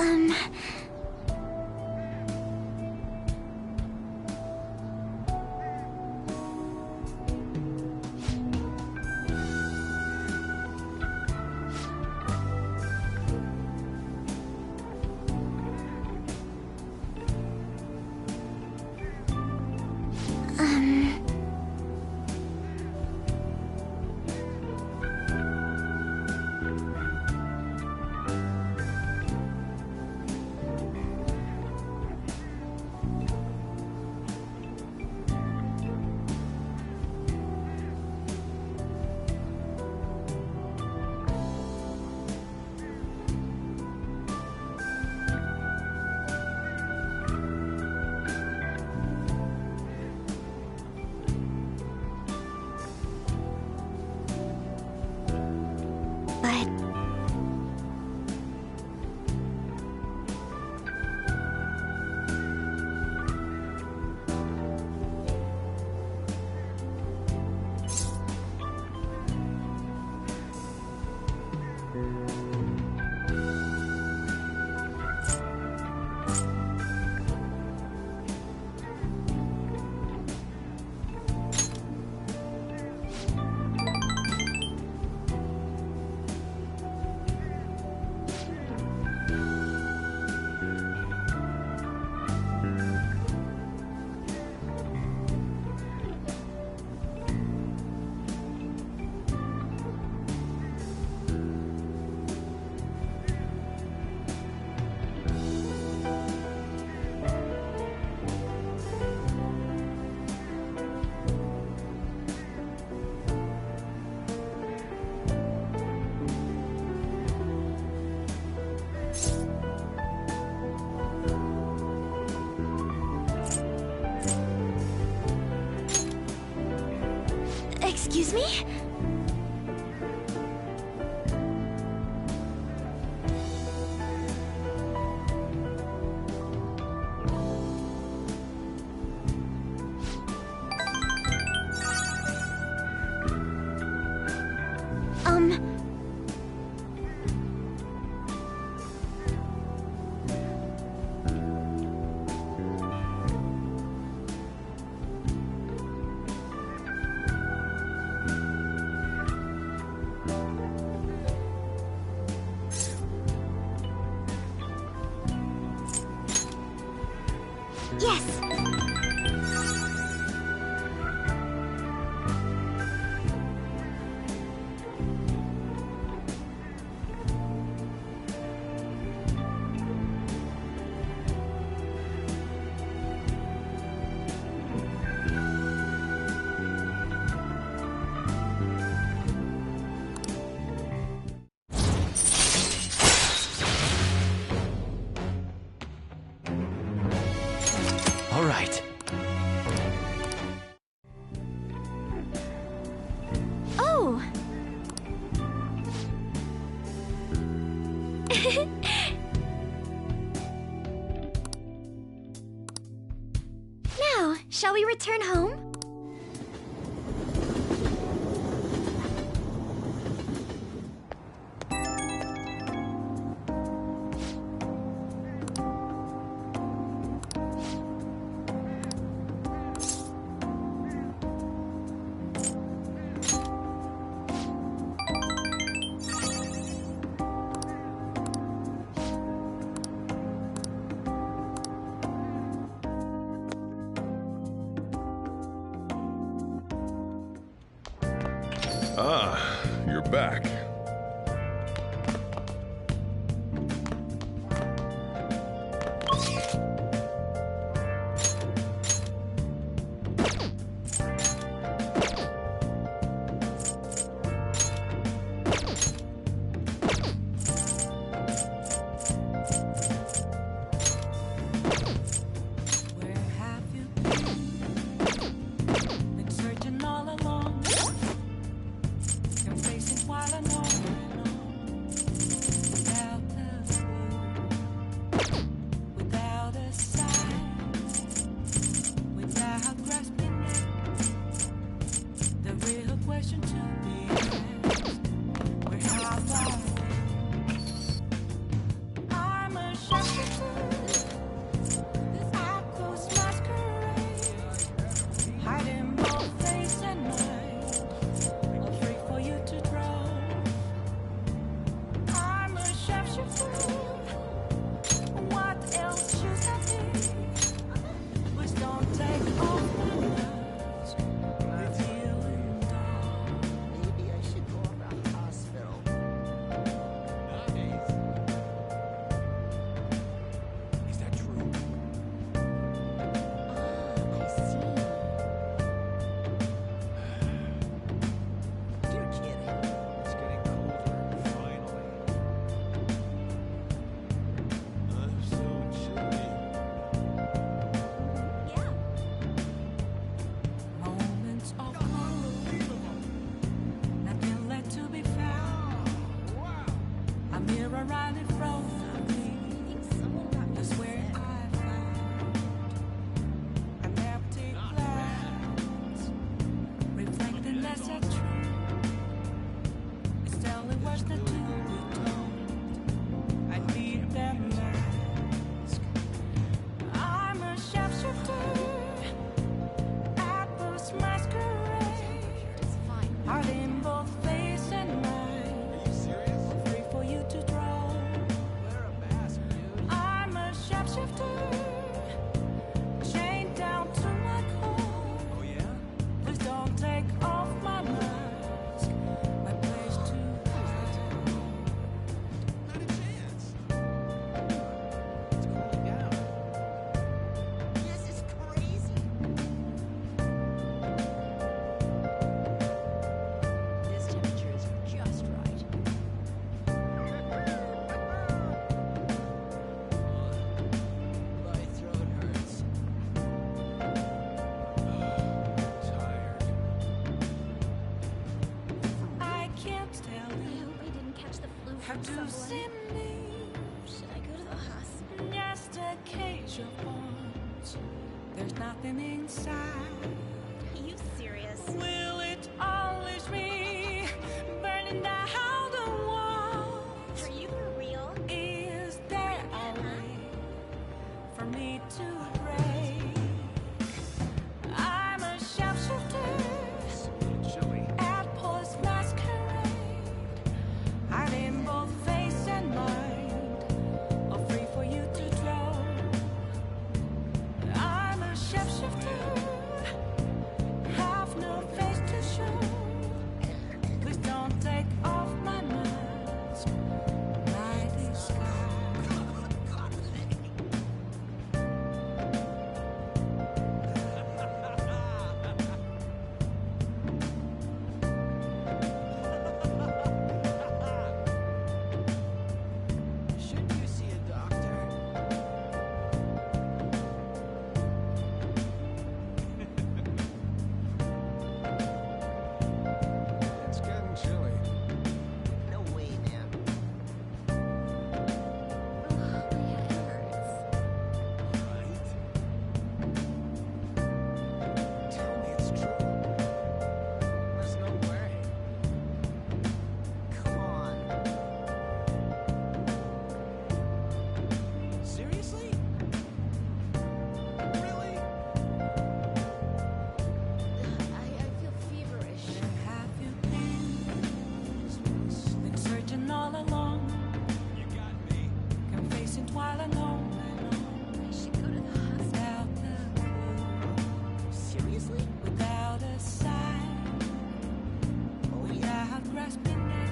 Um... Excuse me? Yes! All right. Oh! Now, shall we return home? Ah, you're back. I'm ashamed. There's not to be told. I need that mask. I'm a shapeshifter at this masquerade. It's fine. Heart in both face and mind. Are you serious? Free for you to draw. Wear a mask, dude. I'm a shapeshifter, chained down to my core. Oh, yeah? Please don't take off my mask. My place to hide. Not a chance. It's cooling down. This is crazy. This temperature is just right. My throat hurts. Tired. I can't tell I you hope I didn't catch the flu how from to someone. see me. Should I go to the hospital? Just a cage of bones. There's nothing inside. Are you serious? Will it unleash me? Burning down the walls. Are you for real? Is there a way for me to break? I'm a shapeshifter It's a little chilly. at Paul's masquerade. Hiding both face and mind, all free for you to draw. I'm a shapeshifter, have no face to show. Please don't take off my mask, my disguise. Shouldn't you see a doctor? It's getting chilly. No way, man. My head hurts. Right? Tell me it's true. There's no way. Come on. Seriously? Really? I feel feverish. Where have you been searching all along, You got me. confessing while alone I should go to the hospital. without a clue, Seriously? without a sign, without grasping it.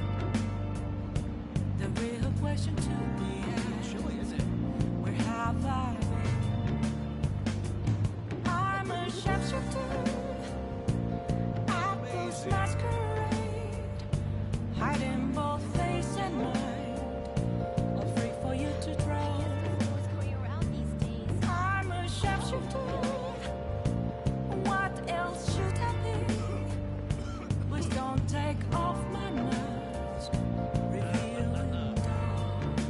The real question to be asked: Chilly, is it? where have I been? I'm a shapeshifter at this Amazing. masquerade, hiding both face and mind, all free for you to draw. What's going around these days? I'm a shapeshifter. What else should I be? Please don't take off my mask, revealing dawn.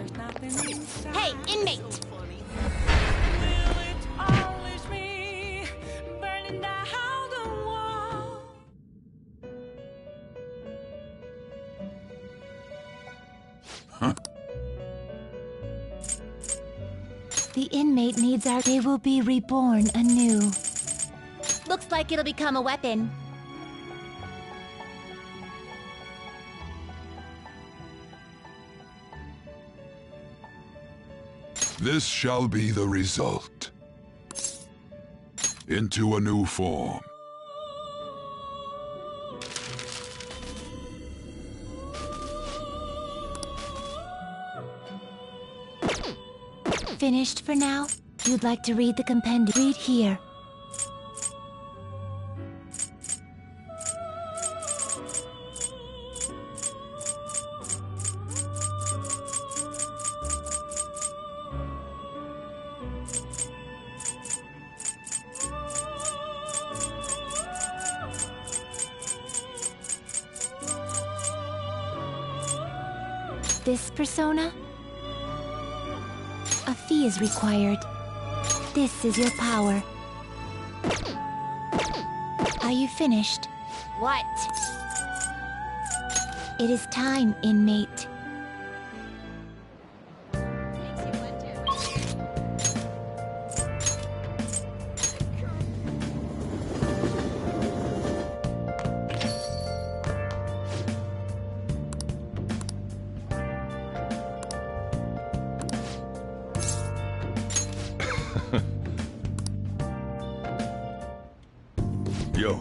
there's nothing inside. Hey, inmate! Will it always be burning down the wall? The inmate needs our... They will be reborn anew. Looks like it'll become a weapon. This shall be the result. Into a new form. Finished for now? You'd like to read the compendium? Read here. This persona? A fee is required. This is your power. Are you finished? What? It is time, inmate. Yo.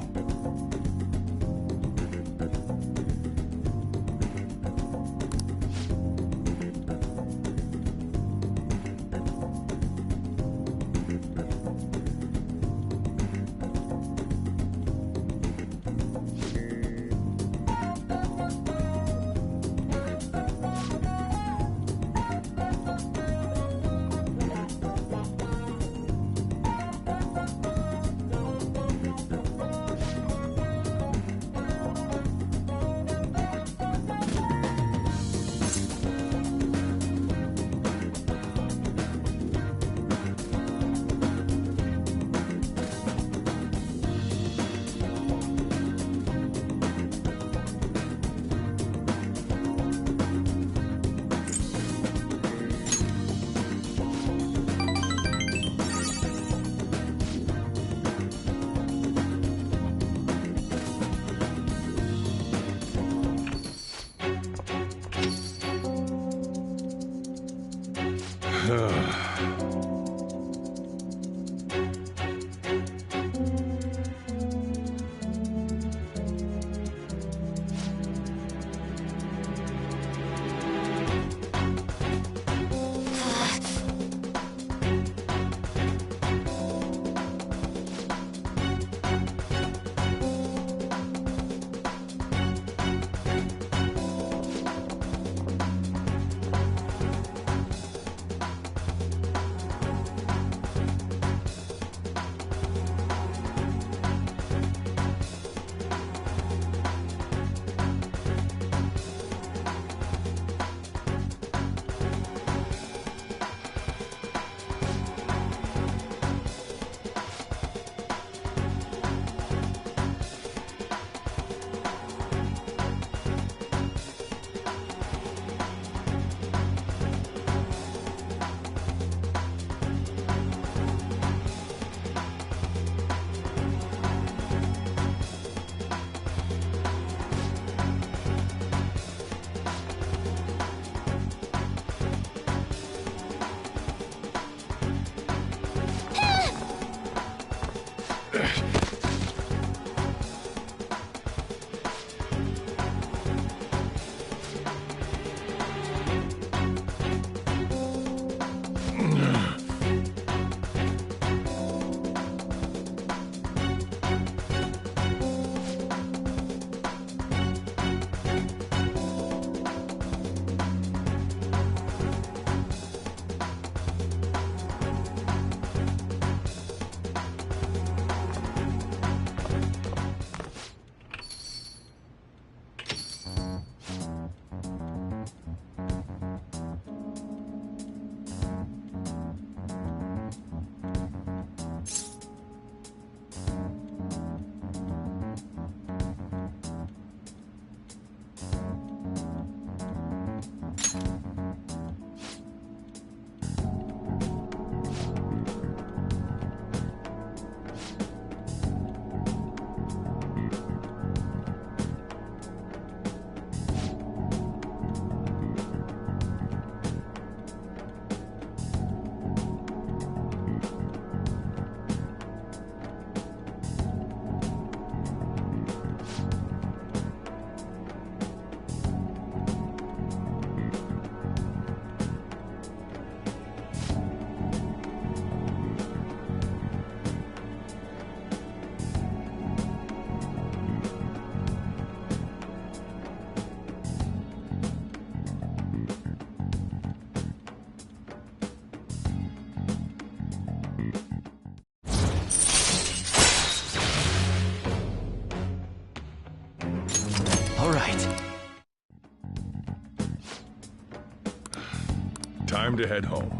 time to head home.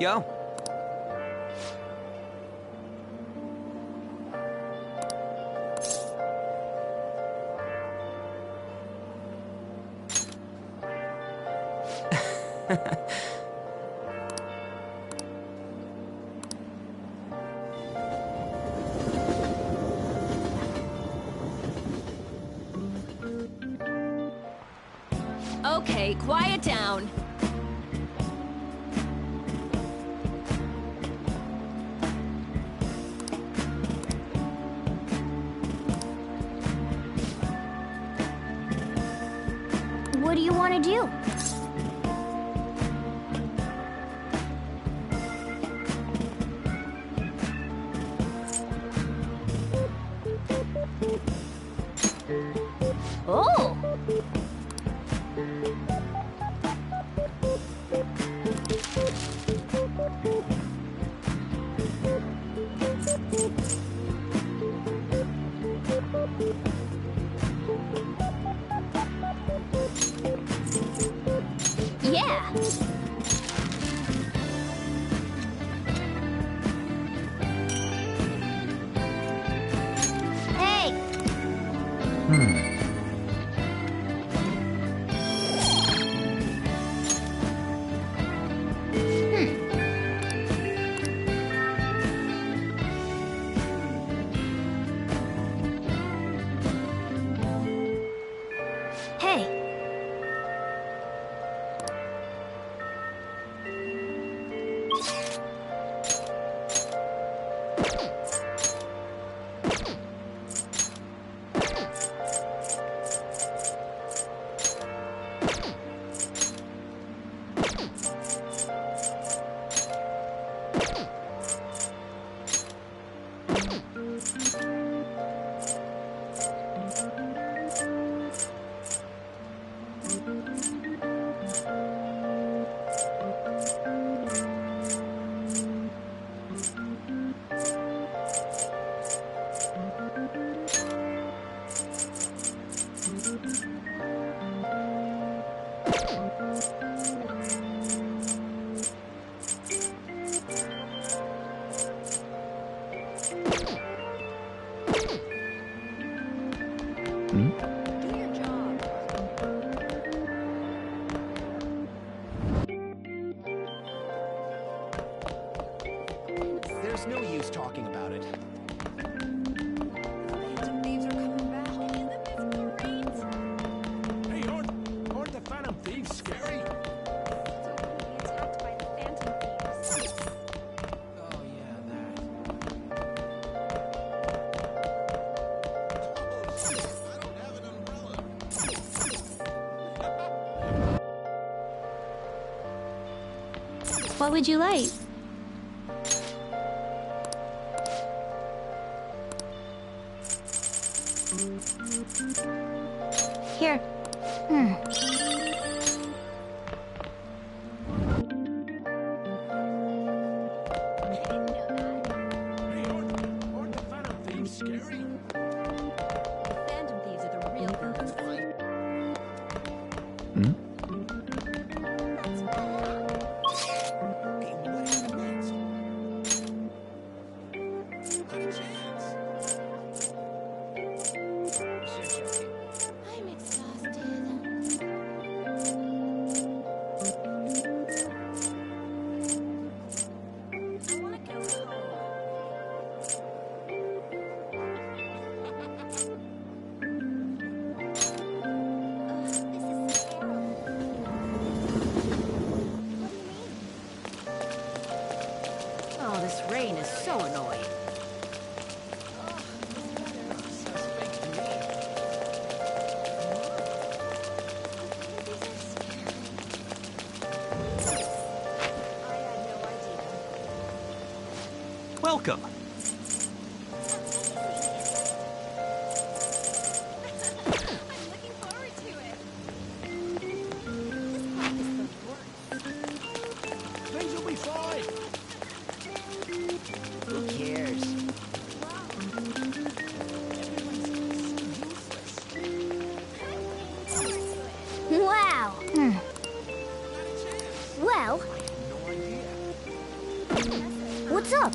Yo. Okay, quiet down. What do you want to do? Oh! Yeah! Hey! Hey! Do your job. There's no use talking about it. Phantom thieves are coming back. Oh, this is great. Hey, aren't the Phantom Thieves scary? So we're gonna be attacked by the Phantom thieves. Oh, yeah, that. Oh, shit, I don't have an umbrella. What would you like? Here. I didn't know that. Hey, aren't the Phantom Thieves scary? The Phantom thieves are the real villains. Hey, what happens next? Not a chance. You're joking. I'm exhausted. welcome. I'm looking forward to it. This part is the worst. Things will be fine. Who cares? Wow. Well, what's up?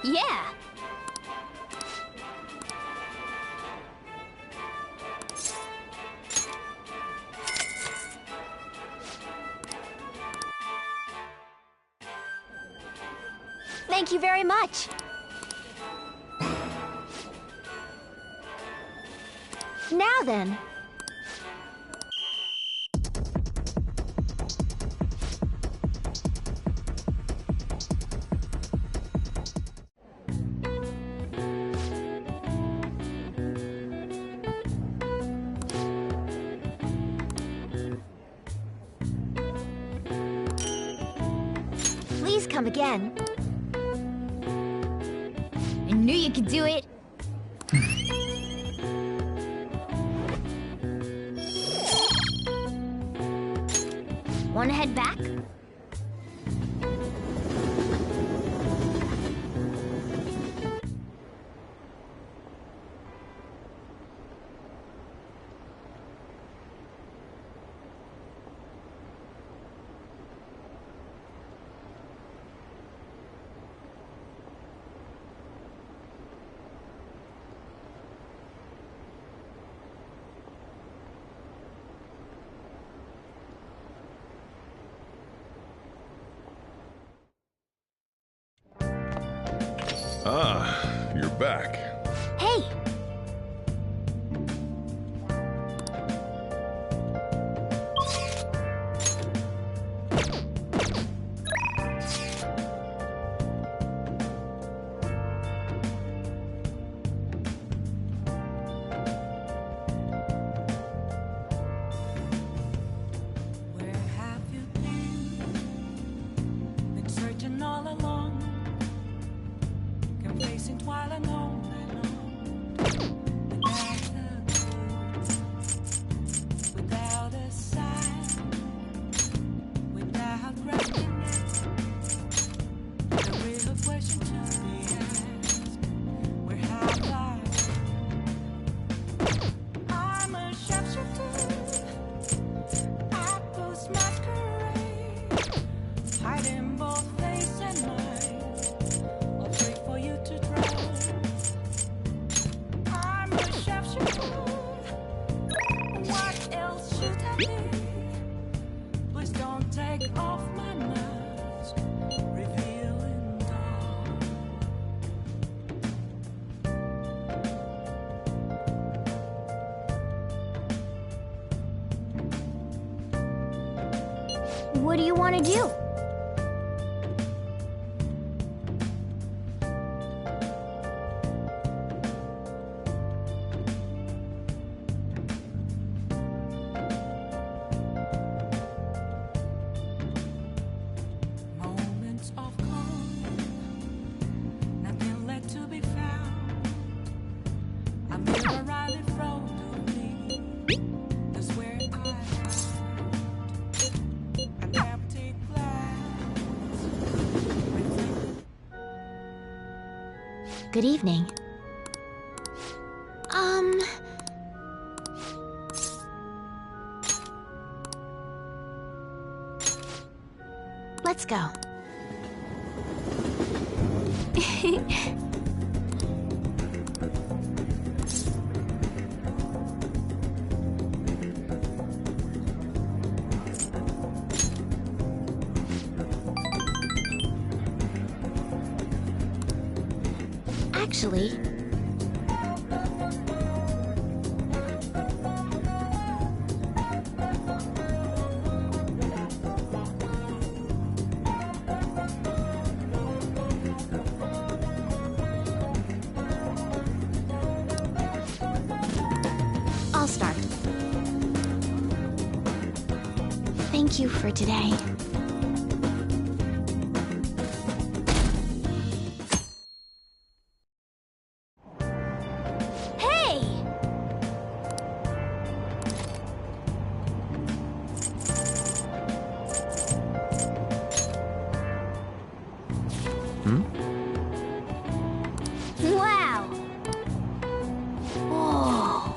Yeah. Thank you very much. Now then. Please come again. I knew you could do it. Want to head back? Ah, you're back. Hey! Where have you been? Been searching all along, confessing while alone and on. Without a sign, without recognition, the real question to be asked: where have I? I'm a sharpshooter. I post masquerade, hiding both face and mind. I'll wait for you to drown. I'm a sharpshooter. What else should I be? Please don't take off my mask, revealing dawn. What do you want to do? Moments of calm, nothing left to be found. A mirror right in front of me. That's where I found an empty glass. Good evening. Let's go. Actually, thank you for today. Hey! Wow! Whoa!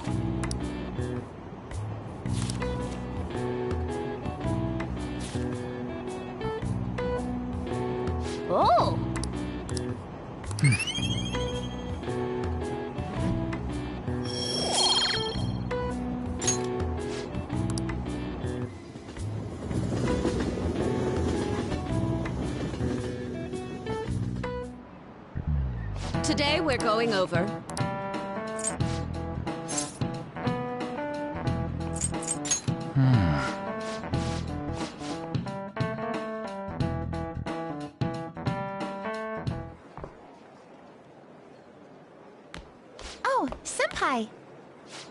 Oh! Today we're going over Oh, Senpai!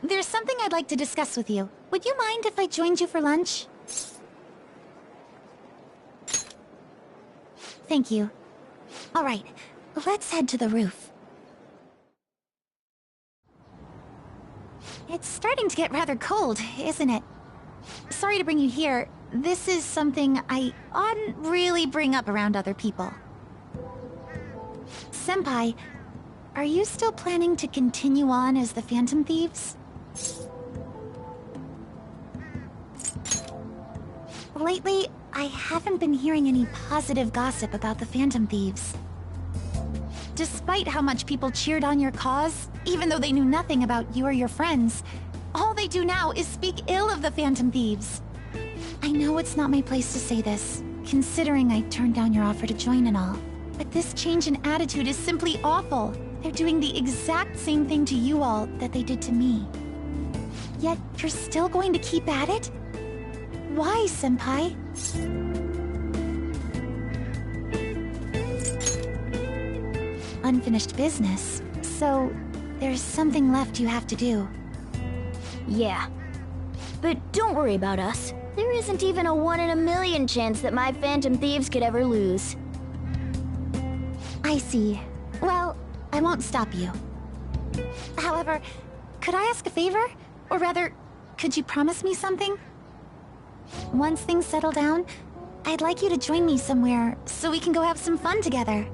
There's something I'd like to discuss with you. Would you mind if I joined you for lunch? Thank you. All right, let's head to the roof. It's starting to get rather cold, isn't it? Sorry to bring you here. This is something I oughtn't really bring up around other people. Senpai, are you still planning to continue on as the Phantom Thieves? Lately, I haven't been hearing any positive gossip about the Phantom Thieves. Despite how much people cheered on your cause, even though they knew nothing about you or your friends, all they do now is speak ill of the Phantom Thieves. I know it's not my place to say this, considering I turned down your offer to join and all. But this change in attitude is simply awful. They're doing the exact same thing to you all that they did to me. Yet, you're still going to keep at it? Why, Senpai? Unfinished business. So, there's something left you have to do. Yeah. But don't worry about us. There isn't even a 1 in a million chance that my Phantom Thieves could ever lose. I see. Well, I won't stop you. However, could I ask a favor? Or rather, could you promise me something? Once things settle down, I'd like you to join me somewhere so we can go have some fun together.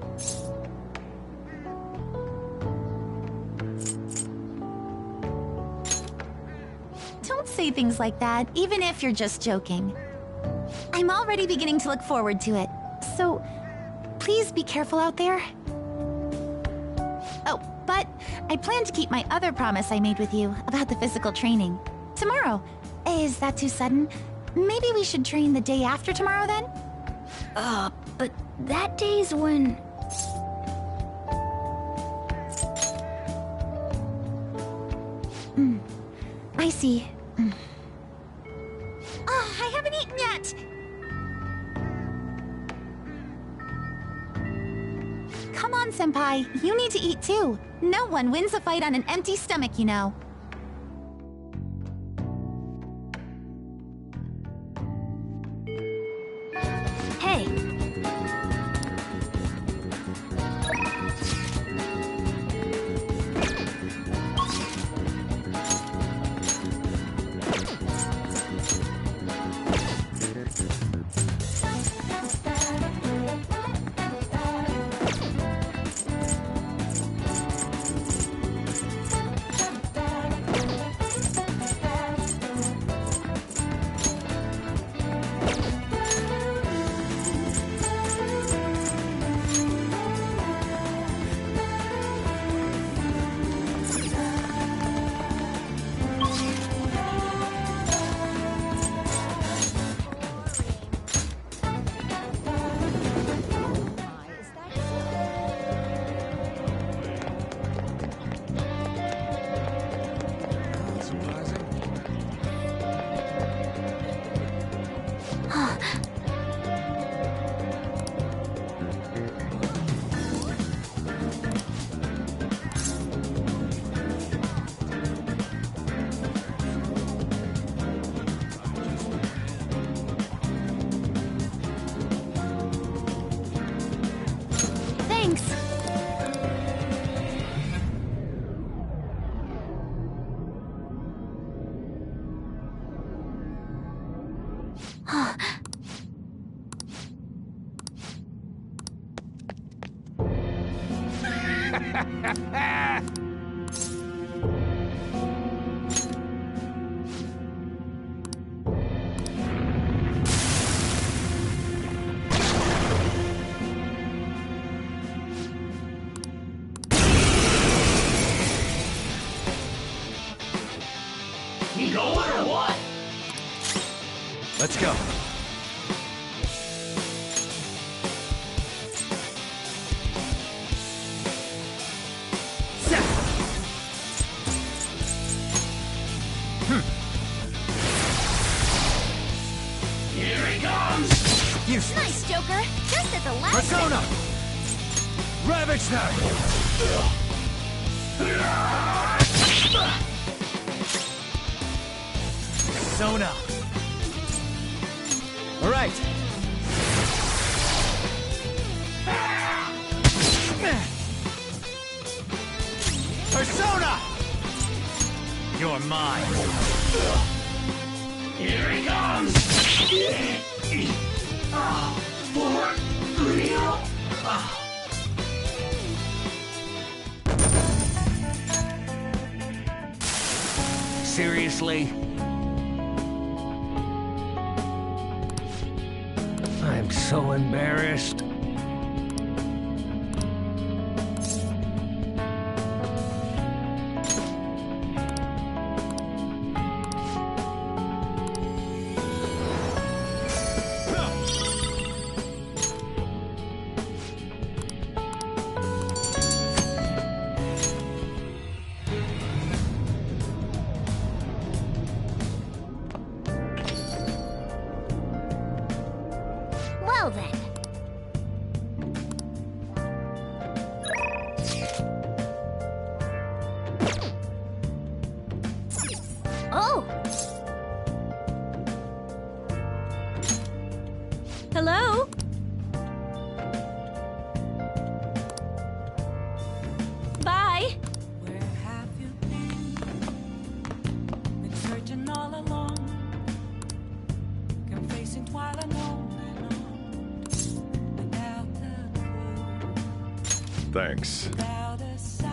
Don't say things like that, even if you're just joking. I'm already beginning to look forward to it, so please be careful out there. Oh, but I plan to keep my other promise I made with you about the physical training. Tomorrow. Is that too sudden? Maybe we should train the day after tomorrow then? But that day's when... I see. Oh, I haven't eaten yet! Come on, Senpai. You need to eat too. No one wins a fight on an empty stomach, you know. Hey. Let's go. Set. Here he comes! Useless. Nice, Joker. Just at the last Persona! Ravage them! Persona! Alright! Persona! You're mine! Here he comes! For real? Seriously? I'm so embarrassed. Well then. Oh! Hello? Bye. Where have you been? Been searching all along, confessing while alone and on, without a clue, Thanks. without a sign.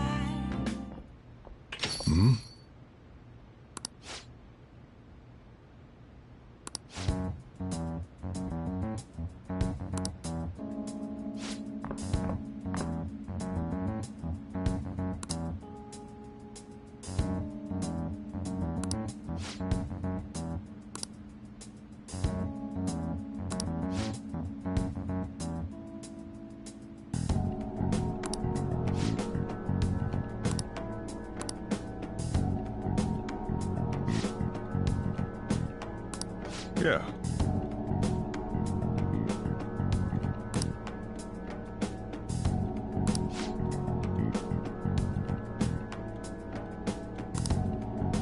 Yeah.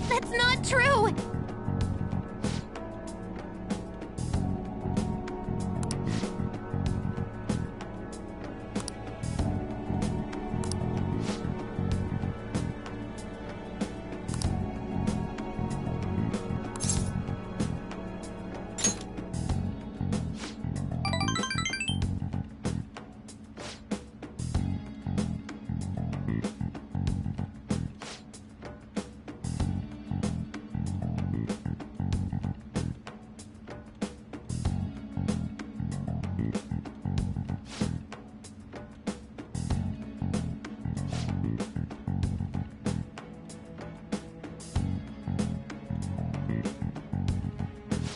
That's not true!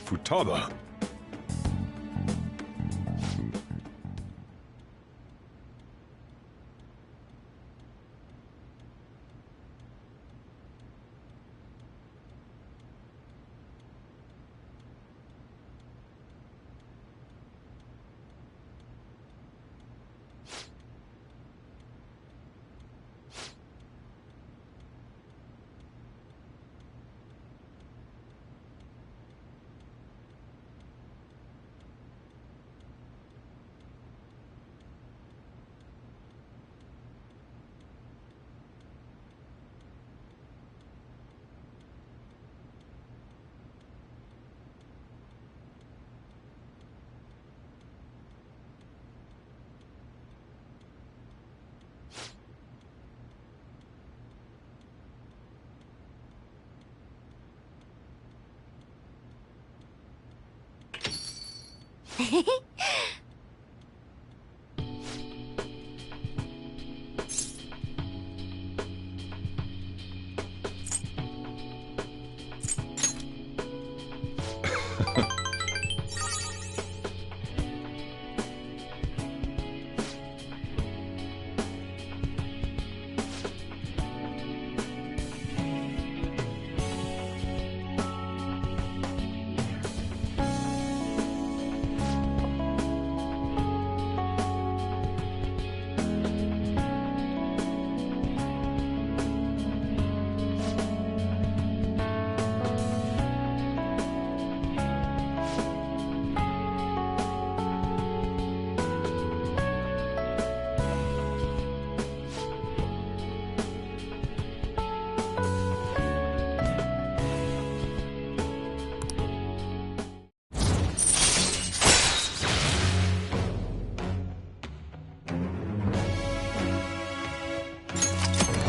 Futada.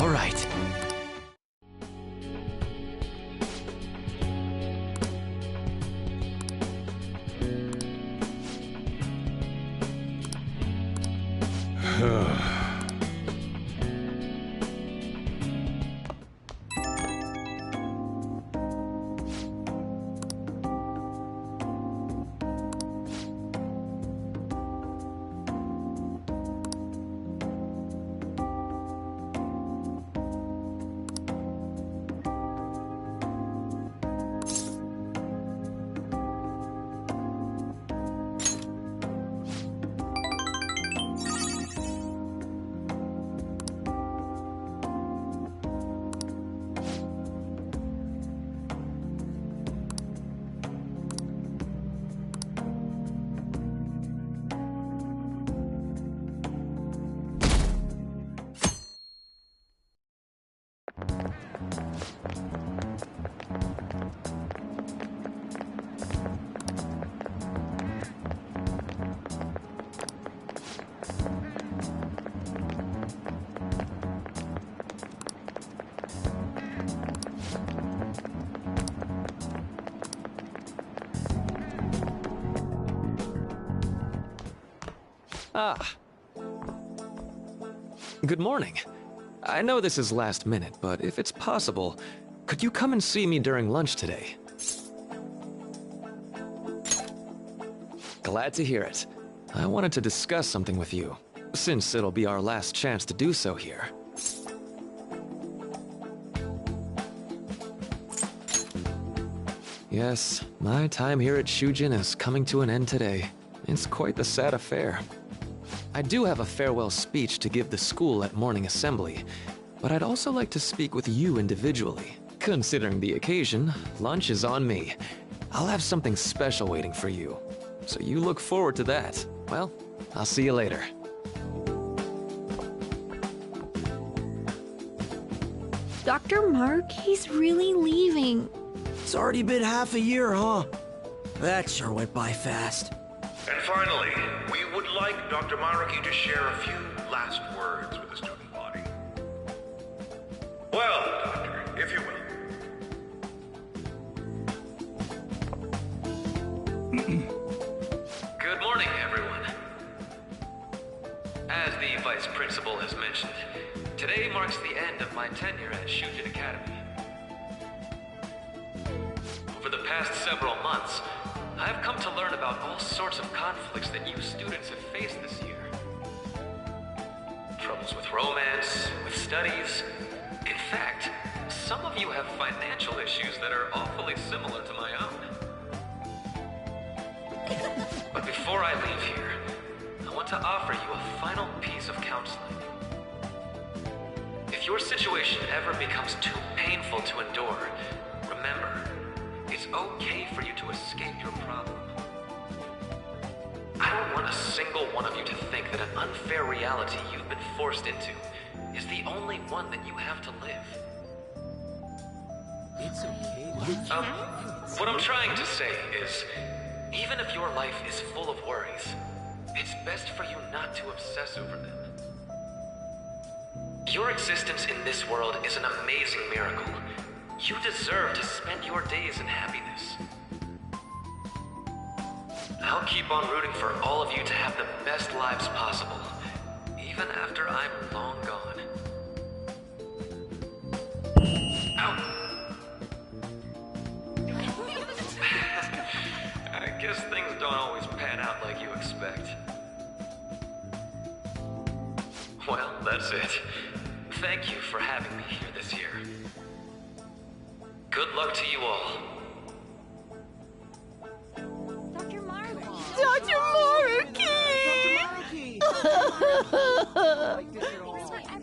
All right. Ah. Good morning. I know this is last minute, but if it's possible, could you come and see me during lunch today? Glad to hear it. I wanted to discuss something with you, since it'll be our last chance to do so here. Yes, my time here at Shujin is coming to an end today. It's quite the sad affair. I do have a farewell speech to give the school at morning assembly, but I'd also like to speak with you individually. Considering the occasion, lunch is on me. I'll have something special waiting for you, so you look forward to that. Well, I'll see you later. Dr. Mark, he's really leaving. It's already been half a year, huh? That sure went by fast. And finally, we would like Dr. Maruki to share a few last words with the student body. Well, Doctor, if you will. Good morning, everyone. As the Vice Principal has mentioned, today marks the end of my tenure at Shujin Academy. Over the past several months, I've come to learn about all sorts of conflicts that you students have faced this year. Troubles with romance, with studies. In fact, some of you have financial issues that are awfully similar to my own. But before I leave here, I want to offer you a final piece of counseling. If your situation ever becomes too painful to endure, remember, it's okay for you to escape your problem. I don't want a single one of you to think that an unfair reality you've been forced into is the only one that you have to live. It's okay. What I'm trying to say is, even if your life is full of worries, it's best for you not to obsess over them. Your existence in this world is an amazing miracle. You deserve to spend your days in happiness. I'll keep on rooting for all of you to have the best lives possible, even after I'm long gone. Ow! I guess things don't always pan out like you expect. Well, that's it. Thank you for having me here this year. Good luck to you all. Dr. Maruki! Dr.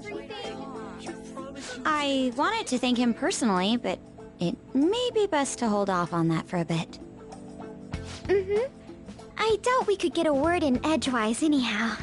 Maruki! I wanted to thank him personally, but it may be best to hold off on that for a bit. I doubt we could get a word in edgewise anyhow.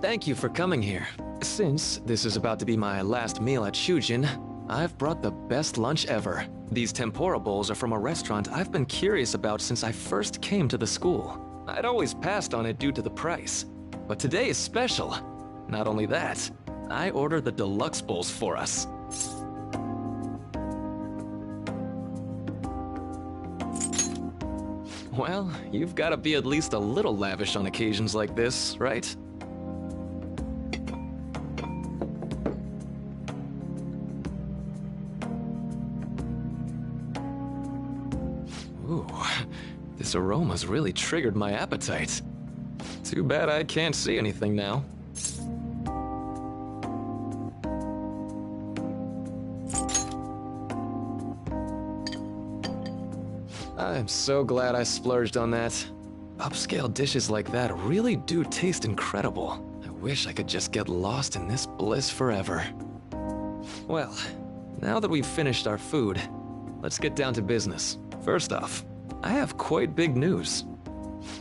Thank you for coming here. Since this is about to be my last meal at Shujin, I've brought the best lunch ever. These tempura bowls are from a restaurant I've been curious about since I first came to the school. I'd always passed on it due to the price, but today is special. Not only that, I ordered the deluxe bowls for us. Well, you've got to be at least a little lavish on occasions like this, right? Ooh, this aroma's really triggered my appetite. Too bad I can't see anything now. I'm so glad I splurged on that. Upscale dishes like that really do taste incredible. I wish I could just get lost in this bliss forever. Well, now that we've finished our food, let's get down to business. First off, I have quite big news.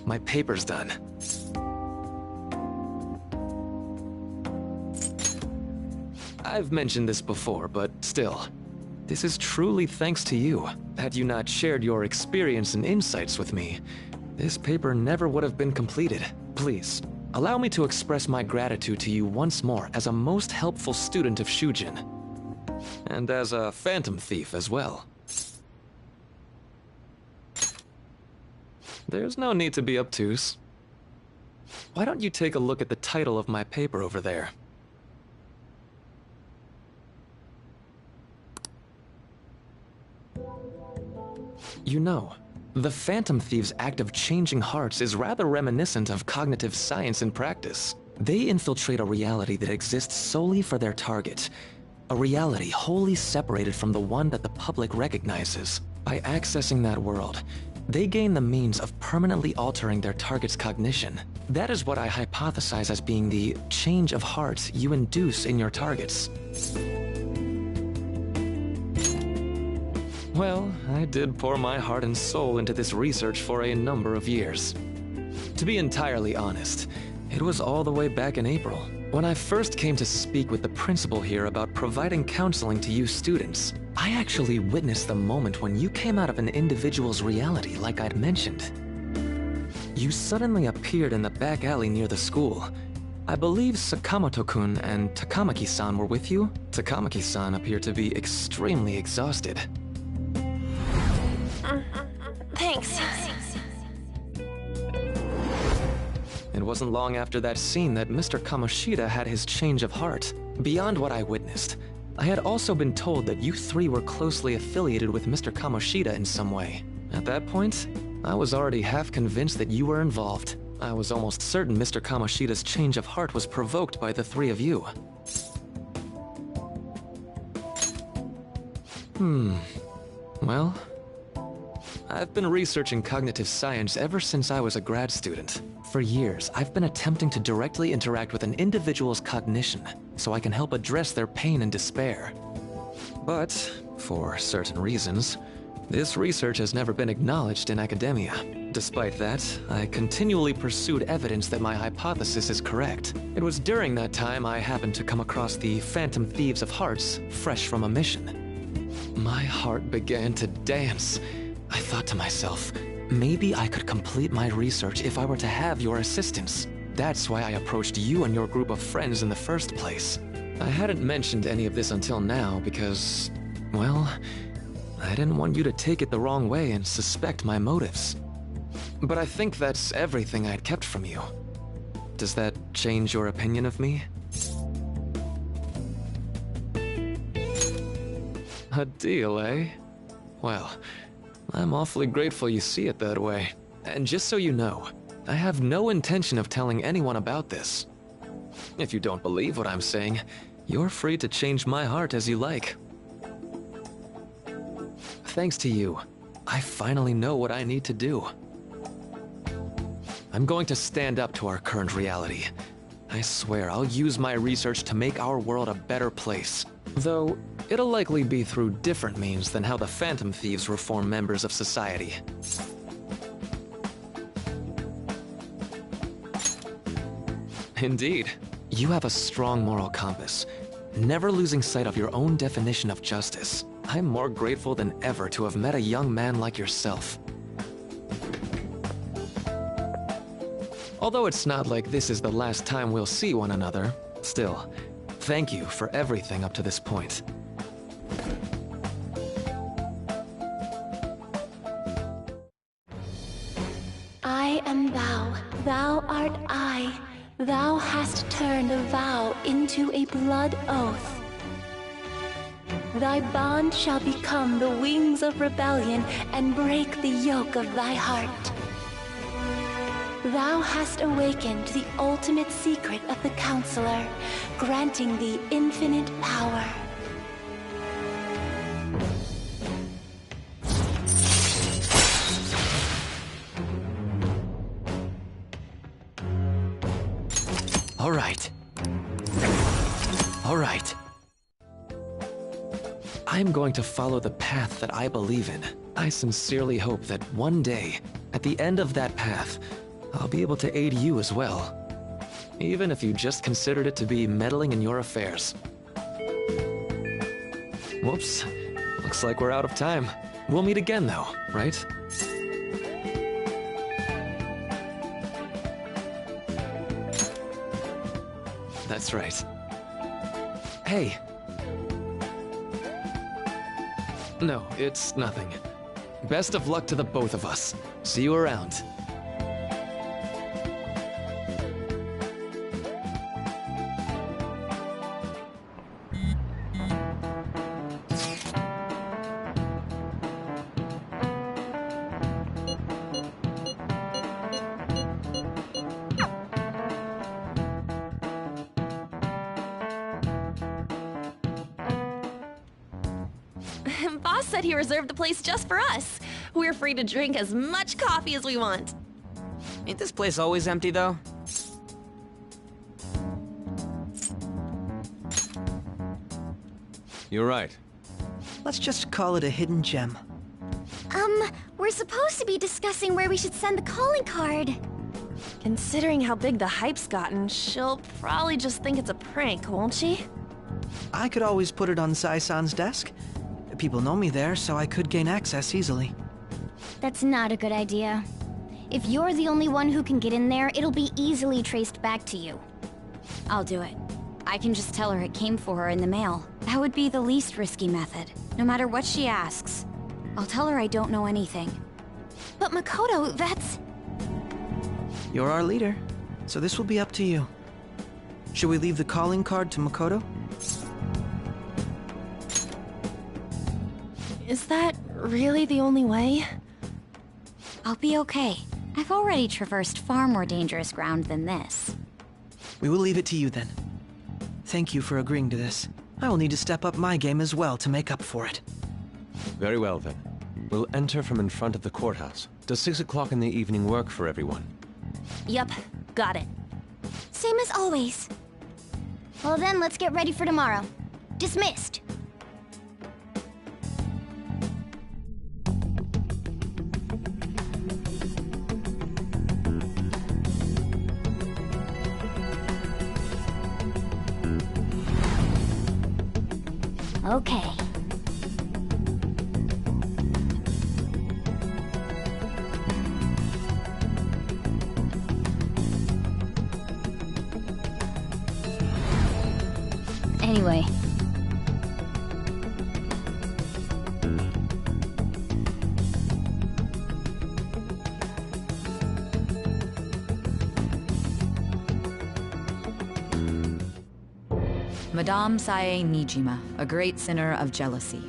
My paper's done. I've mentioned this before, but still, this is truly thanks to you. Had you not shared your experience and insights with me, this paper never would have been completed. Please, allow me to express my gratitude to you once more as a most helpful student of Shujin. And as a phantom thief as well. There's no need to be obtuse. Why don't you take a look at the title of my paper over there? You know, the Phantom Thieves' act of changing hearts is rather reminiscent of cognitive science in practice. They infiltrate a reality that exists solely for their target. A reality wholly separated from the one that the public recognizes. By accessing that world, they gain the means of permanently altering their target's cognition. That is what I hypothesize as being the change of heart you induce in your targets. Well, I did pour my heart and soul into this research for a number of years. To be entirely honest, it was all the way back in April, when I first came to speak with the principal here about providing counseling to you students. I actually witnessed the moment when you came out of an individual's reality like I'd mentioned. You suddenly appeared in the back alley near the school. I believe Sakamoto-kun and Takamaki-san were with you. Takamaki-san appeared to be extremely exhausted. Thanks. It wasn't long after that scene that Mr. Kamoshida had his change of heart. Beyond what I witnessed, I had also been told that you three were closely affiliated with Mr. Kamoshida in some way. At that point, I was already half convinced that you were involved. I was almost certain Mr. Kamoshida's change of heart was provoked by the three of you. Well, I've been researching cognitive science ever since I was a grad student. For years, I've been attempting to directly interact with an individual's cognition so I can help address their pain and despair. But, for certain reasons, this research has never been acknowledged in academia. Despite that, I continually pursued evidence that my hypothesis is correct. It was during that time I happened to come across the Phantom Thieves of Hearts, fresh from a mission. My heart began to dance. I thought to myself, maybe I could complete my research if I were to have your assistance. That's why I approached you and your group of friends in the first place. I hadn't mentioned any of this until now because, well, I didn't want you to take it the wrong way and suspect my motives. But I think that's everything I'd kept from you. Does that change your opinion of me? A deal, eh? Well, I'm awfully grateful you see it that way. And just so you know, I have no intention of telling anyone about this. If you don't believe what I'm saying, you're free to change my heart as you like. Thanks to you, I finally know what I need to do. I'm going to stand up to our current reality. I swear I'll use my research to make our world a better place. Though, it'll likely be through different means than how the Phantom Thieves reform members of society. Indeed, you have a strong moral compass, never losing sight of your own definition of justice. I'm more grateful than ever to have met a young man like yourself. Although it's not like this is the last time we'll see one another, still, thank you for everything up to this point. I am thou, thou art I. Thou hast turned a vow into a blood oath. Thy bond shall become the wings of rebellion and break the yoke of thy heart. Thou hast awakened the ultimate secret of the Counselor, granting thee infinite power. All right. All right. I'm going to follow the path that I believe in. I sincerely hope that one day, at the end of that path, I'll be able to aid you as well. Even if you just considered it to be meddling in your affairs. Whoops. Looks like we're out of time. We'll meet again though, right? That's right. Hey. No, it's nothing. Best of luck to the both of us. See you around. Boss said he reserved the place just for us. We're free to drink as much coffee as we want. Ain't this place always empty, though? You're right. Let's just call it a hidden gem. We're supposed to be discussing where we should send the calling card. Considering how big the hype's gotten, she'll probably just think it's a prank, won't she? I could always put it on Sai-san's desk. People know me there, so I could gain access easily. That's not a good idea. If you're the only one who can get in there, it'll be easily traced back to you. I'll do it. I can just tell her it came for her in the mail. That would be the least risky method, no matter what she asks. I'll tell her I don't know anything. But Makoto, that's... You're our leader, so this will be up to you. Should we leave the calling card to Makoto? Is that really the only way? I'll be okay. I've already traversed far more dangerous ground than this. We will leave it to you then. Thank you for agreeing to this. I will need to step up my game as well to make up for it. Very well then. We'll enter from in front of the courthouse. Does 6 o'clock in the evening work for everyone? Yup, got it. Same as always. Well then, let's get ready for tomorrow. Dismissed. Okay. Anyway. Madame Sae Nijima, a great sinner of jealousy.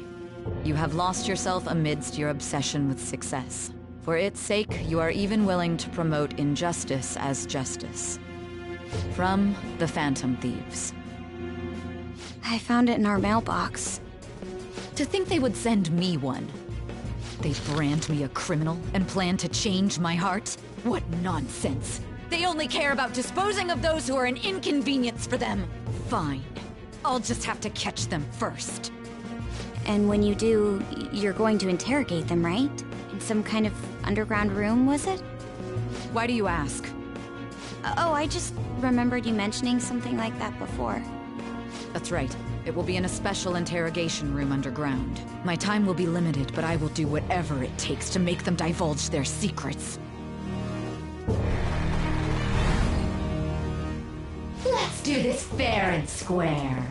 You have lost yourself amidst your obsession with success. For its sake, you are even willing to promote injustice as justice. From the Phantom Thieves. I found it in our mailbox. To think they would send me one. They brand me a criminal and plan to change my heart? What nonsense! They only care about disposing of those who are an inconvenience for them. Fine. I'll just have to catch them first. And when you do, you're going to interrogate them, right? In some kind of underground room, was it? Why do you ask? Oh, I just remembered you mentioning something like that before. That's right. It will be in a special interrogation room underground. My time will be limited, but I will do whatever it takes to make them divulge their secrets. Let's do this fair and square.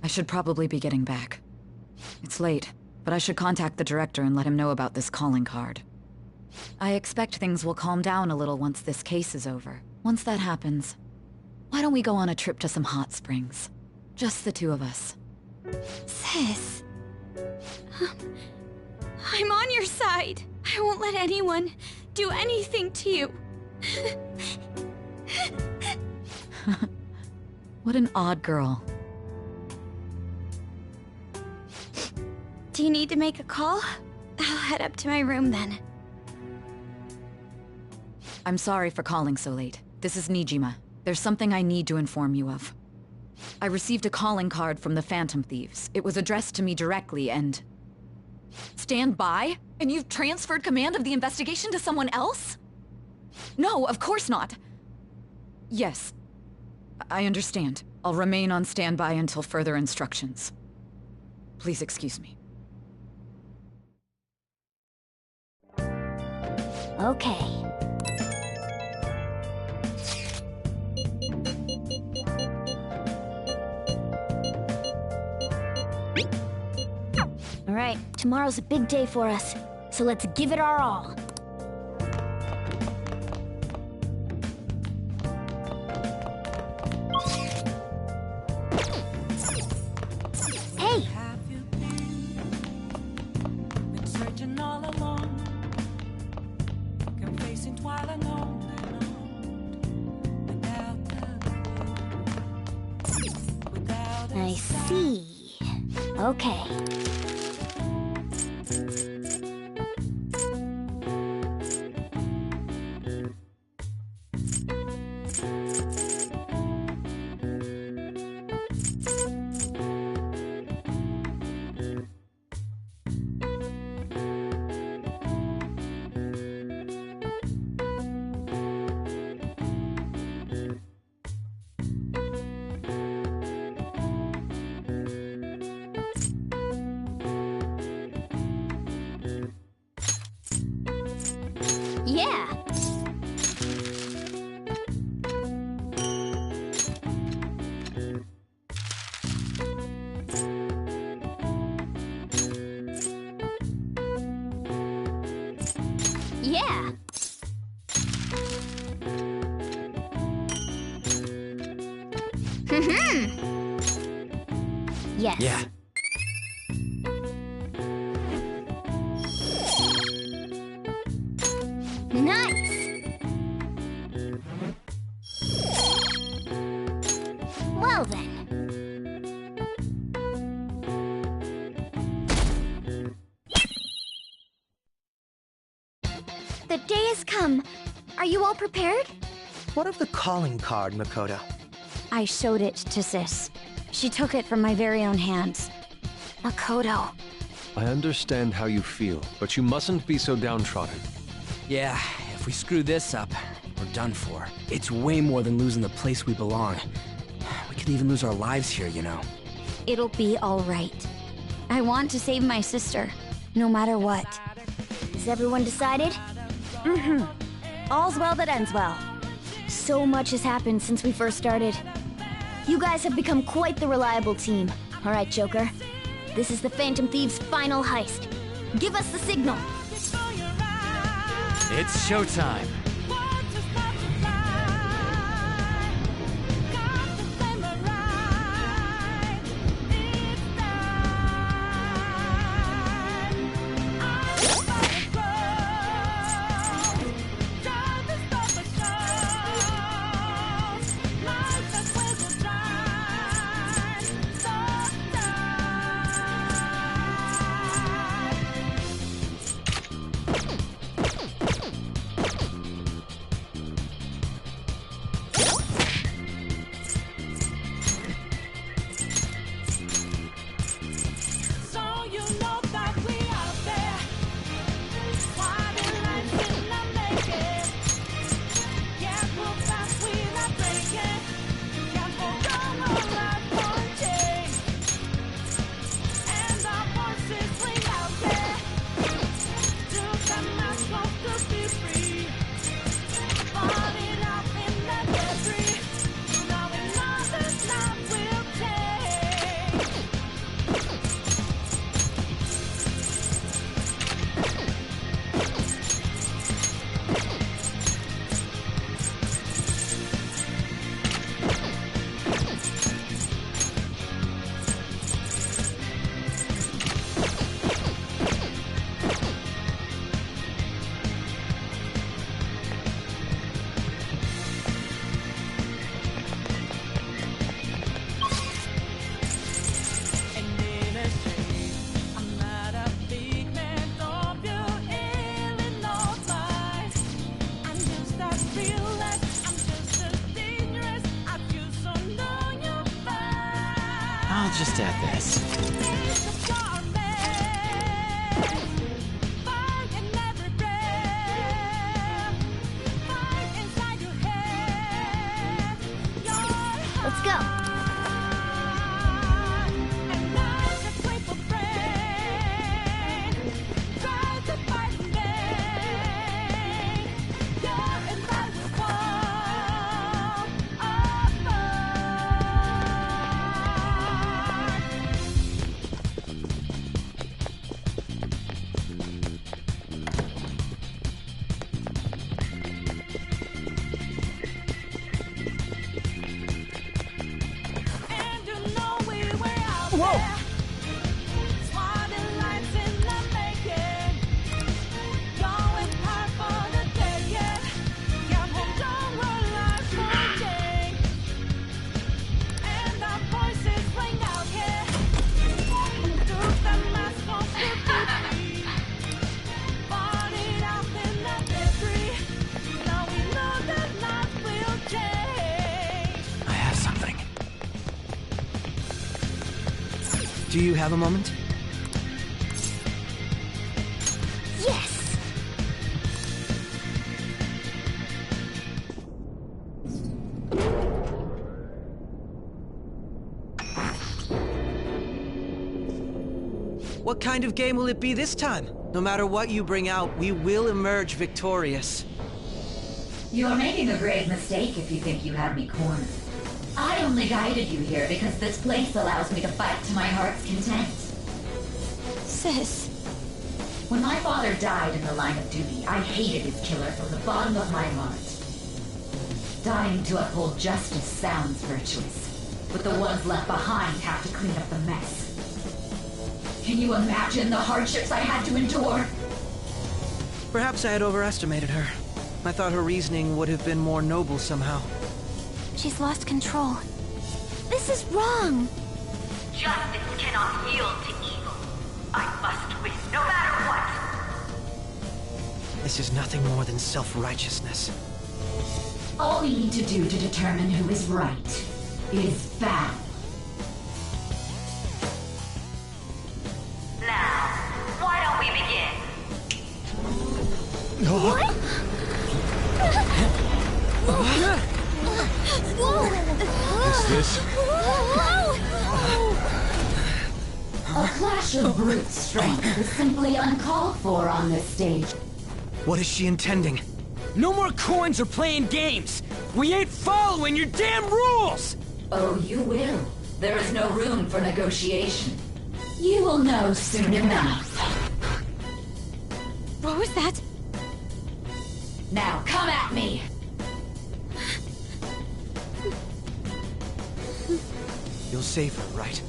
I should probably be getting back. It's late, but I should contact the director and let him know about this calling card. I expect things will calm down a little once this case is over. Once that happens, why don't we go on a trip to some hot springs? Just the two of us. Sis. I'm on your side. I won't let anyone do anything to you. What an odd girl. Do you need to make a call? I'll head up to my room then. I'm sorry for calling so late. This is Nijima. There's something I need to inform you of. I received a calling card from the Phantom Thieves. It was addressed to me directly and... Stand by? And you've transferred command of the investigation to someone else? No, of course not. Yes, I understand. I'll remain on standby until further instructions. Please excuse me. Okay. All right, tomorrow's a big day for us, so let's give it our all. Hey! Been searching all along, confessing while alone without I see. Okay. Yeah! Yeah! Yes. Yeah. Nice! Well then. The day has come. Are you all prepared? What of the calling card, Makoto? I showed it to Sis. She took it from my very own hands. Makoto. I understand how you feel, but you mustn't be so downtrodden. Yeah, if we screw this up, we're done for. It's way more than losing the place we belong. We could even lose our lives here, you know. It'll be all right. I want to save my sister, no matter what. Is everyone decided? Mm-hmm. All's well that ends well. So much has happened since we first started. You guys have become quite the reliable team. All right, Joker. This is the Phantom Thieves' final heist. Give us the signal. It's showtime. I'll just add this. Let's go. Do you have a moment? Yes! What kind of game will it be this time? No matter what you bring out, we will emerge victorious. You're making a grave mistake if you think you have me cornered. I only guided you here because this place allows me to fight to my heart's content. Sis. When my father died in the line of duty, I hated his killer from the bottom of my heart. Dying to uphold justice sounds virtuous, but the ones left behind have to clean up the mess. Can you imagine the hardships I had to endure? Perhaps I had overestimated her. I thought her reasoning would have been more noble somehow. She's lost control. This is wrong. Justice cannot yield to evil. I must win, no matter what. This is nothing more than self-righteousness. All we need to do to determine who is right is battle. Now, why don't we begin? What? What's this? A clash of brute strength is simply uncalled for on this stage. What is she intending? No more coins or playing games! We ain't following your damn rules! Oh, you will. There is no room for negotiation. You will know soon enough. What was that? Now come at me! You'll save her, right?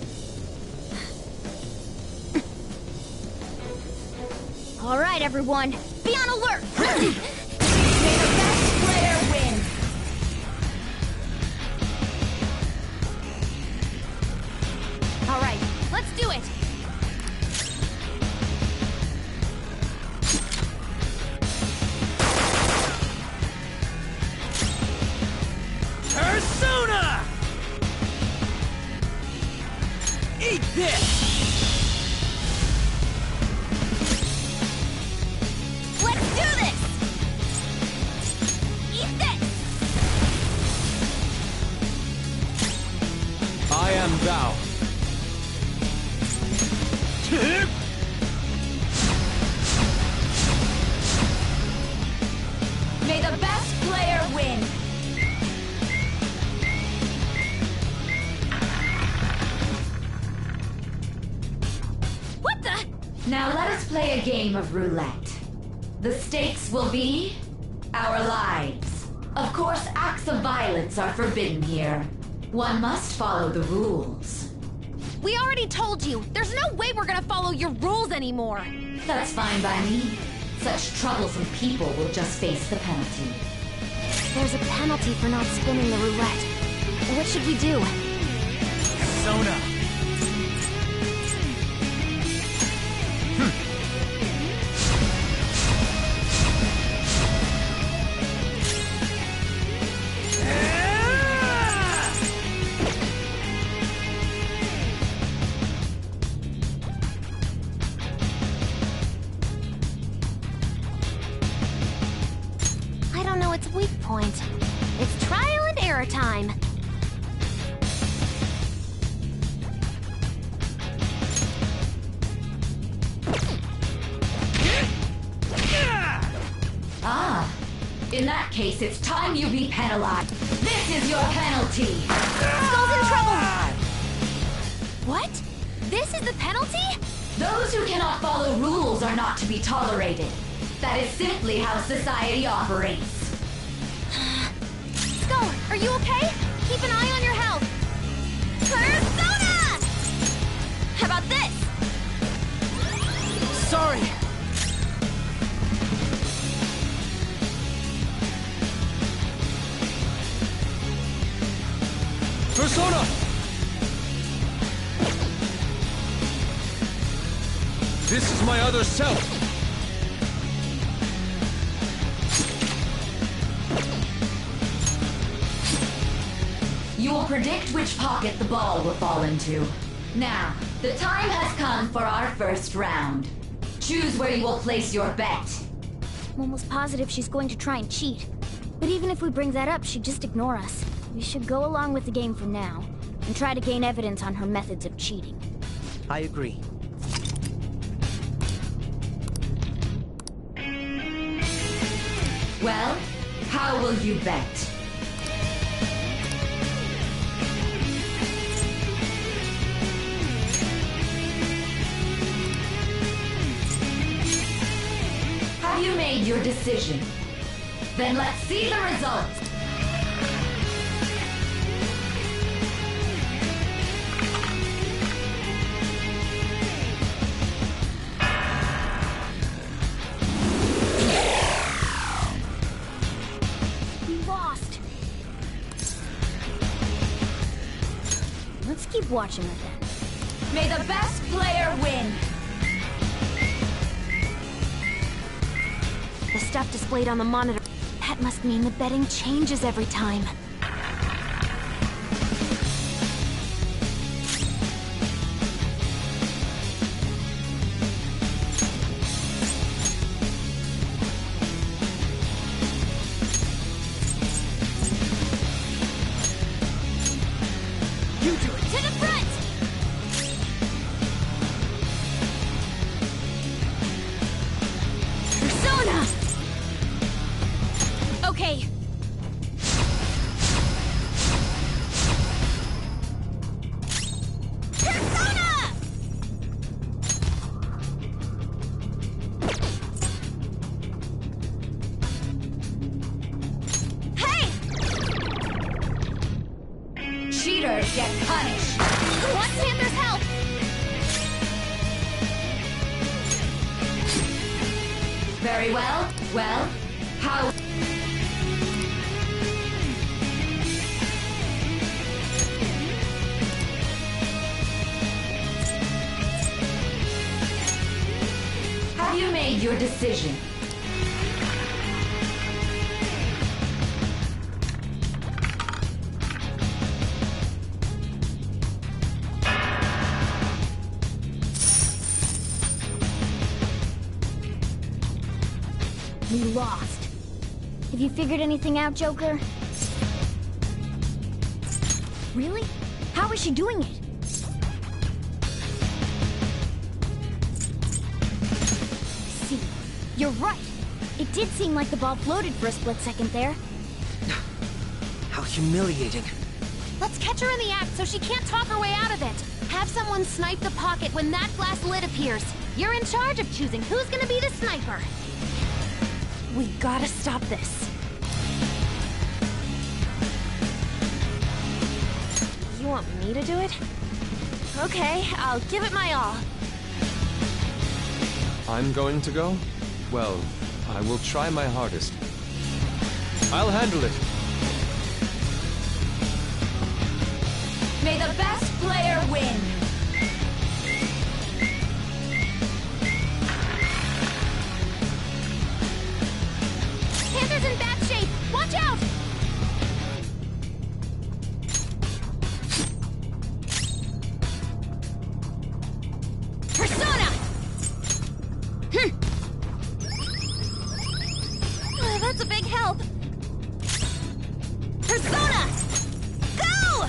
All right, everyone, be on alert! May the best player win! All right, let's do it! Persona! Eat this! Let's do this! Eat this! I am thou. May the best player win! What the? Now let us play a game of roulette. The stakes will be our lives. Of course, acts of violence are forbidden here. One must follow the rules. We already told you, there's no way we're gonna follow your rules anymore. That's fine by me. Such troublesome people will just face the penalty. There's a penalty for not spinning the roulette. What should we do? Persona! I don't know its weak point. It's trial and error time. Ah, in that case, it's time you be penalized. This is your penalty. Skull's in trouble! What? This is the penalty? Those who cannot follow rules are not to be tolerated. That is simply how society operates. Skull, are you okay? Keep an eye on your health. Persona! How about this? Sorry! Persona! This is my other self! You will predict which pocket the ball will fall into. Now, the time has come for our first round. Choose where you will place your bet. I'm almost positive she's going to try and cheat. But even if we bring that up, she'd just ignore us. We should go along with the game for now, and try to gain evidence on her methods of cheating. I agree. Well, how will you bet? Have you made your decision? Then let's see the results. We lost. Let's keep watching her then. May the best player win. The stuff displayed on the monitor. That must mean the betting changes every time. You do it! To the front! Persona! deserve get punished. Want Panther's help? Very well. Well, how... Have you made your decision? We lost. Have you figured anything out, Joker? Really? How is she doing it? See, you're right. It did seem like the ball floated for a split second there. How humiliating. Let's catch her in the act so she can't talk her way out of it. Have someone snipe the pocket when that glass lid appears. You're in charge of choosing who's gonna be the sniper. We gotta stop this. You want me to do it? Okay, I'll give it my all. I'm going to go? Well, I will try my hardest. I'll handle it. May the best player win. Panther's in bad shape. Watch out! Persona! That's a big help. Persona! Go!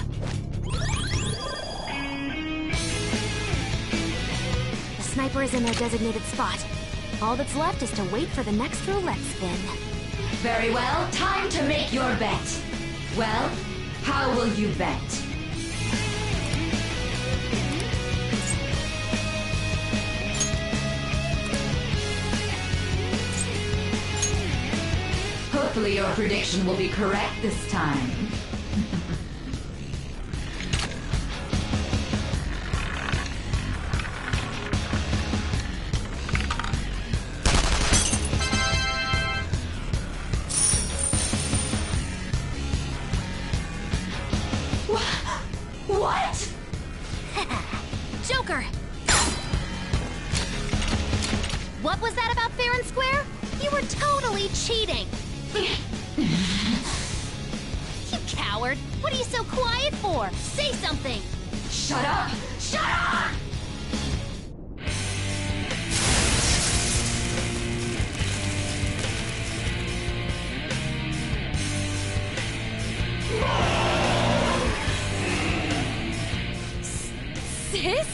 The sniper is in their designated spot. All that's left is to wait for the next roulette spin. Very well, time to make your bet. Well, how will you bet? Hopefully your prediction will be correct this time. What? Joker! What was that about fair and square? You were totally cheating! You coward! What are you so quiet for? Say something! Shut up! Shut up! Sis?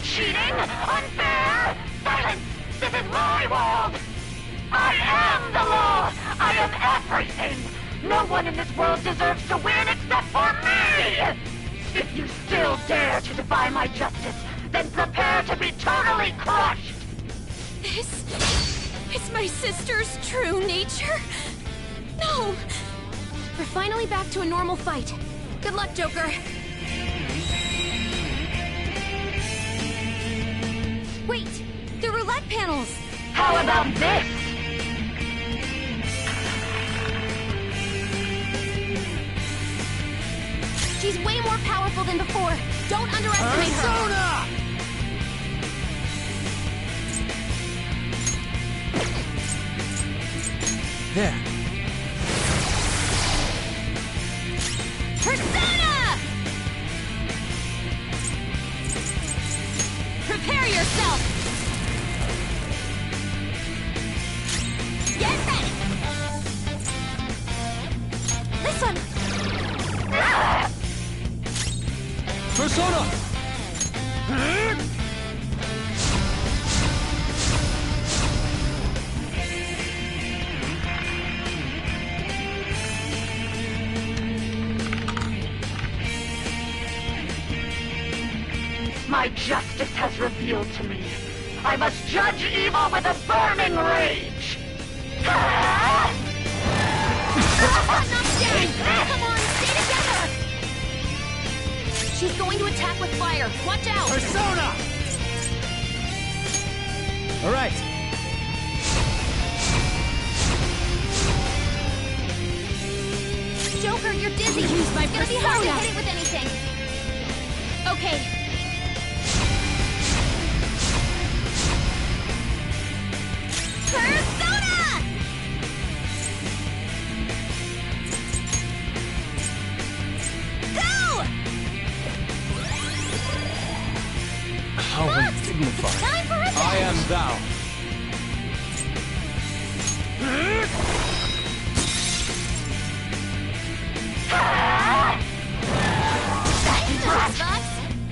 Cheating? Unfair? Silence! This is my world! I am the law! I am everything! No one in this world deserves to win except for me! If you still dare to defy my justice, then prepare to be totally crushed! This is my sister's true nature? No! We're finally back to a normal fight. Good luck, Joker. Wait! The roulette panels! How about this? She's way more powerful than before. Don't underestimate her. There. Persona! Prepare yourself! Get ready! This one! Persona! My justice has revealed to me. I must judge evil with a burning rage! Not down! Come on, stay together! She's going to attack with fire. Watch out! Persona! All right. Joker, you're dizzy. Use my persona. It's gonna be hard to hit it with anything. Okay. Persona! Go! How undignified. Time for revenge. I am thou.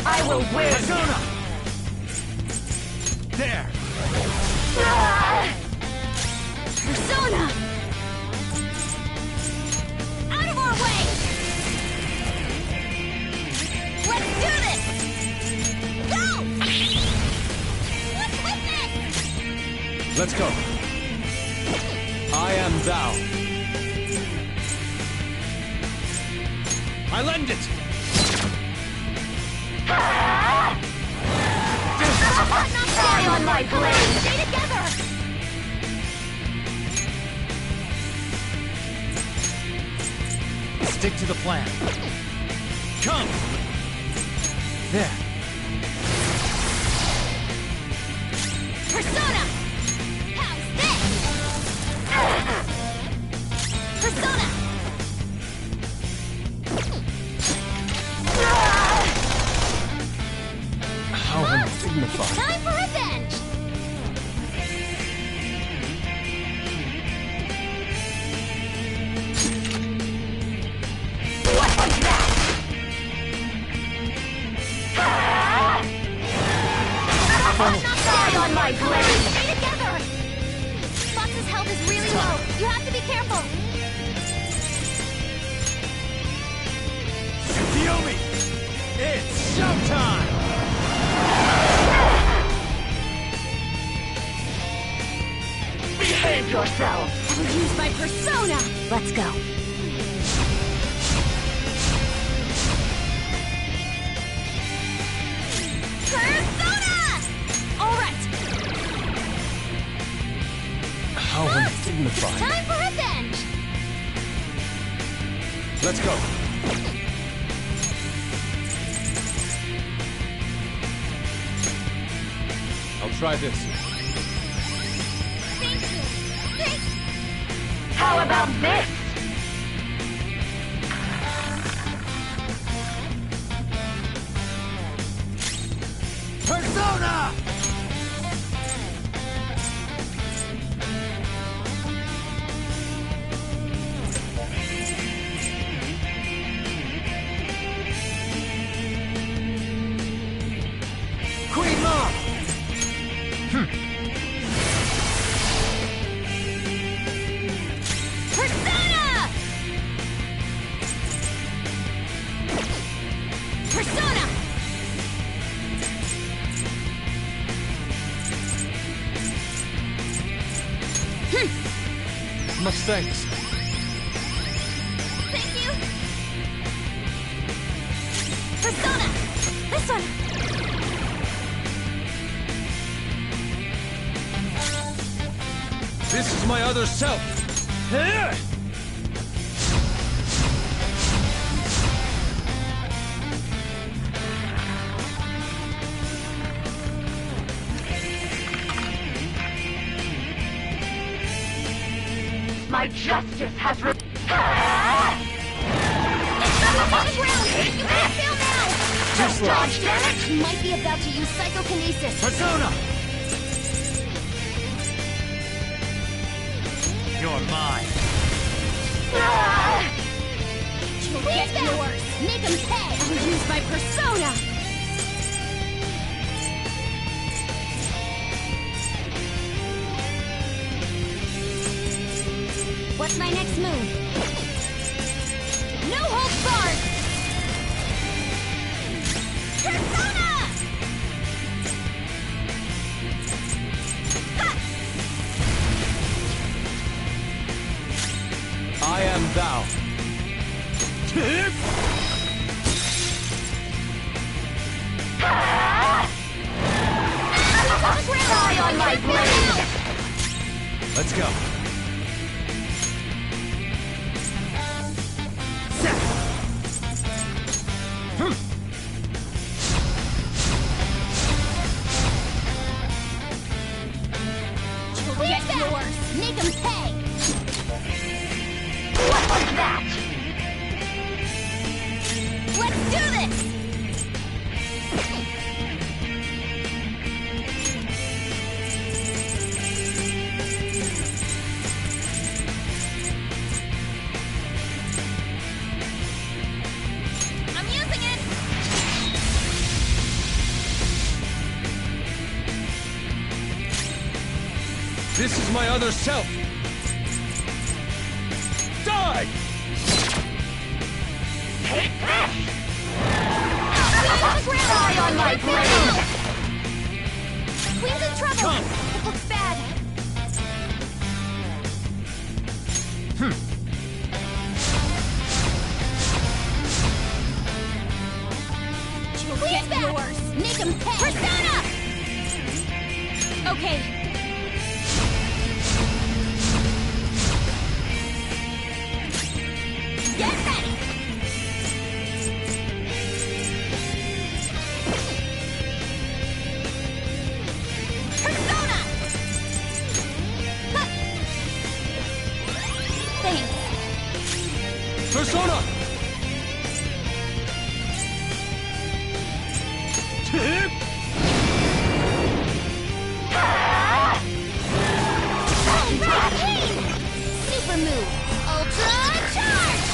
I will win! Persona! There! Persona! Out of our way! Let's do this! Go! What's with this? Let's go. I am thou. I lend it! Die on my blade! Stay together! Stick to the plan. Come! There. Persona! How's this? Persona! How undignified. Time for revenge! What was that? Die on my blade! Stay together! Fox's health is really low. You have to be careful. Tsukiyomi! It's showtime! Behave yourself! I will use my persona! Let's go. Persona! All right. How undignified. Time for revenge! Let's go. I'll try this. Thank you. How about this? Persona! Queen Mom! Persona! Persona! Much thanks. Thank you! Persona! This one! This is my other self. My justice has re- It's on the ground! You can't fail now! Just dodge, damn it! She might be about to use psychokinesis. Persona! You're mine. You'll get yours! Make him pay! I will use my persona! What's my next move? No holds barred! Persona! Ha! I am thou. Die on my blade! Let's go. Get yours! Make him pay! What was that? Let's do this! I'm using it! This is my other self. Die! Take this! Die on my blade! Queen's in trouble! Come. It looks bad. Queen's back! Yours. Make him pay! Persona! Okay. Get ready! Persona! Thanks. Persona! Super move! Ultra charge!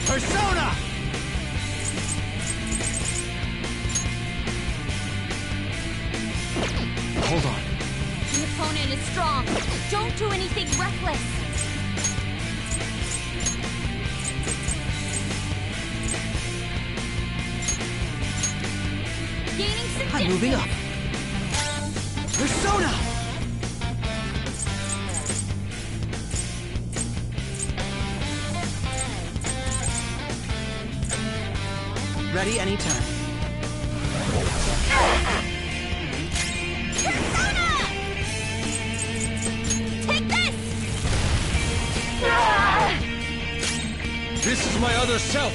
Persona! Hold on. The opponent is strong. Don't do anything reckless. Gaining some I'm moving up. Persona! Ready anytime. Persona! Take this! This is my other self.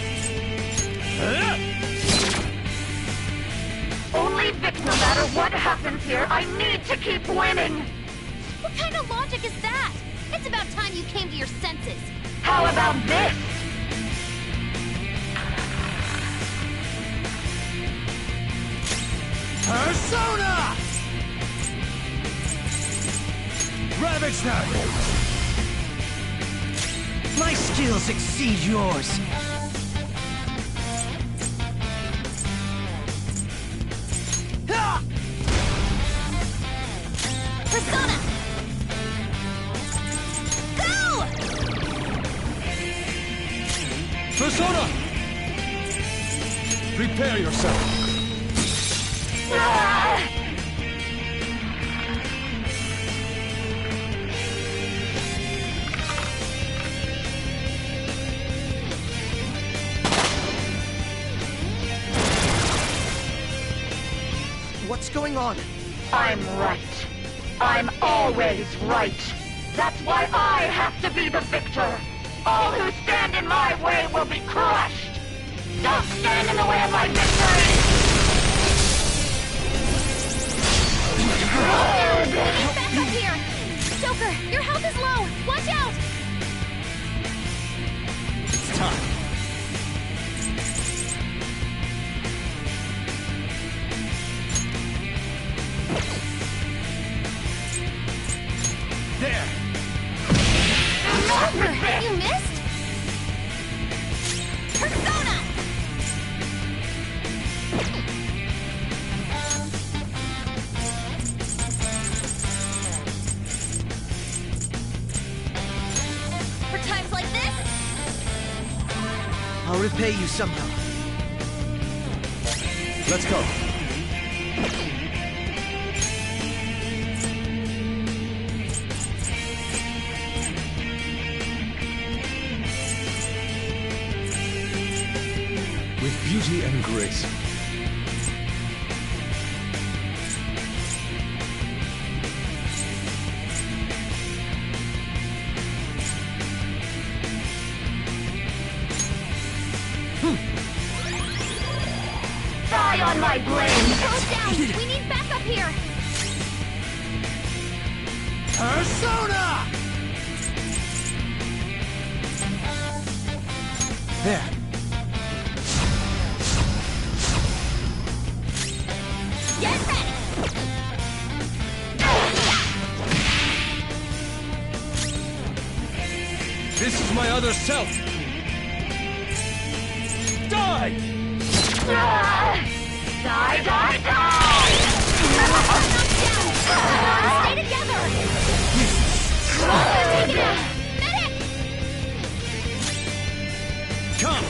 Only Vic, no matter what happens here, I need to keep winning! What kind of logic is that? It's about time you came to your senses. How about this? Persona! Ravage them! My skills exceed yours. Ha! Persona! Go! Persona! Prepare yourself. What's going on? I'm right. I'm always right. That's why I have to be the victor. All who stand in my way will be crushed. Don't stand in the way of my victory! Get back up here! Joker, your health is low! Watch out! It's time. There! Joker, you missed? Persona! For times like this? I'll repay you somehow. Let's go. With There. Get ready! This is my other self! Die! Die, die, die! Stay together! Take it out! Medic! Come!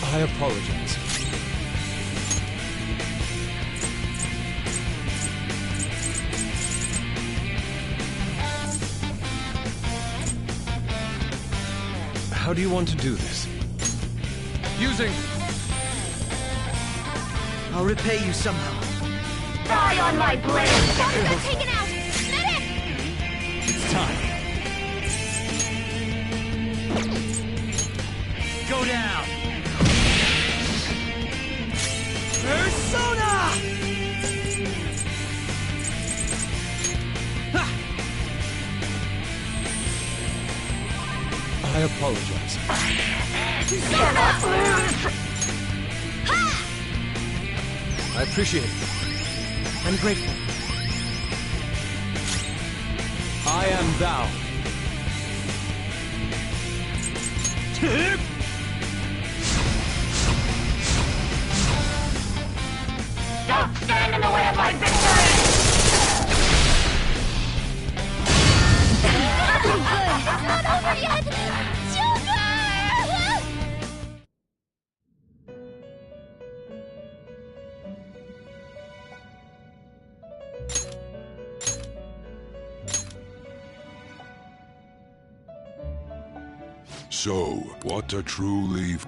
I apologize. How do you want to do this? Using... I'll repay you somehow. Die on my blade! Got taken out! Medic! It's time. Go down! Persona! I apologize. You cannot lose! I appreciate it. I'm grateful. I am thou. Don't stand in the way of my victory! It's not over yet! Joker! So, what a true leaf.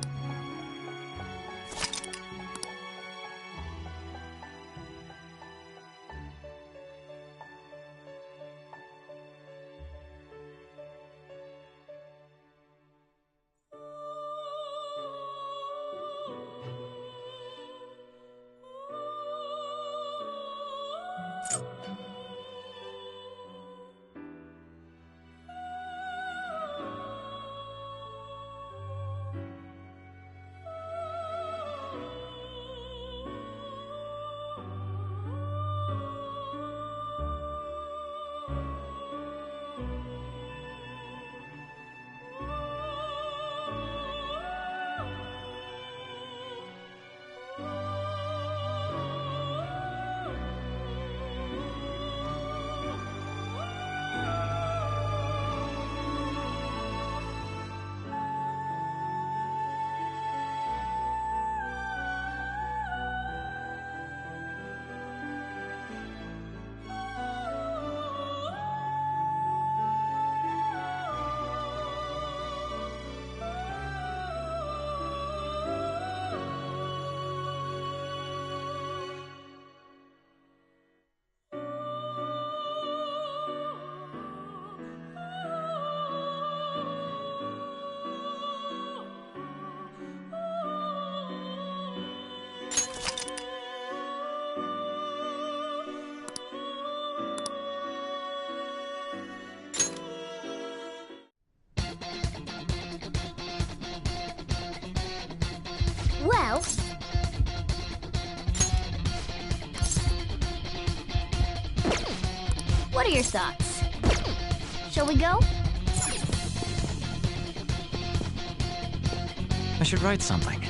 Well... What are your thoughts? Shall we go? I should write something.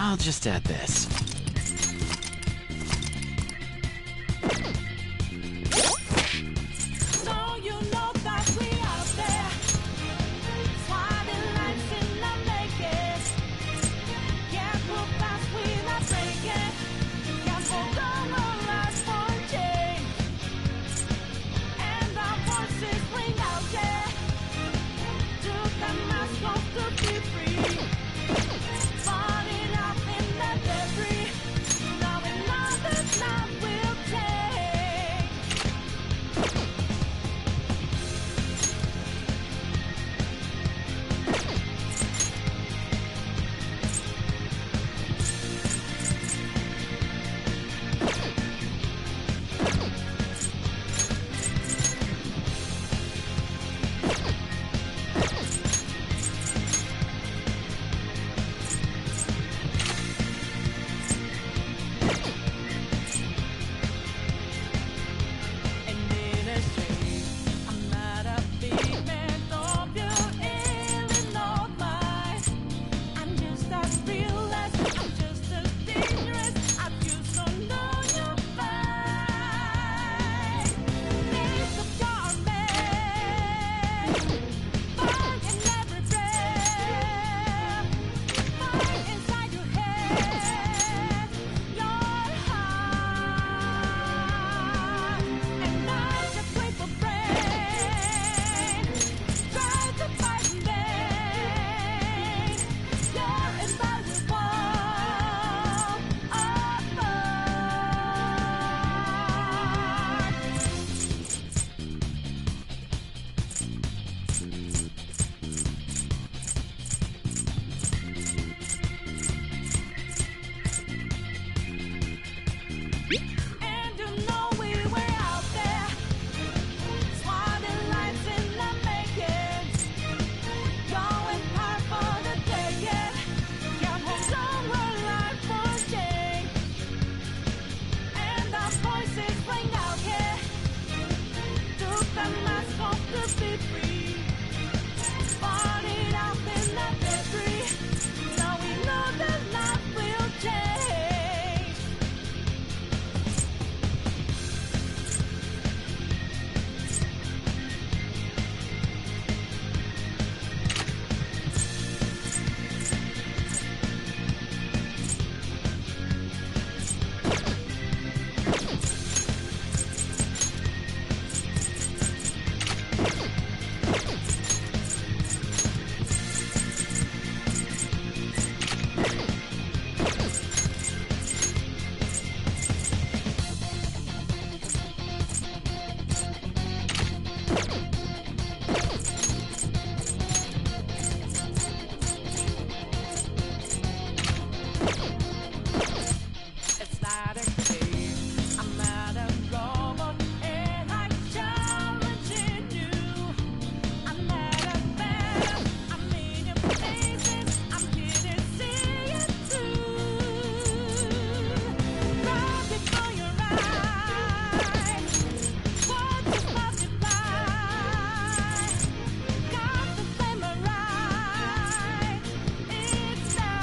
I'll just add this. So you know that we out there, swatting lights in the naked. Can't move fast, we not breaking. Can't hold on our lives for change. And our voices ring out there. Took the mask off to be free. Falling out in the debris. Now we know that love will take. And in a shade, I'm not a pigment of your Illinois mind. I'm just as real as, I'm just as dangerous. I just don't know your mind. Days of your man, fire in every breath, fire inside your head, your heart. And I just wait for brain, try to fight in vain. Your invaluable apart. And you know we were out there, swatting lights in the making, going hard for the taking. Can't hold on, we're life for change. And our voices ring out here. Took the mask off to be free. Falling out in the debris. Now we know that life will change. It's not a game. I'm not a robot, and I'm challenging you. I'm not a fan. I'm in your faces. I'm here to see it through. Right before your eyes, words just multiply. Got the flame right. It's time.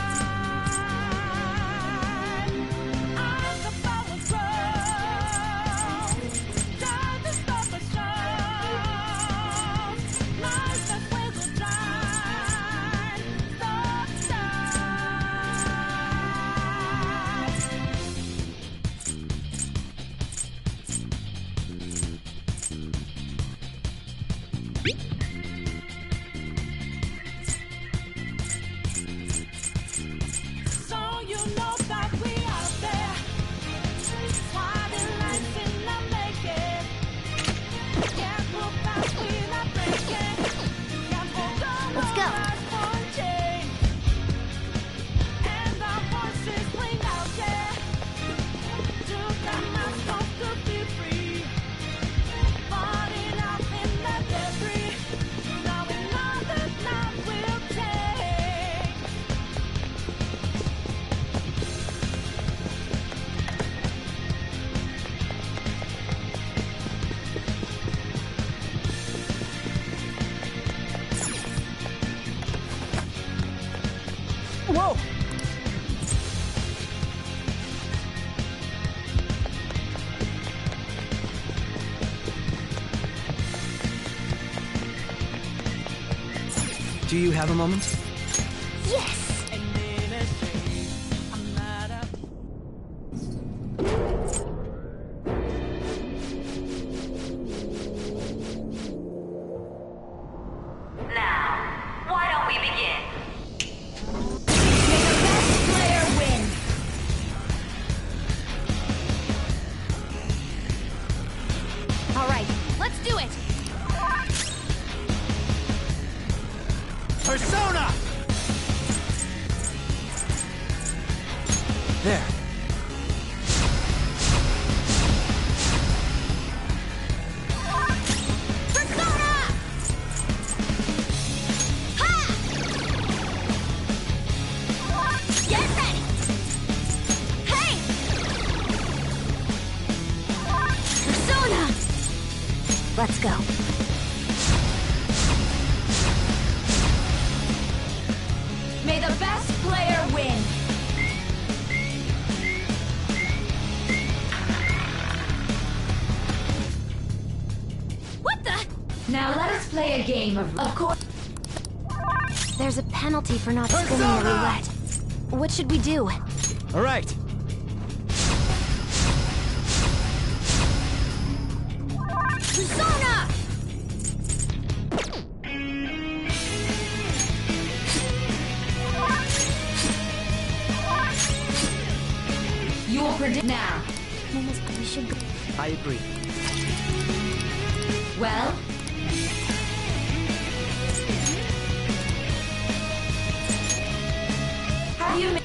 As the power grows, time to stop the show. Life that will go dry. Stop So you know that we out there, swatting lights in the making. Can't move fast, we not breaking. Can't hold on, Let's go. our lives for change. And our voices ring out there. Took the mask off to be free. Falling out in the debris. Now we know that love will take. Whoa! Do you have a moment? Yes! Now, why don't we begin? May the best player win! Alright, let's do it! Persona! There. Persona! Ha! Get ready! Hey! Persona! Let's go. May the best player win! What the? Now let us play a game of course. There's a penalty for not spinning the roulette. What should we do? All right. Persona! You will predict now. We should go. I agree. Well, have you made...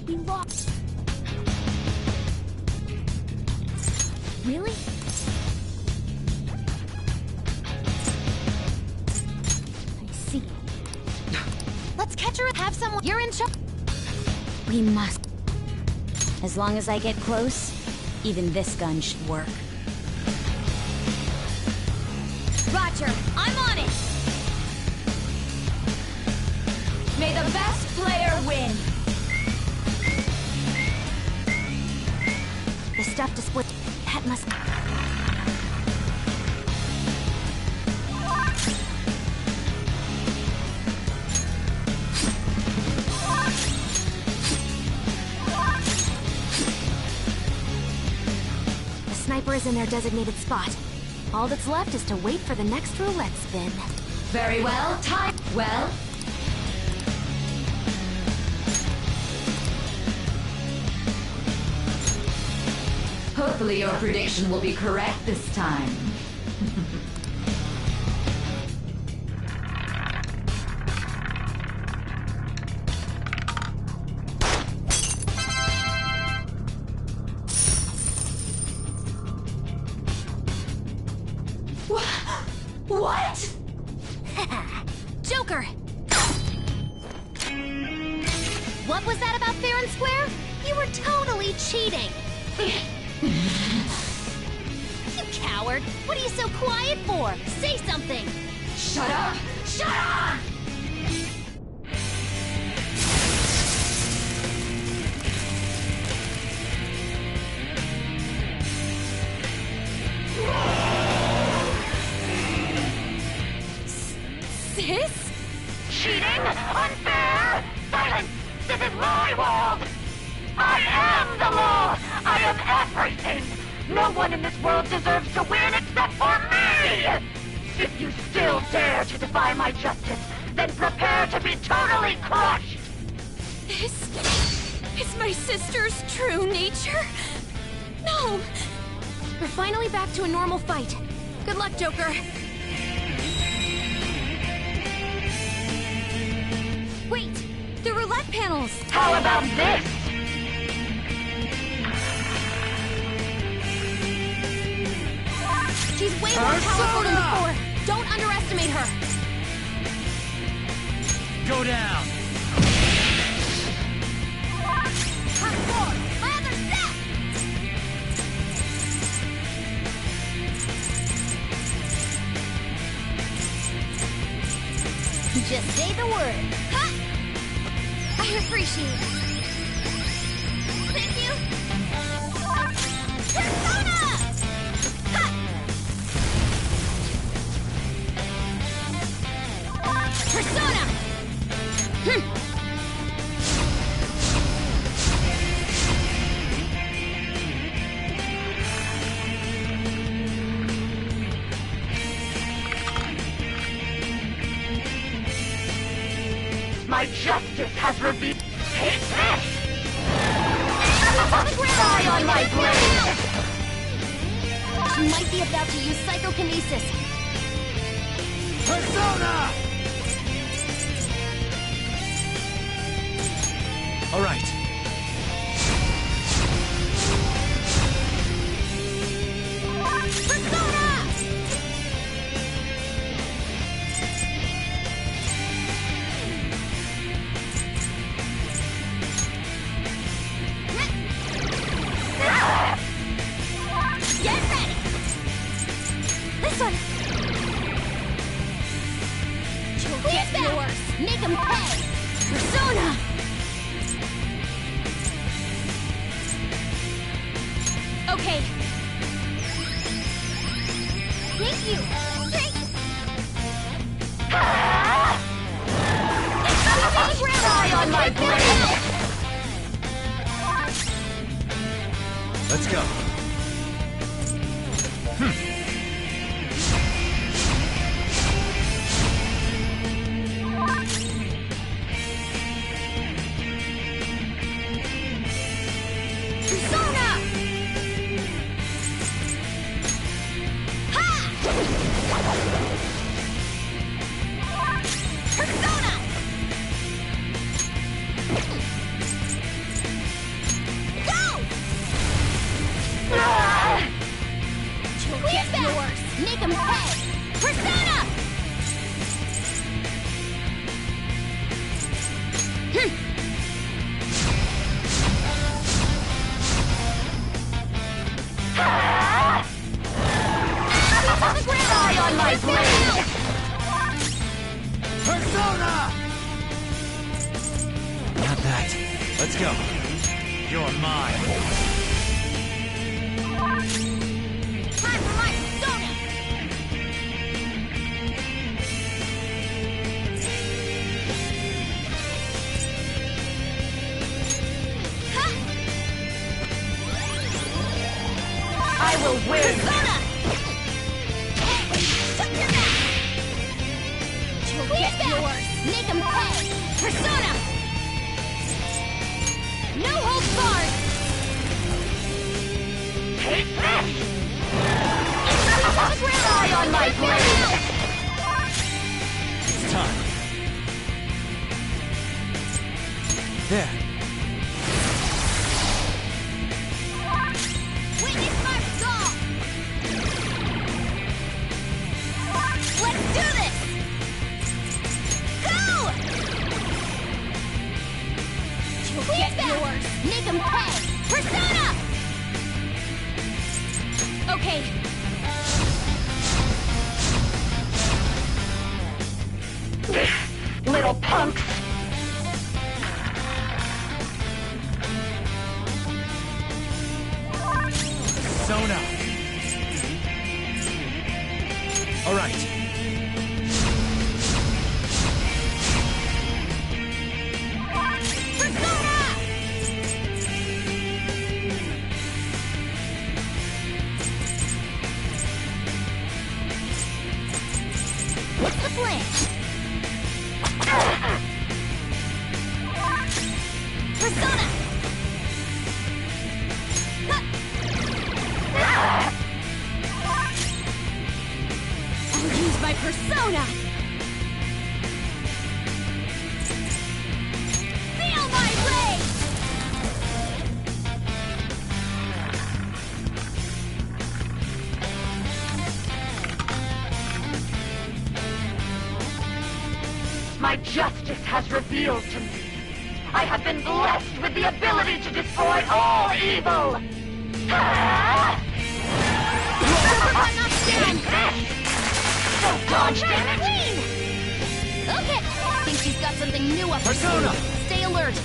We lost. Really? I see. Let's catch her. Have someone. You're in charge. We must. As long as I get close, even this gun should work. Roger, I'm on it! May the best player win! The stuff to split. That must. The sniper is in their designated spot. All that's left is to wait for the next roulette spin. Very well, time. Well, hopefully your prediction will be correct this time. What? Joker! What was that about fair and square? You were totally cheating! You coward! What are you so quiet for? Say something! Shut up! Shut up! Sis? Cheating? Unfair? Silence! This is my world! I am the law! I am everything! No one in this world deserves to win except for me! If you still dare to defy my justice, then prepare to be totally crushed! This is my sister's true nature? No! We're finally back to a normal fight. Good luck, Joker. Wait! The roulette panels! How about this? She's way more powerful than before! Don't underestimate her! Go down. My other step! Just say the word. Ha! appreciate it. Thank you. Persona! Ha! Persona! My justice has revealed. Take this! Die on my blade! She might be about to use psychokinesis. Persona! All right. Persona! Get ready! This one! You'll get yours! Make him pay! Persona! Okay. Thank you! Thank you! Die on my blade! Let's go. Persona! Ha! Persona! Go! You'll get yours! Make him pay! Persona! Die on my blade! Persona! Not that. Let's go. You're mine. Time for my persona! I will win! Persona! Shut your mouth! You'll get yours! Make him pay! Persona! No holds barred! Take this! Die on my blade! It's time. There. Witness my resolve! Let's do this! Go! You'll get yours! Make him pay! Persona! Okay. Little punks! Persona. All right. Persona! What's the plan? Persona! I'll use my persona! Feel my blade! My justice has revealed to me. I have been blessed with the ability to destroy all evil! Don't dodge, damn it! Okay, think she's got something new up her Persona! sleeve. Stay alert!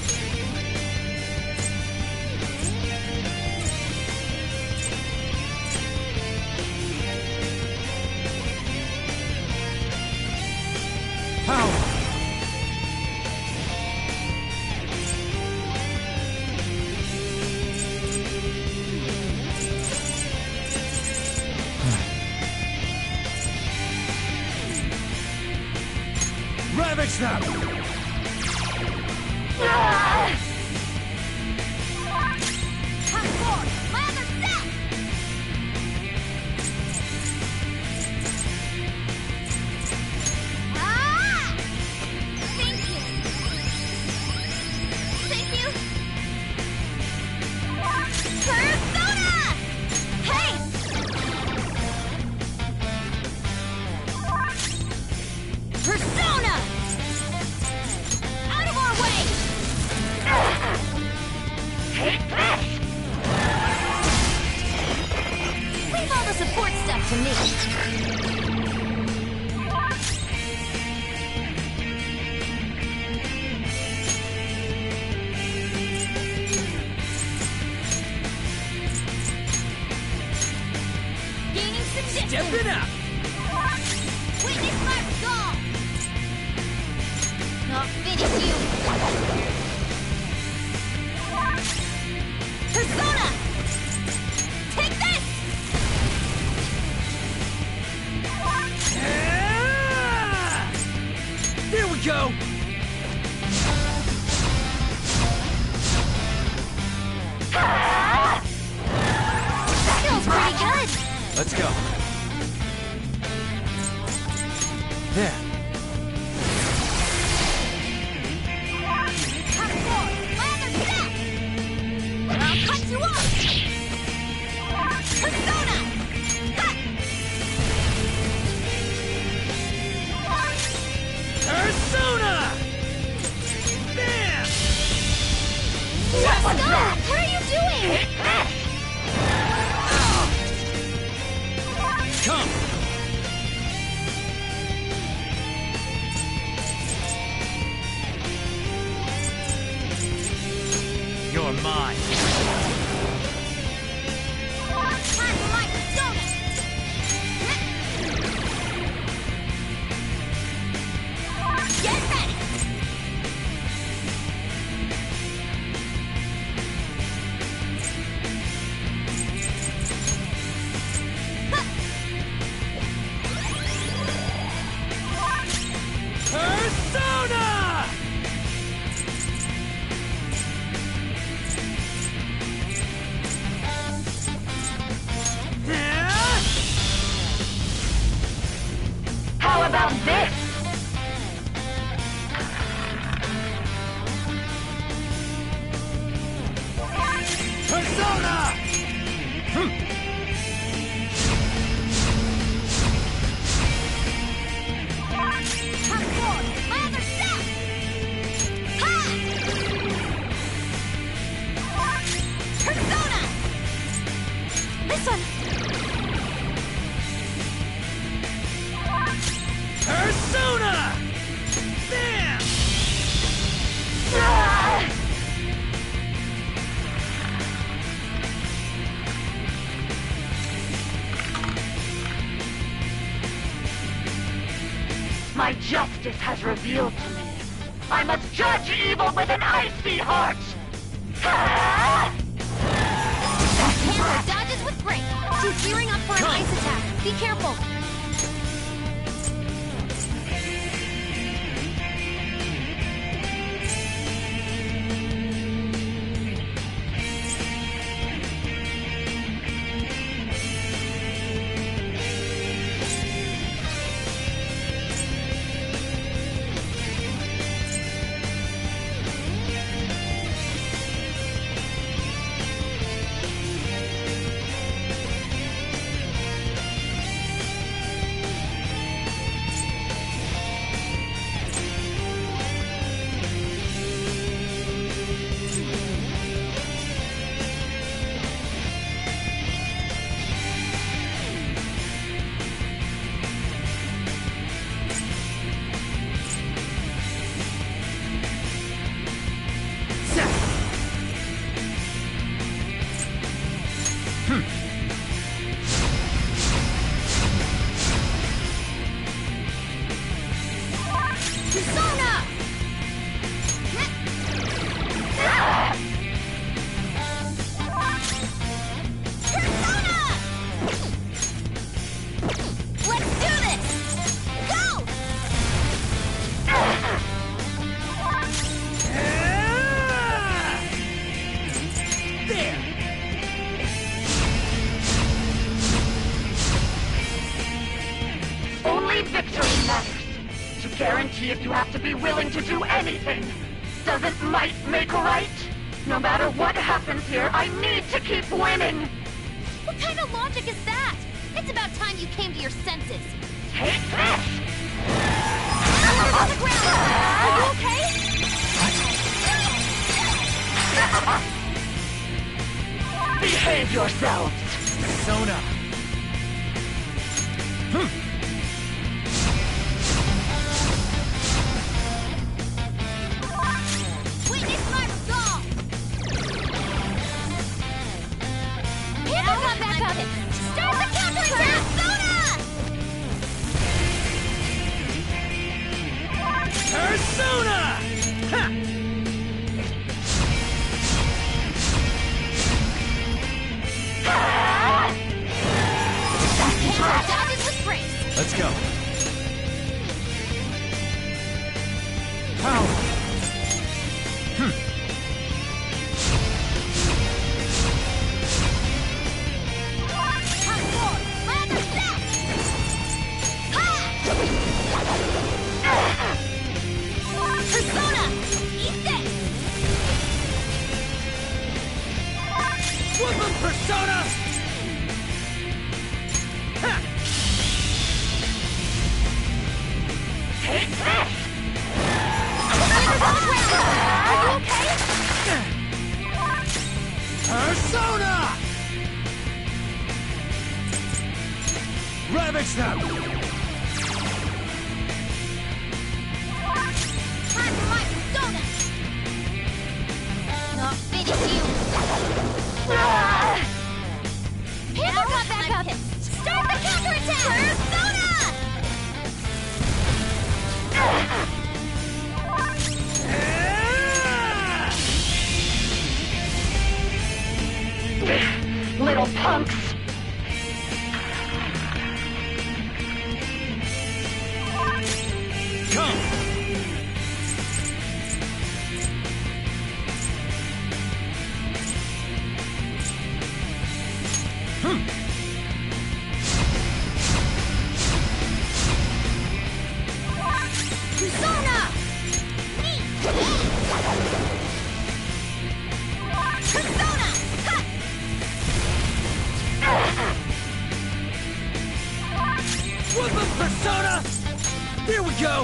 Ravage them! Persona! Out of our way! Take this! Leave all the support stuff to me. Gaining some distance. Step it up! Witness my resolve! I'll finish you! Persona! Take this! There we go! Feels pretty good! Let's go. There. I'll cut you off! Persona! Cut! Persona! Bam! Stop! What are you doing? Come! You're mine. Time for my persona! Get ready! Persona! How about this? Persona! Come forward! My other step! Ha! Persona! This one! Persona! Bam! My justice has revealed to me. I must judge evil with an icy heart. Hammer dodges with break. She's gearing up for an ice attack. Be careful. see if you have to be willing to do anything. Doesn't might make right? No matter what happens here, I need to keep winning! What kind of logic is that? It's about time you came to your senses. Take this! On the ground! Are you okay? Behave yourselves! Persona! Witness my resolve! Now come back up! Start the counterattack! Persona! Ha! Dodges with grace! Let's go. Power! Persona! Eat this! Whoop 'em, Persona! Ha! Take this! Are you okay? Persona! Ravage them! Time for my persona! Not finish you! Now come back up! Start the counterattack! Persona! Little punks! Come! Persona! Persona! Whoop 'em, Persona! Here we go!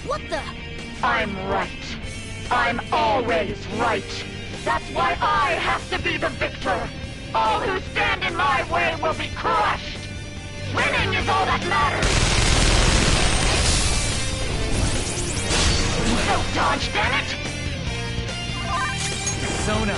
What the? I'm right. I'm always right. That's why I have to be the victor. All who stand in my way will be crushed. Winning is all that matters. No dodge, damn it! Persona!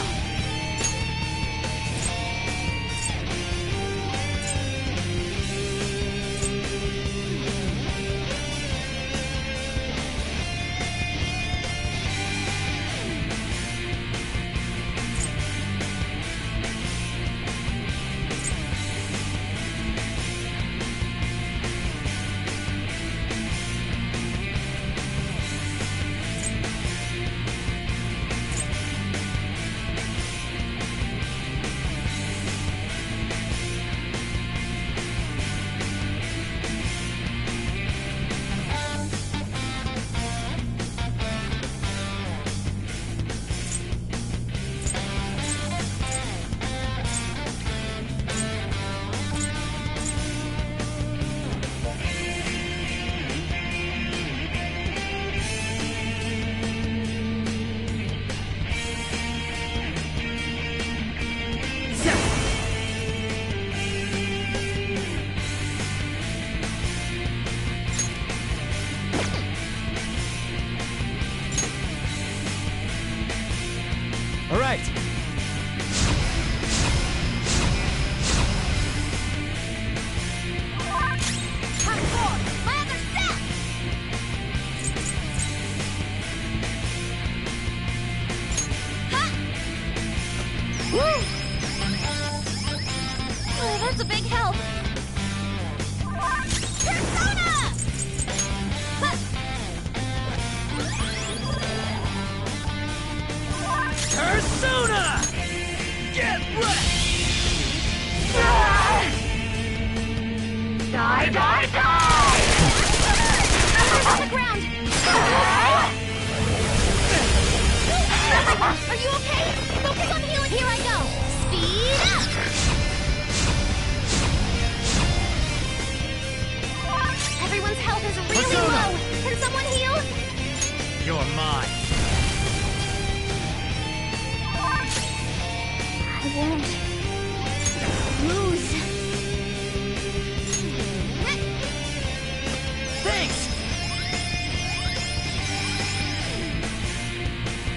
All right. Woo! Oh, that's a big help. Are you okay? Focus on healing. Here I go. Speed up. Everyone's health is really Persona! low. Can someone heal? You're mine. I won't lose. Thanks!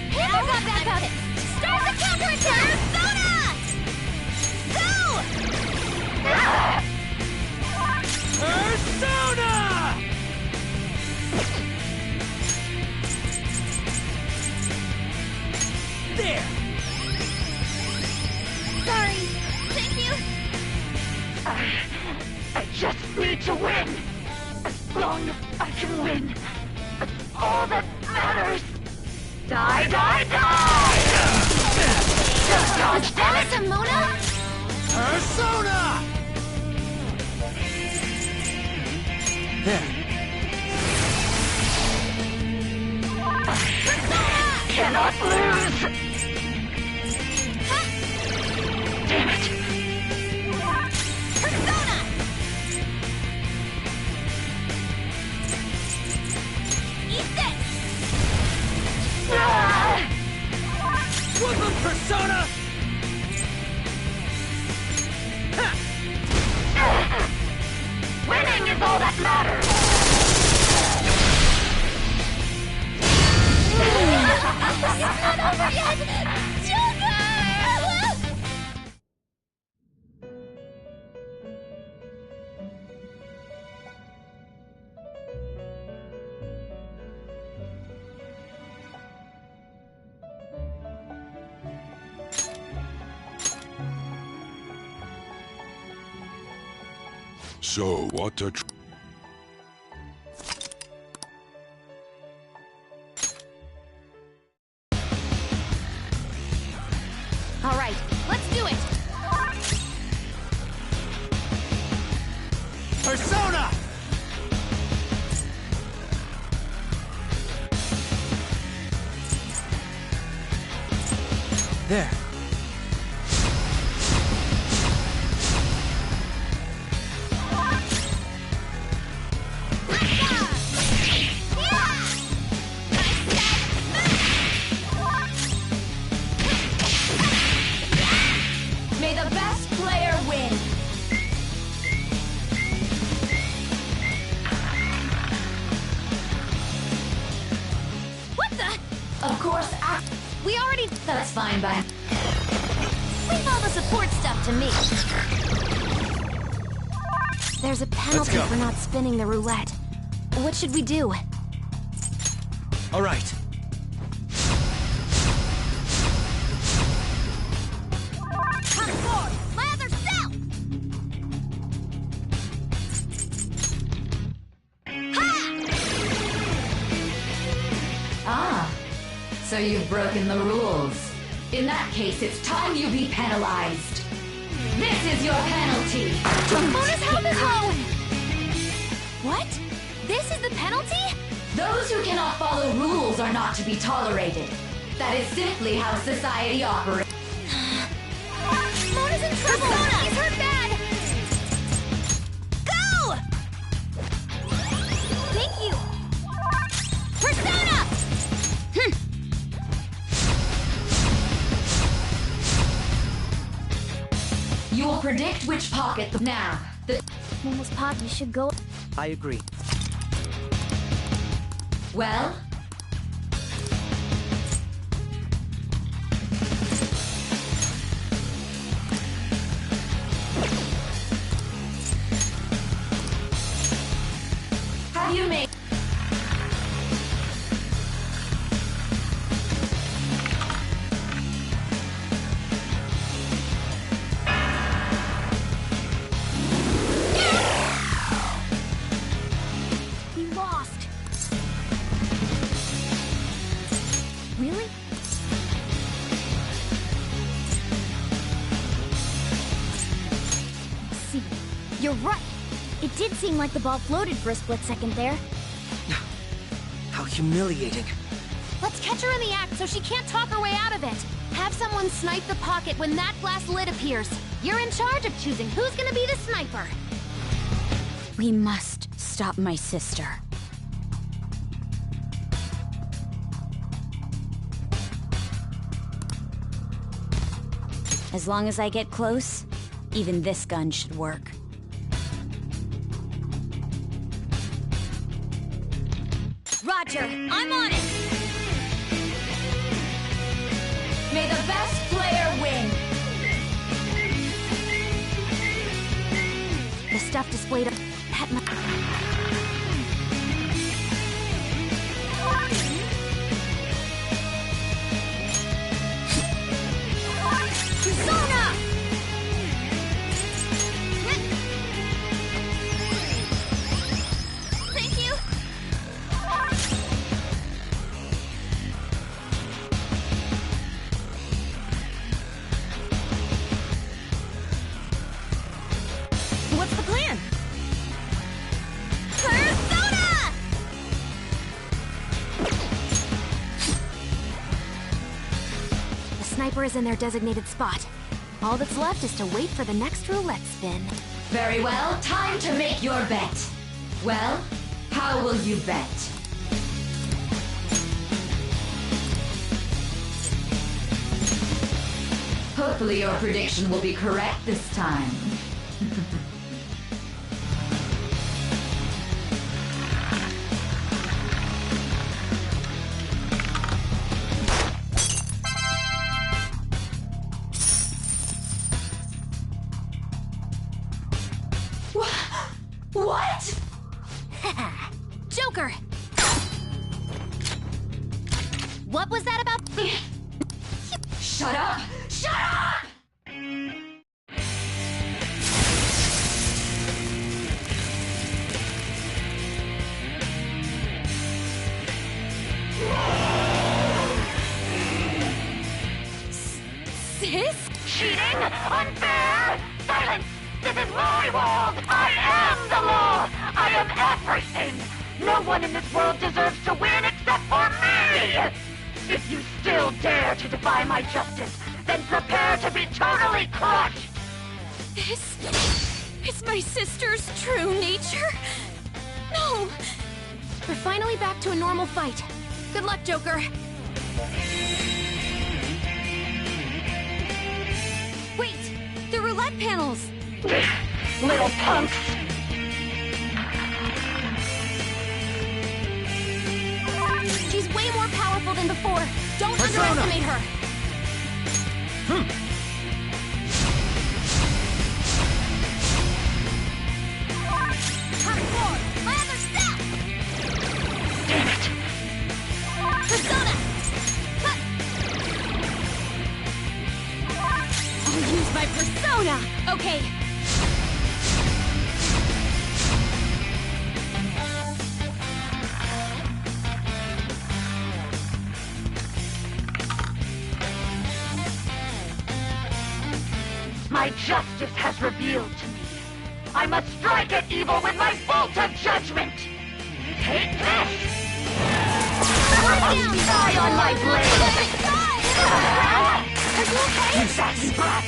Hammer got back about it. Start the counterattack. Persona! Go! Persona! There! Sorry. Thank you. I just need to win. As long as I can win. That's all that matters. Die, die, die! Just dodge, damn it! Mona? Persona! There. Cannot lose! Damn it! Persona! Eat this! Whoop 'em, Persona! Winning is all that matters! It's not over yet! Joker! So, what a All right, let's do it! Persona! There. May the best player win. What the? Of course, We already... that's fine by. Leave all the support stuff to me. There's a penalty go. for not spinning the roulette. What should we do? All right. Come forward! Lather south! Ah, so you've broken the rules. In that case, it's time you be penalized. This is your penalty. Mona's health is low! What? This is the penalty? Those who cannot follow rules are not to be tolerated. That is simply how society operates. Mona's in trouble! He's hurt bad! Go! Thank you! Persona! You will predict which pocket now. Momo's pocket should go... I agree. Well? Have you made... We lost. Really? See, you're right. It did seem like the ball floated for a split second there. How humiliating. Let's catch her in the act so she can't talk her way out of it. Have someone snipe the pocket when that glass lid appears. You're in charge of choosing who's gonna be the sniper. We must stop my sister. As long as I get close, even this gun should work. Roger, I'm on it! May the best player win! The stuff displayed at my... Persona! Thank you! What's the plan? Persona! The sniper is in their designated spot. All that's left is to wait for the next roulette spin. Very well, time to make your bet. Well, how will you bet? Hopefully your prediction will be correct this time. What? Joker! What was that about? Shut up! Shut up! Sis? Cheating? Unfair? Silence! This is my world! I am the law! I am everything! No one in this world deserves to win except for me! If you still dare to defy my justice, then prepare to be totally crushed! This is my sister's true nature? No! We're finally back to a normal fight. Good luck, Joker. Wait! The roulette panels! Little punks! She's way more powerful than before. Don't Persona! underestimate her. My other step! Damn it! Persona! I'll use my persona! Okay. My justice has revealed to me. I must strike at evil with my bolt of judgment! Take this! Die on my blade! Are you okay? You sassy brat!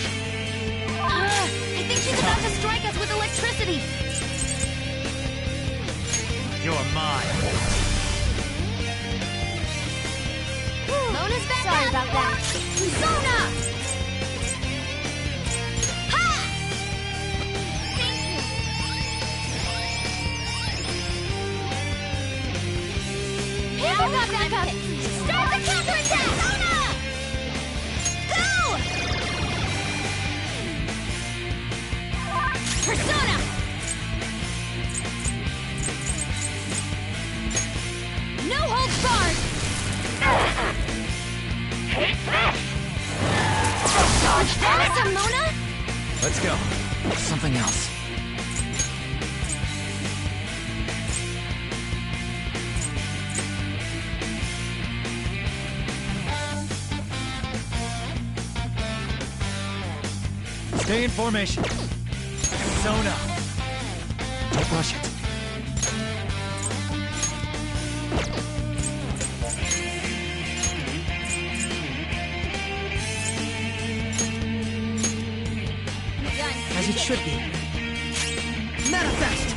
I think she's about to strike us with electricity. You're mine. Mona's back. Sorry up. about that. Persona! Here's our backup! Start the counterattack! Persona! Go! Persona! No holds barred! Take this! Dodge that! Awesome, Mona! Let's go. Something else. Stay in formation. Persona. Don't rush it. as it should be. Manifest!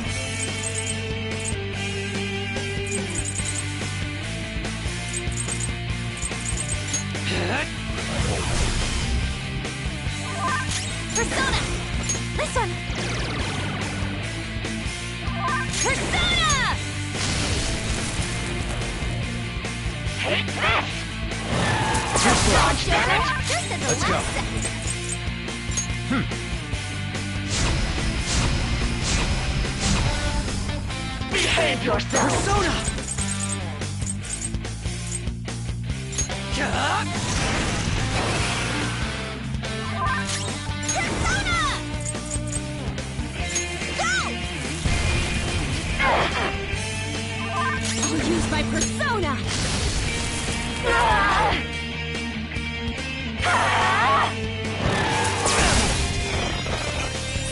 Persona! This one! Persona! Take this! Just dodge, damn it! Just at the Let's last go. second. Behave yourself! Persona! Persona! Go! I'll use my persona!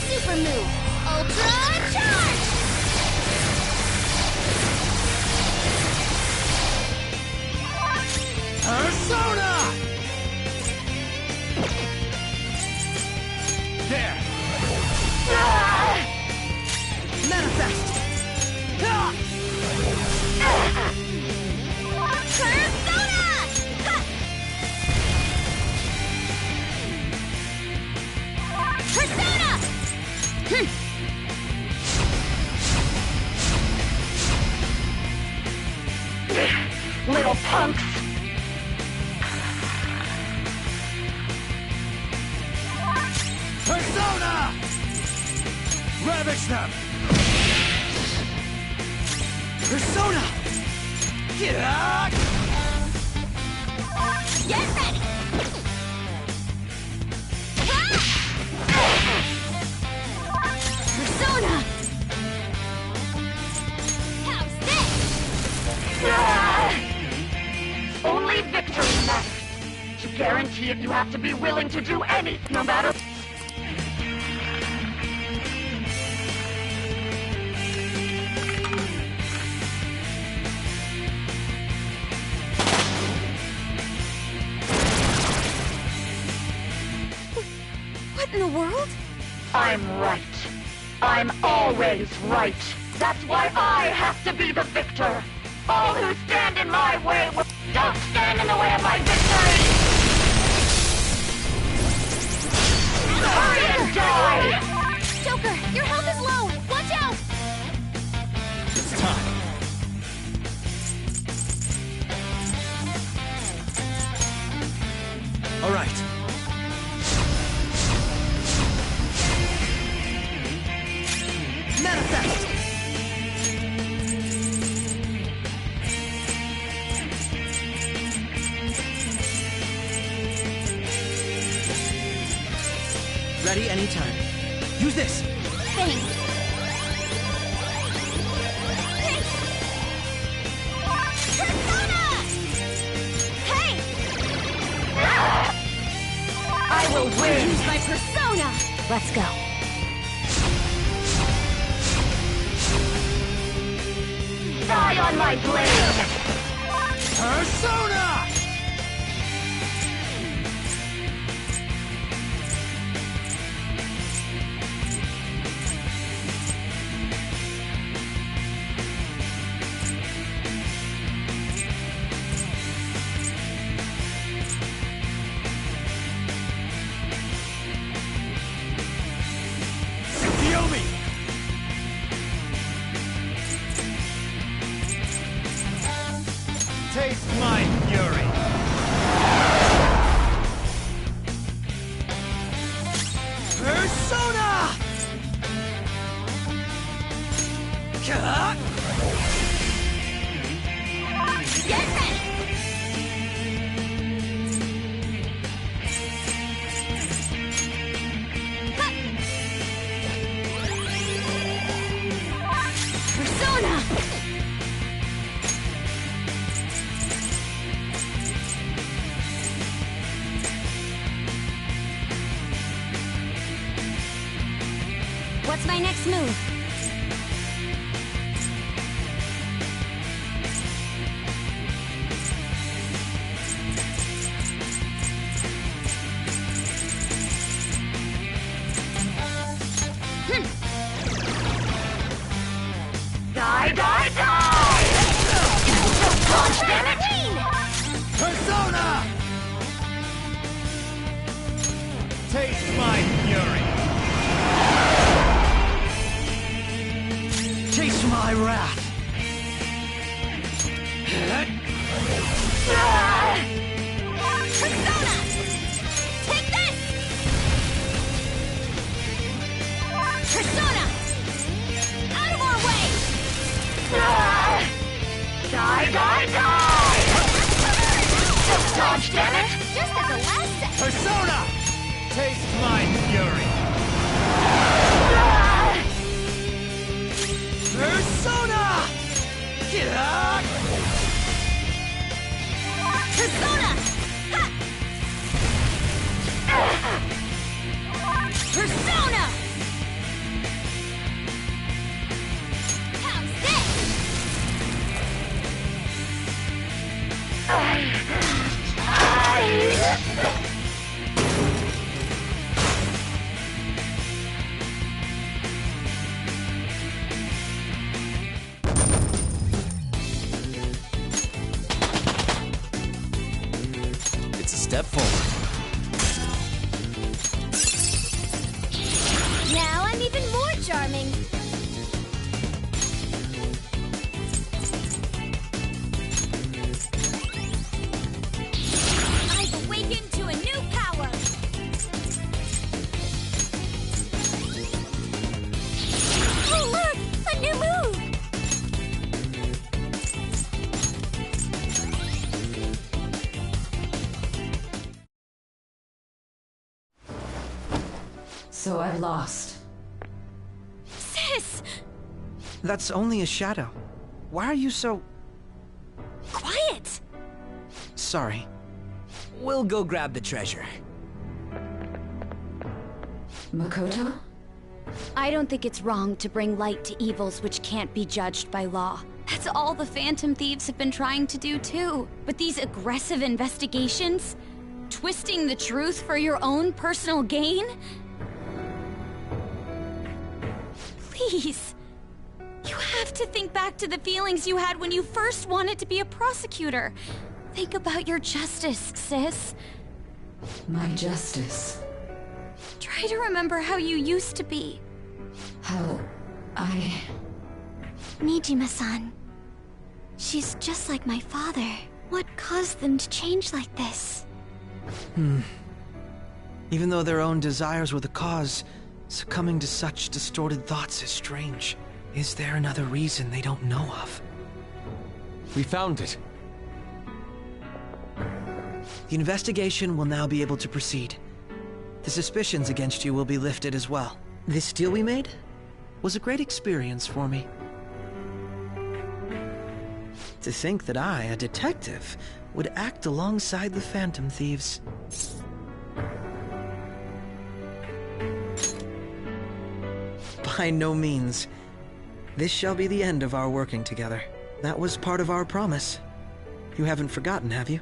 Super move! Ultra charge! Persona! There! Manifest! Persona! Persona! Little punks! Persona! Ravage them! Persona! Get ready! Persona! How's this? Only victory matters. To guarantee it, you have to be willing to do anything, no matter... What in the world? I'm right. I'm always right. That's why I have to be the victor. All who stand in my way will... Don't stand in the way of my victory! Hurry and die! Joker, your health is low! Watch out! It's time. All right. Manifest! Ready anytime. Use this! Thanks. Persona! Hey! I will win! Use my persona! Let's go. Die on my blade! Persona! Feel me! Taste my fury! Persona! Get ready! Persona! What's my next move? Persona! Take this! Persona! Out of our way! Die, die, die! Just dodge, damn it! Just at the last second! Persona! Taste my fury! Persona! Get up! Persona! Ha! Persona! How's this? It's a step forward. Now I'm even more charming. I've awakened to a new power. Oh look, a new move. So I've lost. Sis! That's only a shadow. Why are you so... Quiet! Sorry. We'll go grab the treasure. Makoto? I don't think it's wrong to bring light to evils which can't be judged by law. That's all the Phantom Thieves have been trying to do too. But these aggressive investigations? Twisting the truth for your own personal gain? Please. You have to think back to the feelings you had when you first wanted to be a prosecutor. Think about your justice, sis. My justice. Try to remember how you used to be. How I... Nijima-san. She's just like my father. What caused them to change like this? Even though their own desires were the cause, succumbing to such distorted thoughts is strange. Is there another reason they don't know of? We found it. The investigation will now be able to proceed. The suspicions against you will be lifted as well. This deal we made was a great experience for me. To think that I, a detective, would act alongside the Phantom Thieves. By no means. This shall be the end of our working together. That was part of our promise. You haven't forgotten, have you?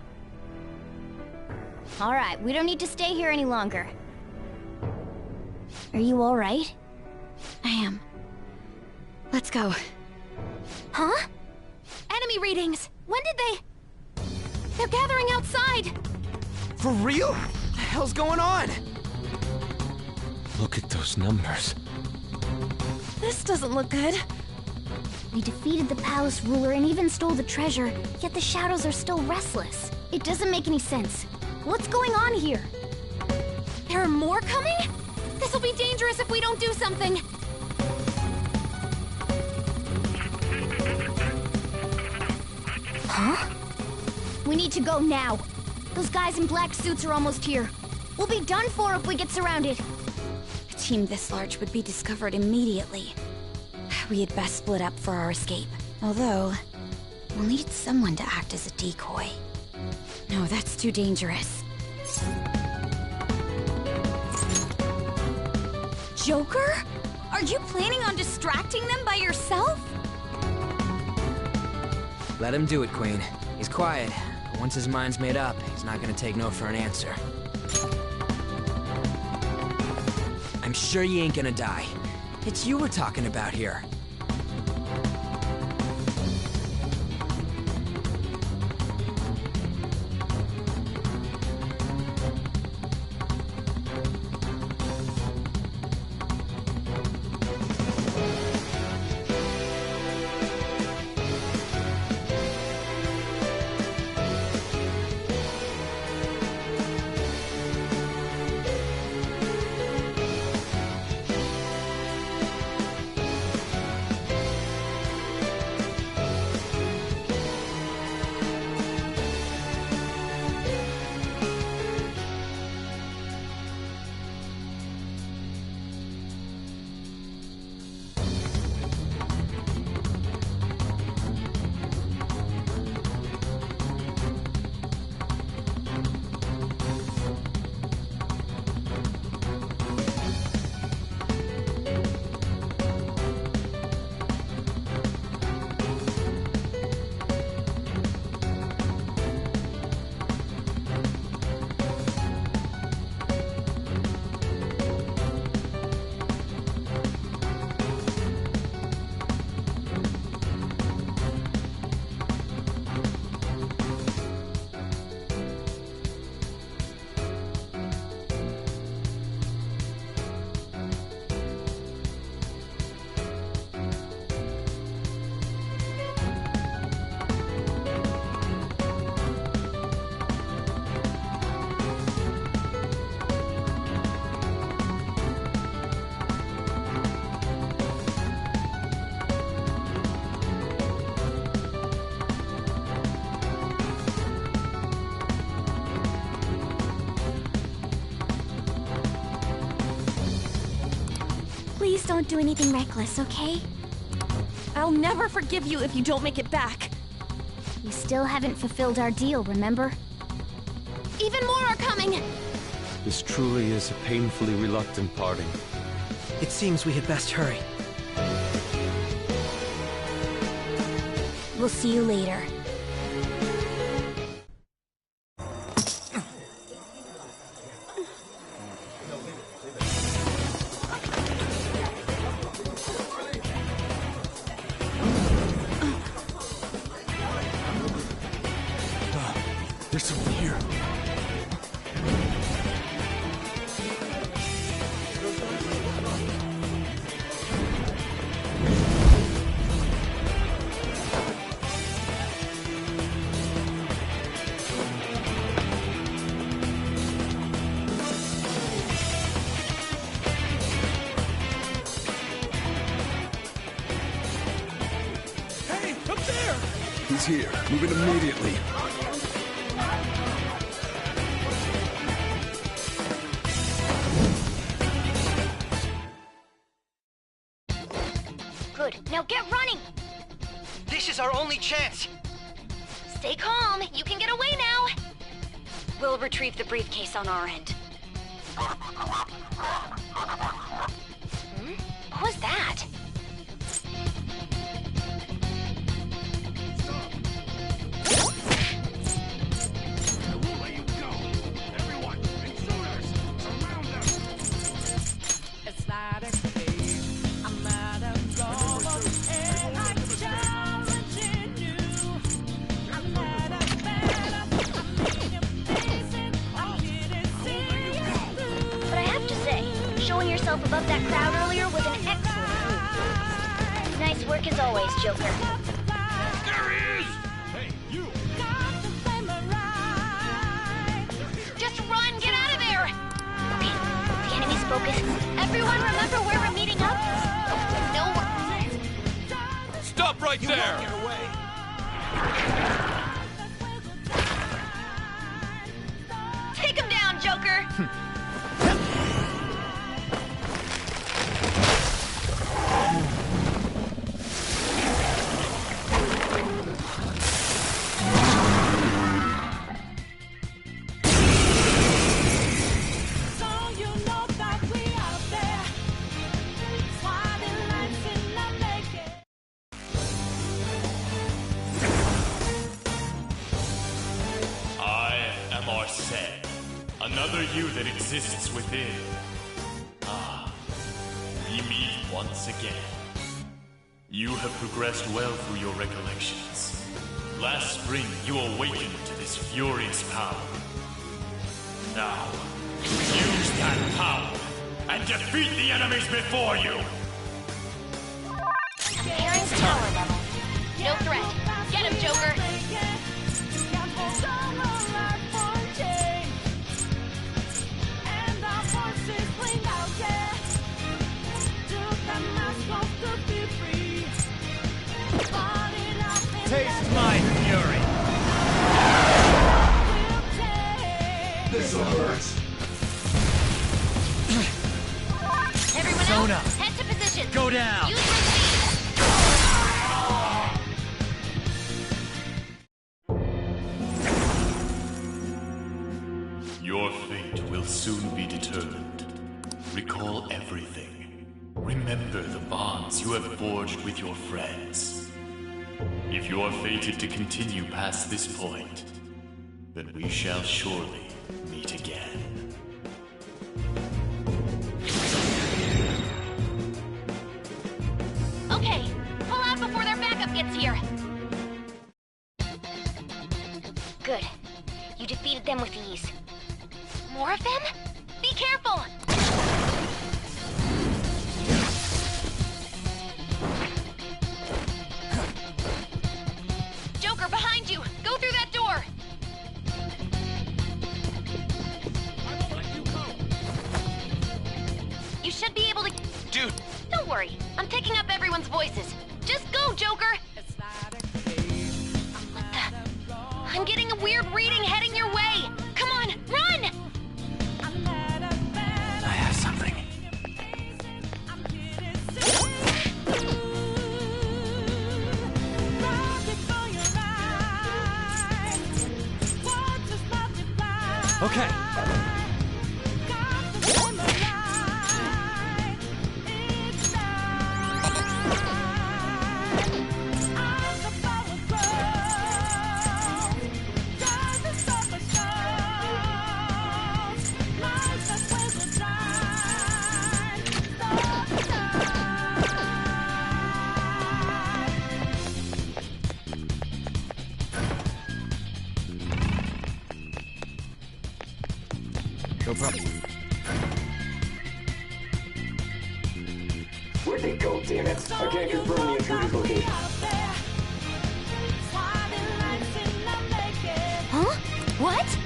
All right, we don't need to stay here any longer. Are you all right? I am. Let's go. Huh? Enemy readings! When did they... They're gathering outside! For real? What the hell's going on? Look at those numbers. This doesn't look good. We defeated the palace ruler and even stole the treasure, yet the shadows are still restless. It doesn't make any sense. What's going on here? There are more coming? This'll be dangerous if we don't do something. Huh? We need to go now. Those guys in black suits are almost here. We'll be done for if we get surrounded. A team this large would be discovered immediately. We had best split up for our escape. Although, we'll need someone to act as a decoy. No, that's too dangerous. Joker? Are you planning on distracting them by yourself? Let him do it, Queen. He's quiet, but once his mind's made up, he's not gonna take no for an answer. I'm sure you ain't gonna die. It's you we're talking about here. don't do anything reckless, okay? I'll never forgive you if you don't make it back. We still haven't fulfilled our deal, remember? Even more are coming! This truly is a painfully reluctant parting. It seems we had best hurry. We'll see you later. There's someone here. Hey, up there! He's here. Moving immediately. Good. Now get running! This is our only chance! Stay calm. You can get away now. We'll retrieve the briefcase on our end. What was that? It's not a cage. I'm not a robot, and I'm challenging you. I'm not a phantom. I'm in I'm here to see you through. But I have to say, showing yourself above that crowd earlier was an excellent move. Nice work as always, Joker. There he is! Hey, you! Just run! Get out of there! Okay, the enemy's focus. Everyone remember where we're meeting up? No worries. Stop right there! Take him down, Joker! So you know that we out there. Swatting lights in the making. I am Arsene, another you that exists within. Ah, we meet once again. You have progressed well through your recollections. Last spring, you awakened to this furious power. Now, use that power and defeat the enemies before you! Aaron's tower level. No threat. Get him, Joker! Taste my fury! This'll hurt. Everyone Zone else, up. head to position. Go down. Use your speed. Your fate will soon be determined. Recall everything. Remember the bonds you have forged with your friends. If you are fated to continue past this point, then we shall surely meet again. Okay, pull out before their backup gets here. Good. You defeated them with ease. More of them? Be careful! Joker, behind you! Go through that door! You should be able to... Dude! Don't worry, I'm picking up everyone's voices. Just go, Joker! What the... I'm getting a weird reading heading your way! Come on, run! I have something. Okay. No problem. Where'd they go, damn it? I can't confirm the intruder's location. Huh? What?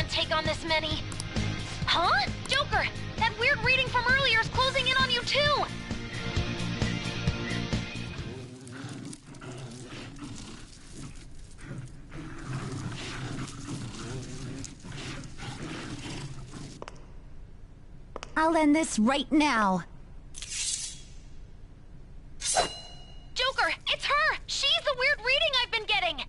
Take on this many. Huh? Joker, that weird reading from earlier is closing in on you too. I'll end this right now. Joker, it's her! She's the weird reading I've been getting!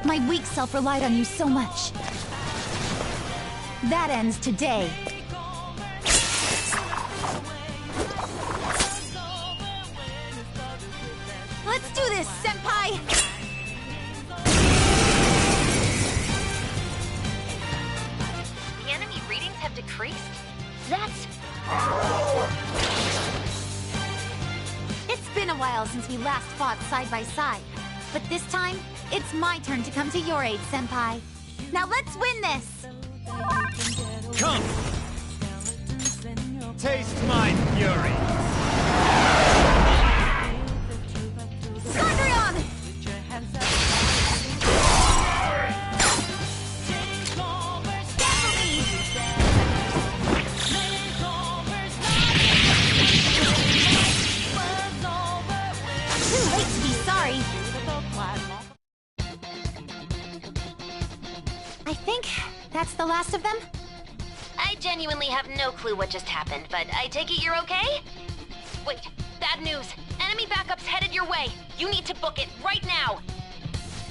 My weak self relied on you so much. That ends today. Let's do this, Senpai! The enemy readings have decreased? That's... It's been a while since we last fought side by side. But this time, it's my turn to come to your aid, Senpai. Now let's win this! Come! Taste my fury! Sondrion! Too late to be sorry. I think that's the last of them? I genuinely have no clue what just happened, but I take it you're okay? Wait, bad news. Enemy backup's headed your way. You need to book it right now.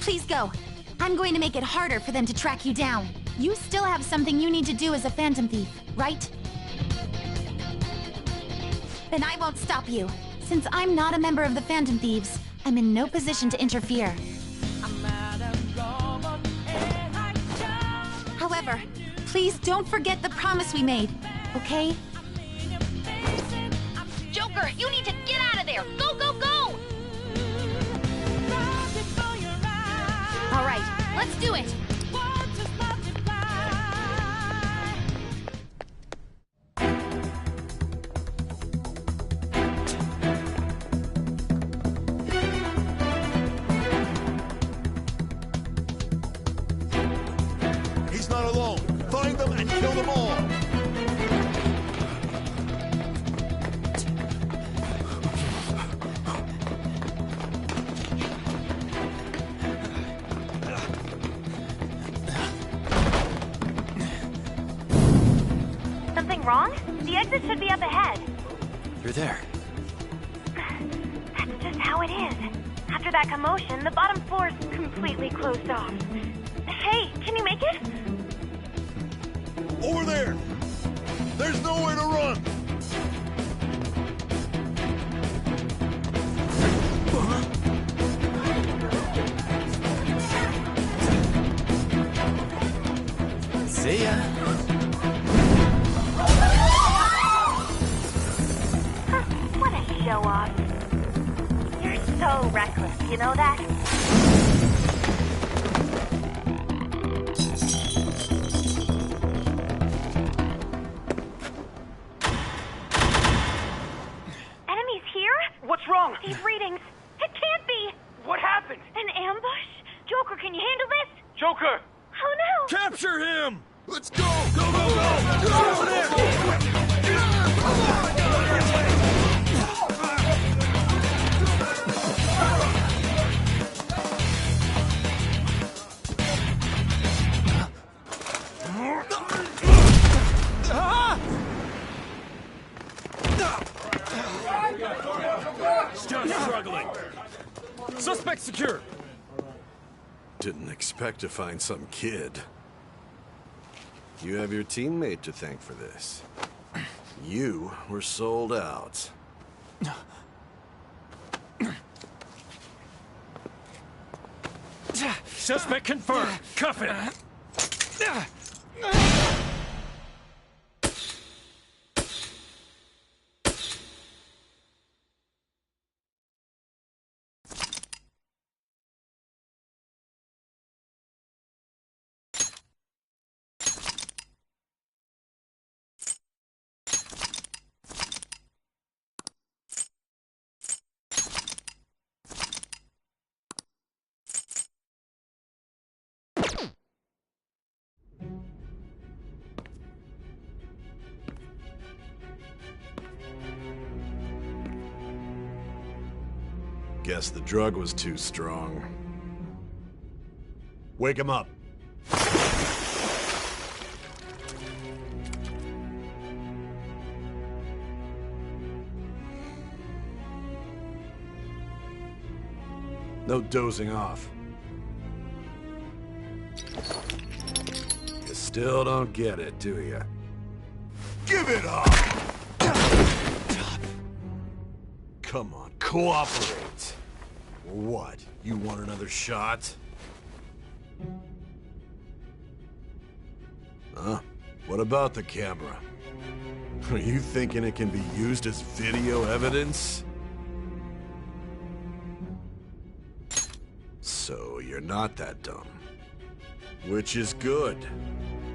Please go. I'm going to make it harder for them to track you down. You still have something you need to do as a Phantom Thief, right? Then I won't stop you. Since I'm not a member of the Phantom Thieves, I'm in no position to interfere. However, please don't forget the promise we made, okay? Joker, you need to get out of there! Go, go, go! All right, let's do it! He's not alone. Find them and kill them all. Something wrong? The exit should be up ahead. You're there. That's just how it is. After that commotion, the bottom floor's completely closed off. Hey, can you make it? Over there! There's nowhere to run! Secure! Didn't expect to find some kid. You have your teammate to thank for this. You were sold out. Suspect confirmed. Cuff it. Guess the drug was too strong. Wake him up. No dozing off. You still don't get it, do you? Give it up! Come on, cooperate. What? You want another shot? Huh? What about the camera? Are you thinking it can be used as video evidence? So you're not that dumb. Which is good.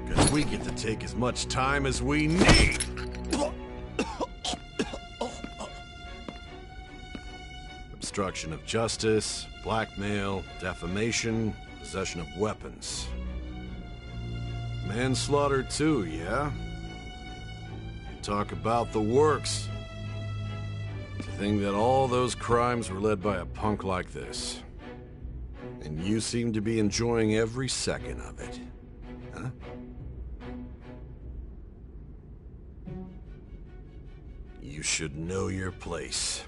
Because we get to take as much time as we need. Obstruction of justice, blackmail, defamation, possession of weapons. Manslaughter too, yeah? Talk about the works. To think that all those crimes were led by a punk like this. And you seem to be enjoying every second of it. Huh? You should know your place.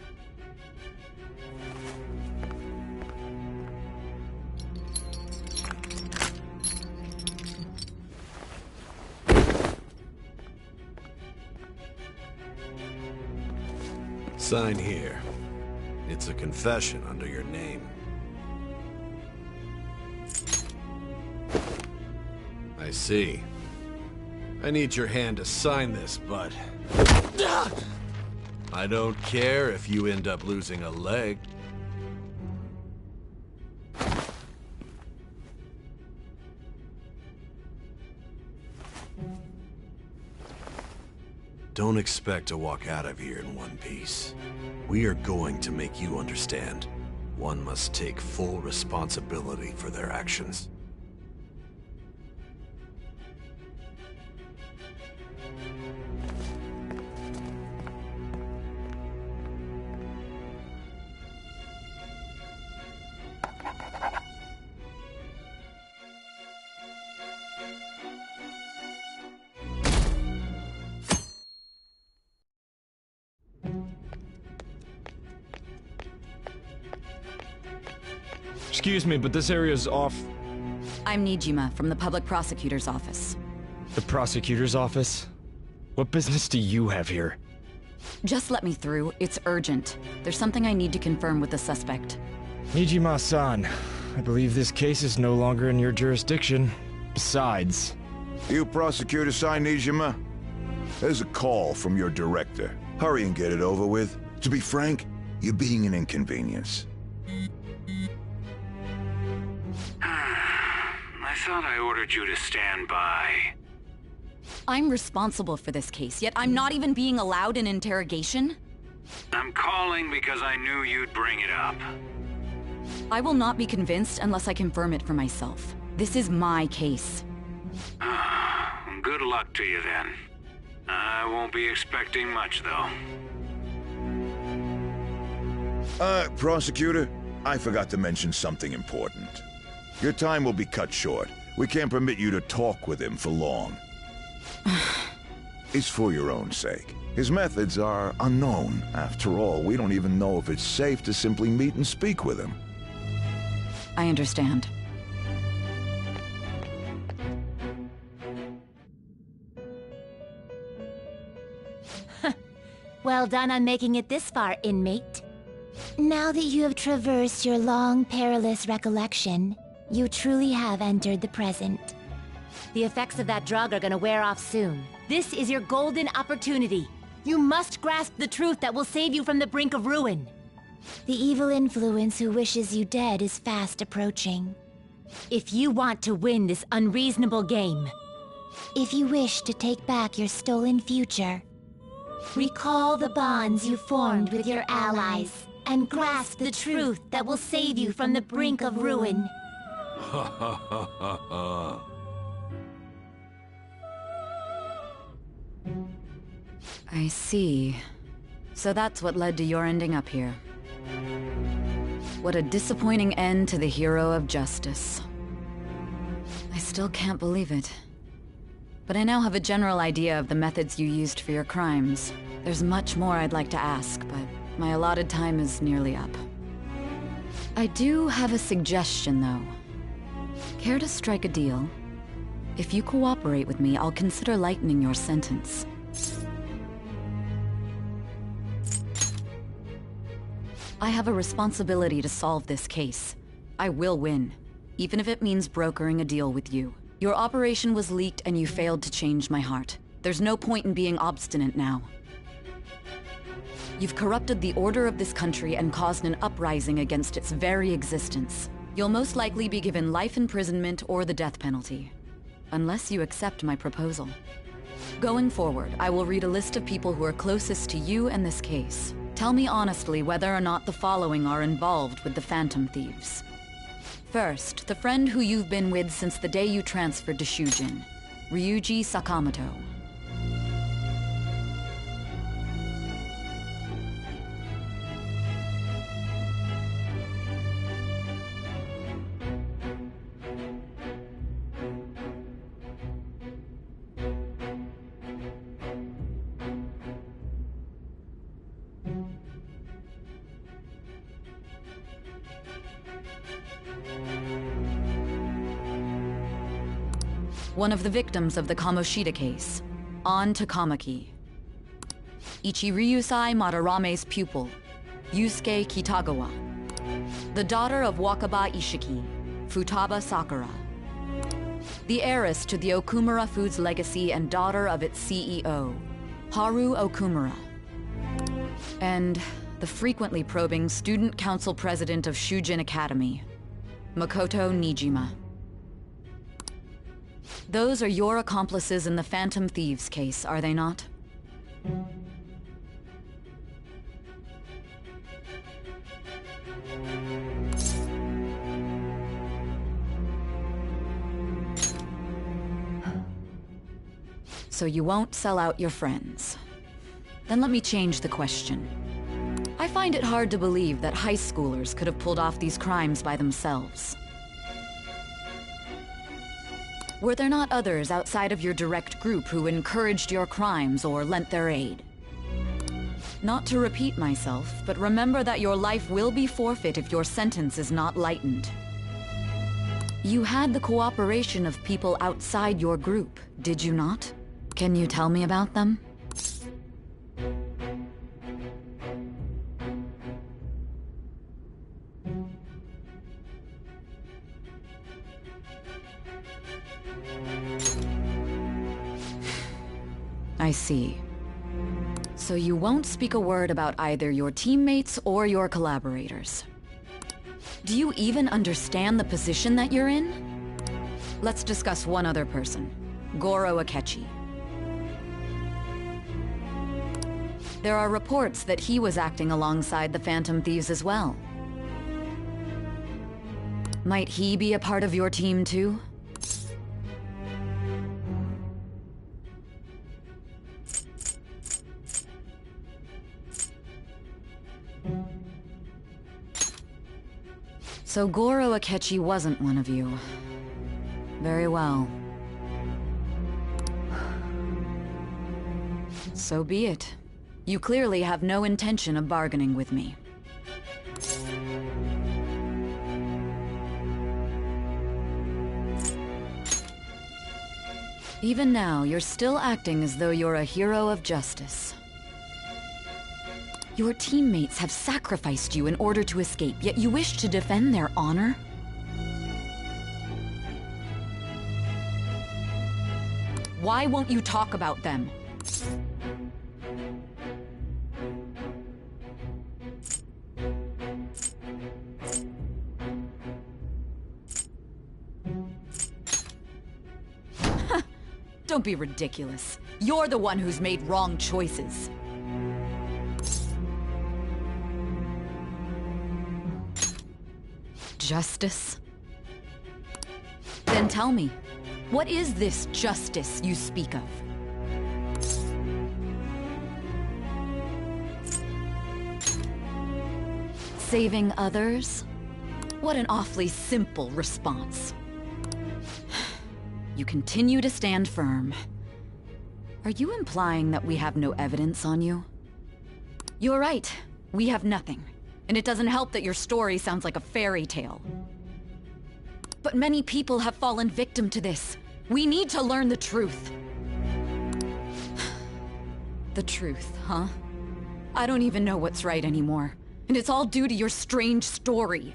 Sign here. It's a confession under your name. I see. I need your hand to sign this, but... I don't care if you end up losing a leg. Don't expect to walk out of here in one piece. We are going to make you understand. One must take full responsibility for their actions. Excuse me, but this area's off. I'm Nijima from the Public Prosecutor's Office. The prosecutor's office? What business do you have here? Just let me through. It's urgent. There's something I need to confirm with the suspect. Nijima-san, I believe this case is no longer in your jurisdiction. Besides... You prosecutor sign Nijima? There's a call from your director. Hurry and get it over with. To be frank, you're being an inconvenience. I thought I ordered you to stand by. I'm responsible for this case, yet I'm not even being allowed an interrogation? I'm calling because I knew you'd bring it up. I will not be convinced unless I confirm it for myself. This is my case. Good luck to you then. I won't be expecting much, though. Prosecutor, I forgot to mention something important. Your time will be cut short. We can't permit you to talk with him for long. It's for your own sake. His methods are unknown. After all, we don't even know if it's safe to simply meet and speak with him. I understand. Well done on making it this far, inmate. Now that you have traversed your long, perilous recollection, you truly have entered the present. The effects of that drug are gonna wear off soon. This is your golden opportunity. You must grasp the truth that will save you from the brink of ruin. The evil influence who wishes you dead is fast approaching. If you want to win this unreasonable game, if you wish to take back your stolen future, recall the bonds you formed with your allies and grasp the truth that will save you from the brink of ruin. Ha ha ha ha ha. I see. So that's what led to your ending up here. What a disappointing end to the hero of justice. I still can't believe it. But I now have a general idea of the methods you used for your crimes. There's much more I'd like to ask, but my allotted time is nearly up. I do have a suggestion, though. Care to strike a deal? If you cooperate with me, I'll consider lightening your sentence. I have a responsibility to solve this case. I will win, even if it means brokering a deal with you. Your operation was leaked and you failed to change my heart. There's no point in being obstinate now. You've corrupted the order of this country and caused an uprising against its very existence. You'll most likely be given life imprisonment or the death penalty, unless you accept my proposal. Going forward, I will read a list of people who are closest to you and this case. Tell me honestly whether or not the following are involved with the Phantom Thieves. First, the friend who you've been with since the day you transferred to Shujin, Ryuji Sakamoto. One of the victims of the Kamoshida case, An Takamaki. Ichiryusai Madarame's pupil, Yusuke Kitagawa. The daughter of Wakaba Ishiki, Futaba Sakura. The heiress to the Okumura Foods legacy and daughter of its CEO, Haru Okumura. And the frequently probing student council president of Shujin Academy, Makoto Nijima. Those are your accomplices in the Phantom Thieves case, are they not? So you won't sell out your friends. Then let me change the question. I find it hard to believe that high schoolers could have pulled off these crimes by themselves. Were there not others outside of your direct group who encouraged your crimes or lent their aid? Not to repeat myself, but remember that your life will be forfeit if your sentence is not lightened. You had the cooperation of people outside your group, did you not? Can you tell me about them? I see. So you won't speak a word about either your teammates or your collaborators. Do you even understand the position that you're in? Let's discuss one other person, Goro Akechi. There are reports that he was acting alongside the Phantom Thieves as well. Might he be a part of your team too? So Goro Akechi wasn't one of you. Very well. So be it. You clearly have no intention of bargaining with me. Even now, you're still acting as though you're a hero of justice. Your teammates have sacrificed you in order to escape, yet you wish to defend their honor? Why won't you talk about them? Don't be ridiculous. You're the one who's made wrong choices. Justice? Then tell me, what is this justice you speak of? Saving others? What an awfully simple response. You continue to stand firm. Are you implying that we have no evidence on you? You're right. We have nothing. And it doesn't help that your story sounds like a fairy tale. But many people have fallen victim to this. We need to learn the truth. The truth, huh? I don't even know what's right anymore. And it's all due to your strange story.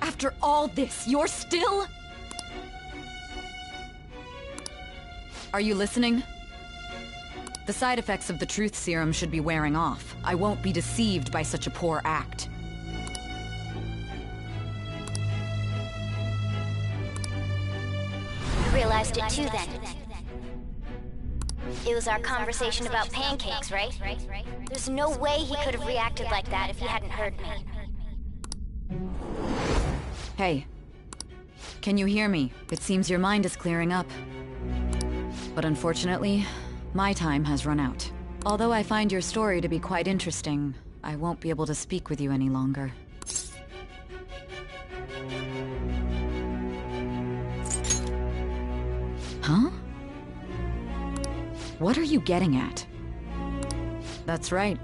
After all this, you're still... Are you listening? The side effects of the truth serum should be wearing off. I won't be deceived by such a poor act. You realized it too then. It was our conversation about pancakes, right? There's no way he could have reacted like that if he hadn't heard me. Hey. Can you hear me? It seems your mind is clearing up. But unfortunately, my time has run out. Although I find your story to be quite interesting, I won't be able to speak with you any longer. Huh? What are you getting at? That's right.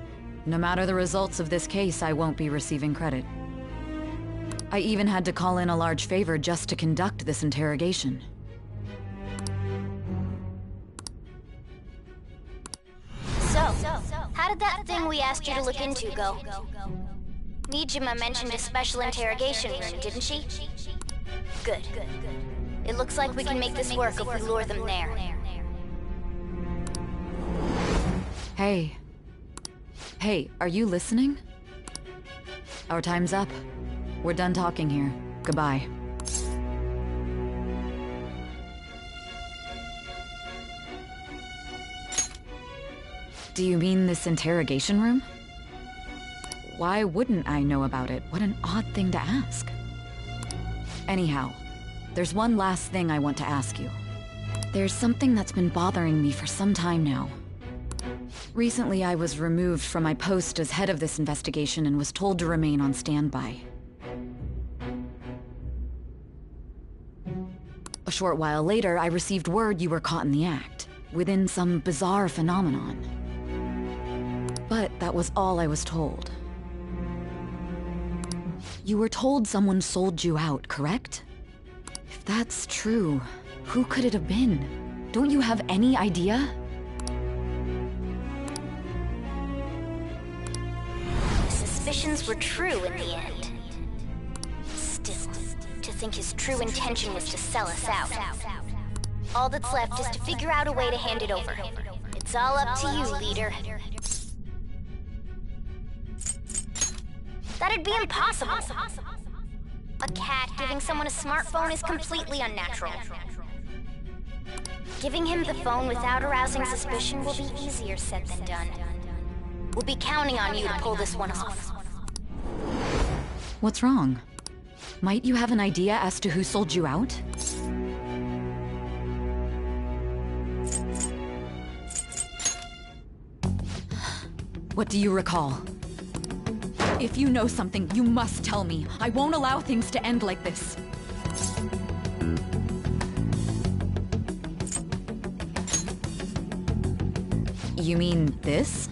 No matter the results of this case, I won't be receiving credit. I even had to call in a large favor just to conduct this interrogation. So, how did that thing we asked you to look into go? Nijima mentioned a special interrogation room, didn't she? Good. It looks like we can make this work if we lure them there. Hey. Hey, are you listening? Our time's up. We're done talking here. Goodbye. Do you mean this interrogation room? Why wouldn't I know about it? What an odd thing to ask. Anyhow, there's one last thing I want to ask you. There's something that's been bothering me for some time now. Recently, I was removed from my post as head of this investigation and was told to remain on standby. A short while later, I received word you were caught in the act, within some bizarre phenomenon. But that was all I was told. You were told someone sold you out, correct? If that's true, who could it have been? Don't you have any idea? Suspicions were true in the end. Still, to think his true intention was to sell us out. All that's left is to figure out a way to hand it over. It's all up to you, leader. That'd be impossible. A cat giving someone a smartphone is completely unnatural. Giving him the phone without arousing suspicion will be easier said than done. We'll be counting on you to pull this one off. What's wrong? Might you have an idea as to who sold you out? What do you recall? If you know something, you must tell me. I won't allow things to end like this. You mean this?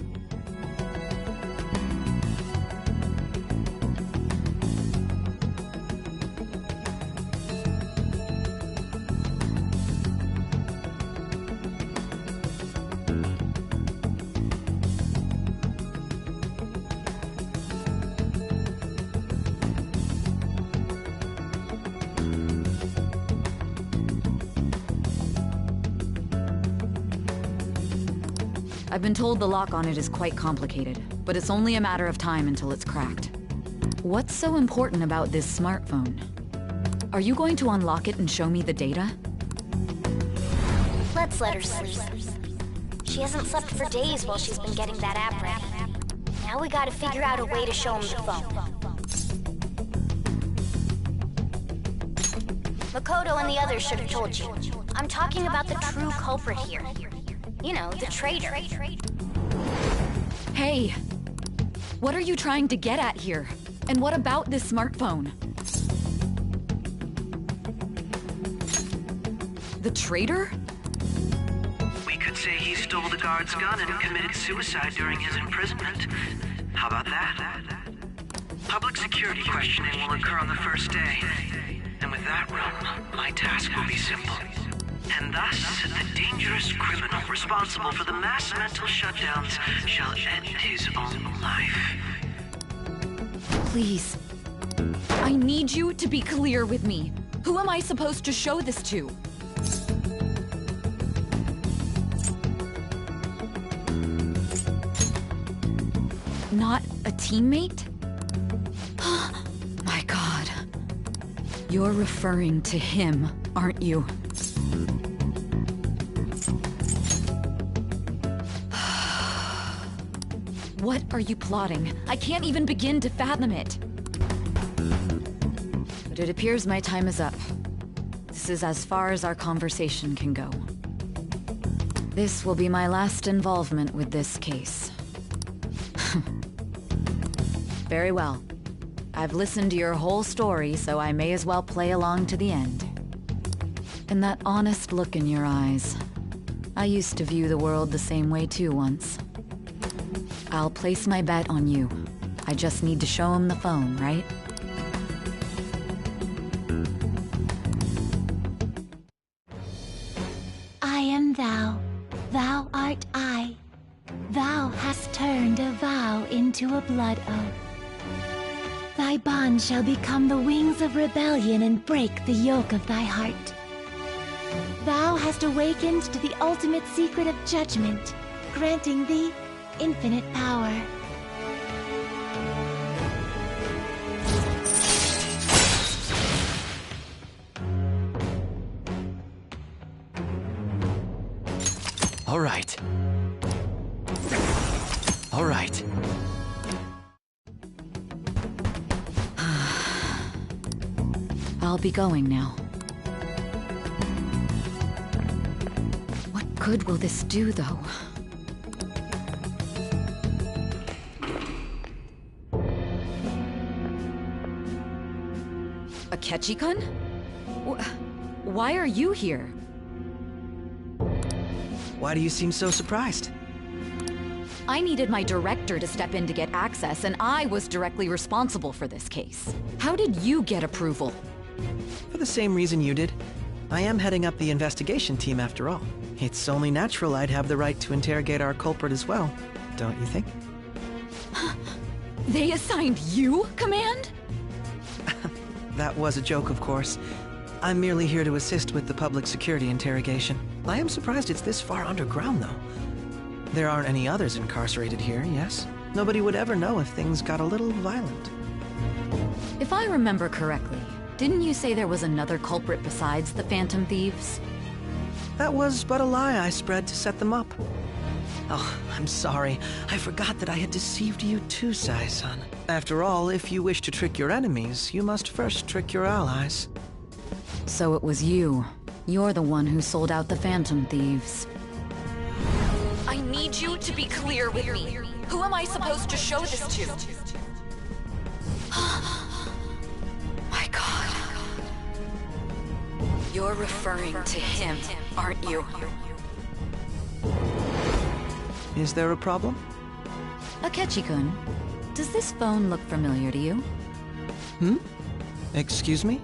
I've been told the lock on it is quite complicated, but it's only a matter of time until it's cracked. What's so important about this smartphone? Are you going to unlock it and show me the data? Let's let her sleep. She hasn't slept for days while she's been getting that app ready. Now we gotta figure out a way to show him the phone. Makoto and the others should have told you. I'm talking about the true culprit here. You know, the traitor. Hey! What are you trying to get at here? And what about this smartphone? The traitor? We could say he stole the guard's gun and committed suicide during his imprisonment. How about that? Public security questioning will occur on the first day. And with that realm, my task will be simple. And thus, the dangerous criminal responsible for the mass mental shutdowns shall end his own life. Please. I need you to be clear with me. Who am I supposed to show this to? Not a teammate? My God. You're referring to him, aren't you? What are you plotting? I can't even begin to fathom it. But it appears my time is up. This is as far as our conversation can go. This will be my last involvement with this case. Very well. I've listened to your whole story, so I may as well play along to the end. And that honest look in your eyes. I used to view the world the same way too once. I'll place my bet on you. I just need to show him the phone, right? I am thou, thou art I. Thou hast turned a vow into a blood oath. Thy bond shall become the wings of rebellion and break the yoke of thy heart. Thou hast awakened to the ultimate secret of judgment, granting thee infinite power. All right. All right. I'll be going now. What good will this do, though? Akechi-kun? Why are you here? Why do you seem so surprised? I needed my director to step in to get access, and I was directly responsible for this case. How did you get approval? For the same reason you did. I am heading up the investigation team after all. It's only natural I'd have the right to interrogate our culprit as well, don't you think? They assigned you command? That was a joke, of course. I'm merely here to assist with the public security interrogation. I am surprised it's this far underground, though. There aren't any others incarcerated here, yes? Nobody would ever know if things got a little violent. If I remember correctly, didn't you say there was another culprit besides the Phantom Thieves? That was but a lie I spread to set them up. Oh, I'm sorry. I forgot that I had deceived you too, Sai-san. After all, if you wish to trick your enemies, you must first trick your allies. So it was you. You're the one who sold out the Phantom Thieves. I need you to be clear with me. Who am I supposed to show this to? My God. You're referring to him, aren't you? Is there a problem? Akechi-kun, does this phone look familiar to you? Hmm? Excuse me?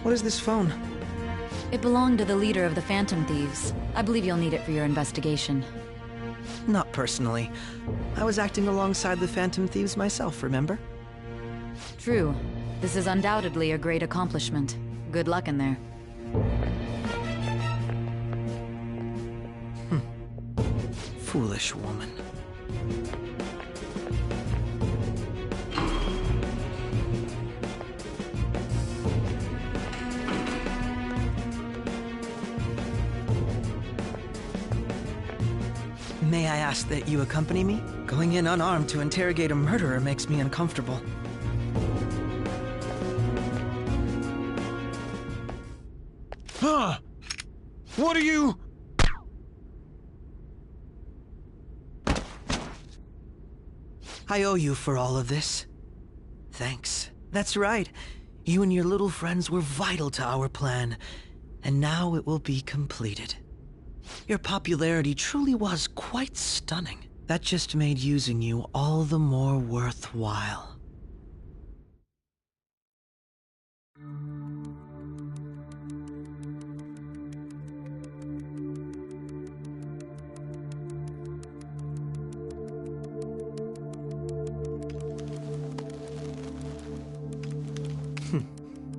What is this phone? It belonged to the leader of the Phantom Thieves. I believe you'll need it for your investigation. Not personally. I was acting alongside the Phantom Thieves myself, remember? True. This is undoubtedly a great accomplishment. Good luck in there. foolish woman. May I ask that you accompany me? Going in unarmed to interrogate a murderer makes me uncomfortable. Huh? What are you... I owe you for all of this. Thanks. That's right. You and your little friends were vital to our plan, and now it will be completed. Your popularity truly was quite stunning. That just made using you all the more worthwhile.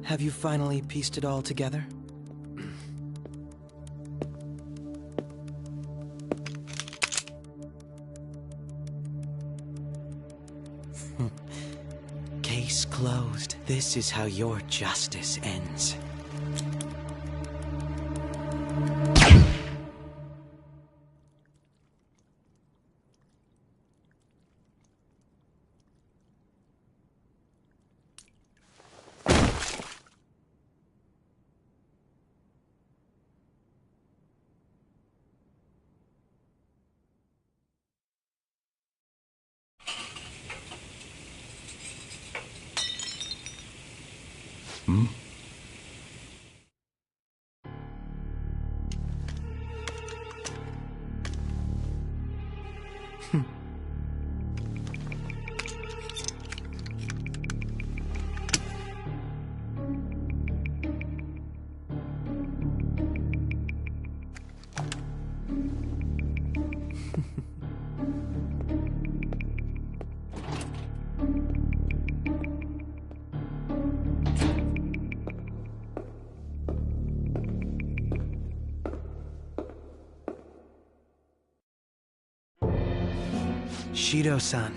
Have you finally pieced it all together? Case closed. This is how your justice ends. Hmm? Shido-san,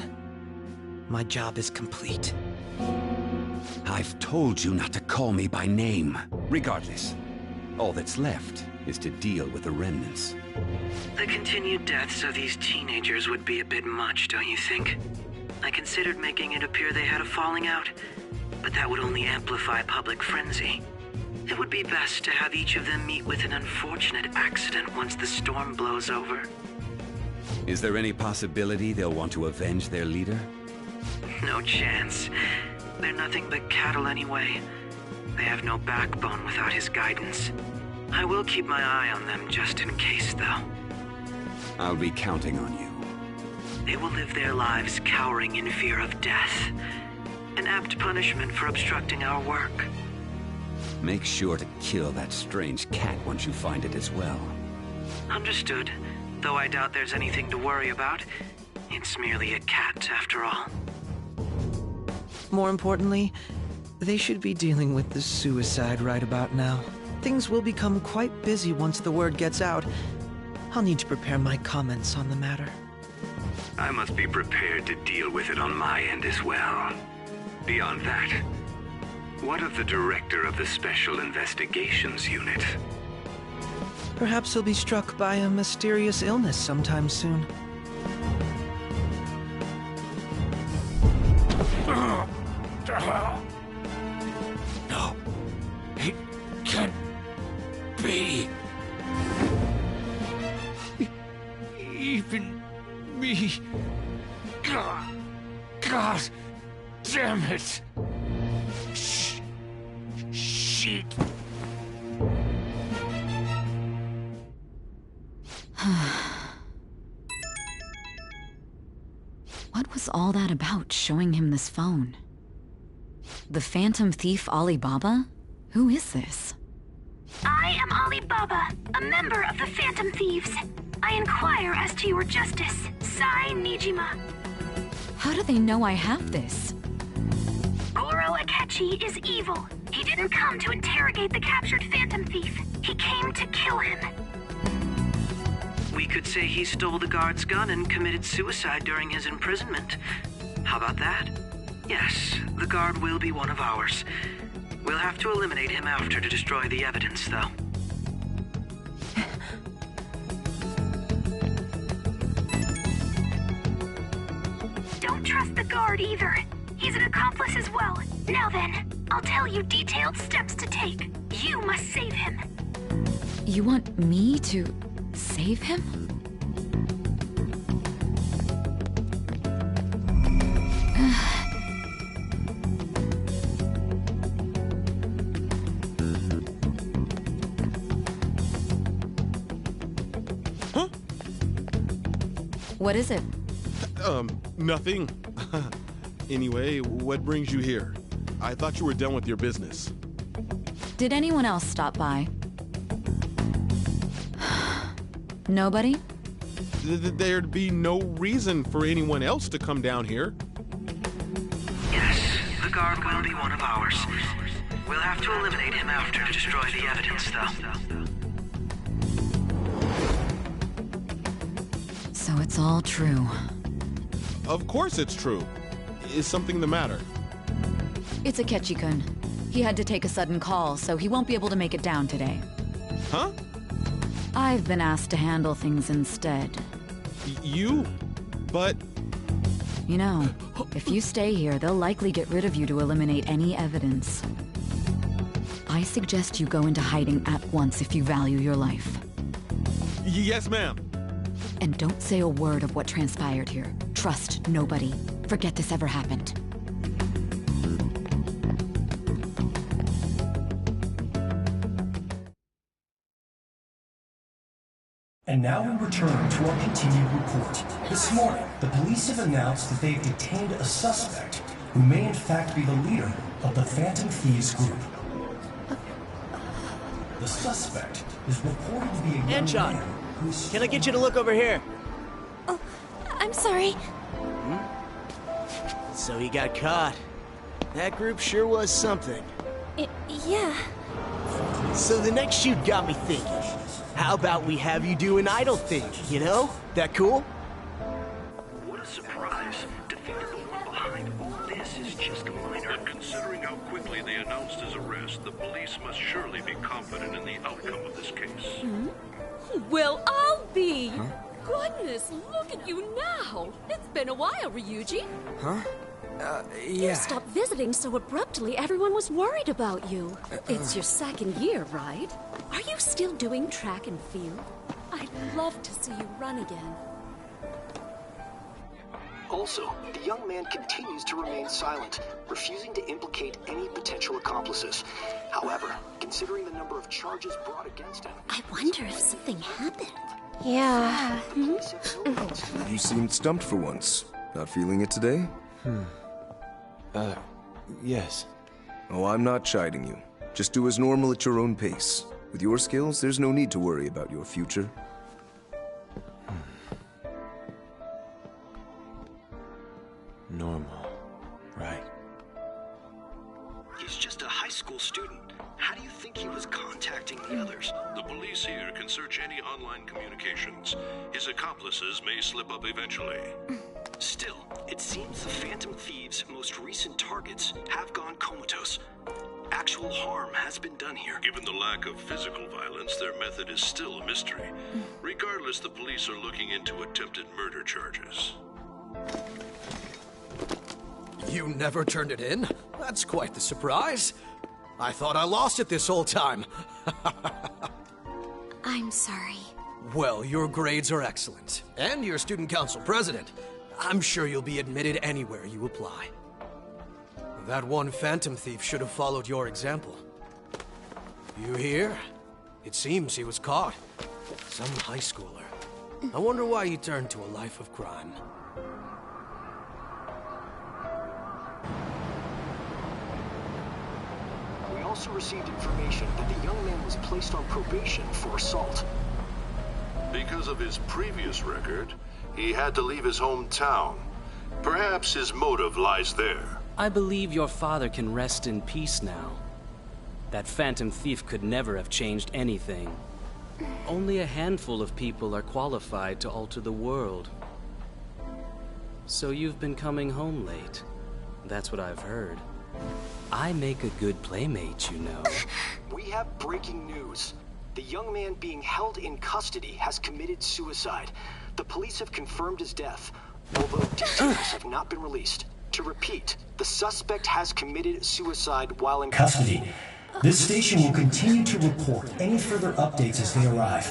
my job is complete. I've told you not to call me by name. Regardless, all that's left is to deal with the remnants. The continued deaths of these teenagers would be a bit much, don't you think? I considered making it appear they had a falling out, but that would only amplify public frenzy. It would be best to have each of them meet with an unfortunate accident once the storm blows over. Is there any possibility they'll want to avenge their leader? No chance. They're nothing but cattle anyway. They have no backbone without his guidance. I will keep my eye on them just in case, though. I'll be counting on you. They will live their lives cowering in fear of death. An apt punishment for obstructing our work. Make sure to kill that strange cat once you find it as well. Understood. Though I doubt there's anything to worry about. It's merely a cat, after all. More importantly, they should be dealing with the suicide right about now. Things will become quite busy once the word gets out. I'll need to prepare my comments on the matter. I must be prepared to deal with it on my end as well. Beyond that, what of the director of the Special Investigations Unit? Perhaps he'll be struck by a mysterious illness sometime soon. No, it can't be. Even me. God damn it. Shit. What was all that about, showing him this phone? The Phantom Thief Alibaba? Who is this? I am Alibaba, a member of the Phantom Thieves. I inquire as to your justice, Sai Nijima. How do they know I have this? Goro Akechi is evil. He didn't come to interrogate the captured Phantom Thief. He came to kill him. We could say he stole the guard's gun and committed suicide during his imprisonment. How about that? Yes, the guard will be one of ours. We'll have to eliminate him after to destroy the evidence, though. Don't trust the guard either. He's an accomplice as well. Now then, I'll tell you detailed steps to take. You must save him. You want me to save him? Huh? What is it? Nothing. Anyway, what brings you here? I thought you were done with your business. Did anyone else stop by? Nobody? There'd be no reason for anyone else to come down here. Yes, the guard will be one of ours. We'll have to eliminate him after to destroy the evidence, though. So it's all true. Of course it's true. Is something the matter? It's Akechi-kun. He had to take a sudden call, so he won't be able to make it down today. Huh? I've been asked to handle things instead. You? But... You know, if you stay here, they'll likely get rid of you to eliminate any evidence. I suggest you go into hiding at once if you value your life. Yes, ma'am. And don't say a word of what transpired here. Trust nobody. Forget this ever happened. And now we return to our continued report. This morning, the police have announced that they've detained a suspect who may in fact be the leader of the Phantom Thieves group. The suspect is reported to be a young Anchon, man who's... can I get you to look over here? Oh, I'm sorry. So he got caught. That group sure was something. Yeah. So the next shoot got me thinking. How about we have you do an idol thing, you know? That cool? What a surprise. To think that the one behind all this is just a minor. But considering how quickly they announced his arrest, the police must surely be confident in the outcome of this case. Well, I'll be. Goodness, look at you now. It's been a while, Ryuji. Huh? You Yeah. stopped visiting so abruptly, everyone was worried about you. It's your second year, right? Are you still doing track and field? I'd love to see you run again. Also, the young man continues to remain silent, refusing to implicate any potential accomplices. However, considering the number of charges brought against him... I wonder if something happened. Yeah. You seemed stumped for once. Not feeling it today? Yes. Oh, I'm not chiding you. Just do as normal at your own pace. With your skills, there's no need to worry about your future. Normal. Right. He's just a high school student. How do you think he was contacting the others? The police here can search any online communications. His accomplices may slip up eventually. Still, it seems the Phantom Thieves' most recent targets have gone comatose. Actual harm has been done here. Given the lack of physical violence, their method is still a mystery. Regardless, the police are looking into attempted murder charges. You never turned it in? That's quite the surprise. I thought I lost it this whole time. I'm sorry. Well, your grades are excellent. And you're student council president. I'm sure you'll be admitted anywhere you apply. That one Phantom Thief should have followed your example. You hear? It seems he was caught. Some high schooler. I wonder why he turned to a life of crime. We also received information that the young man was placed on probation for assault. Because of his previous record, he had to leave his hometown. Perhaps his motive lies there. I believe your father can rest in peace now. That Phantom Thief could never have changed anything. Only a handful of people are qualified to alter the world. So you've been coming home late. That's what I've heard. I make a good playmate, you know. We have breaking news. The young man being held in custody has committed suicide. The police have confirmed his death, although details have not been released. To repeat, the suspect has committed suicide while in Custody. This station will continue to report any further updates as they arrive.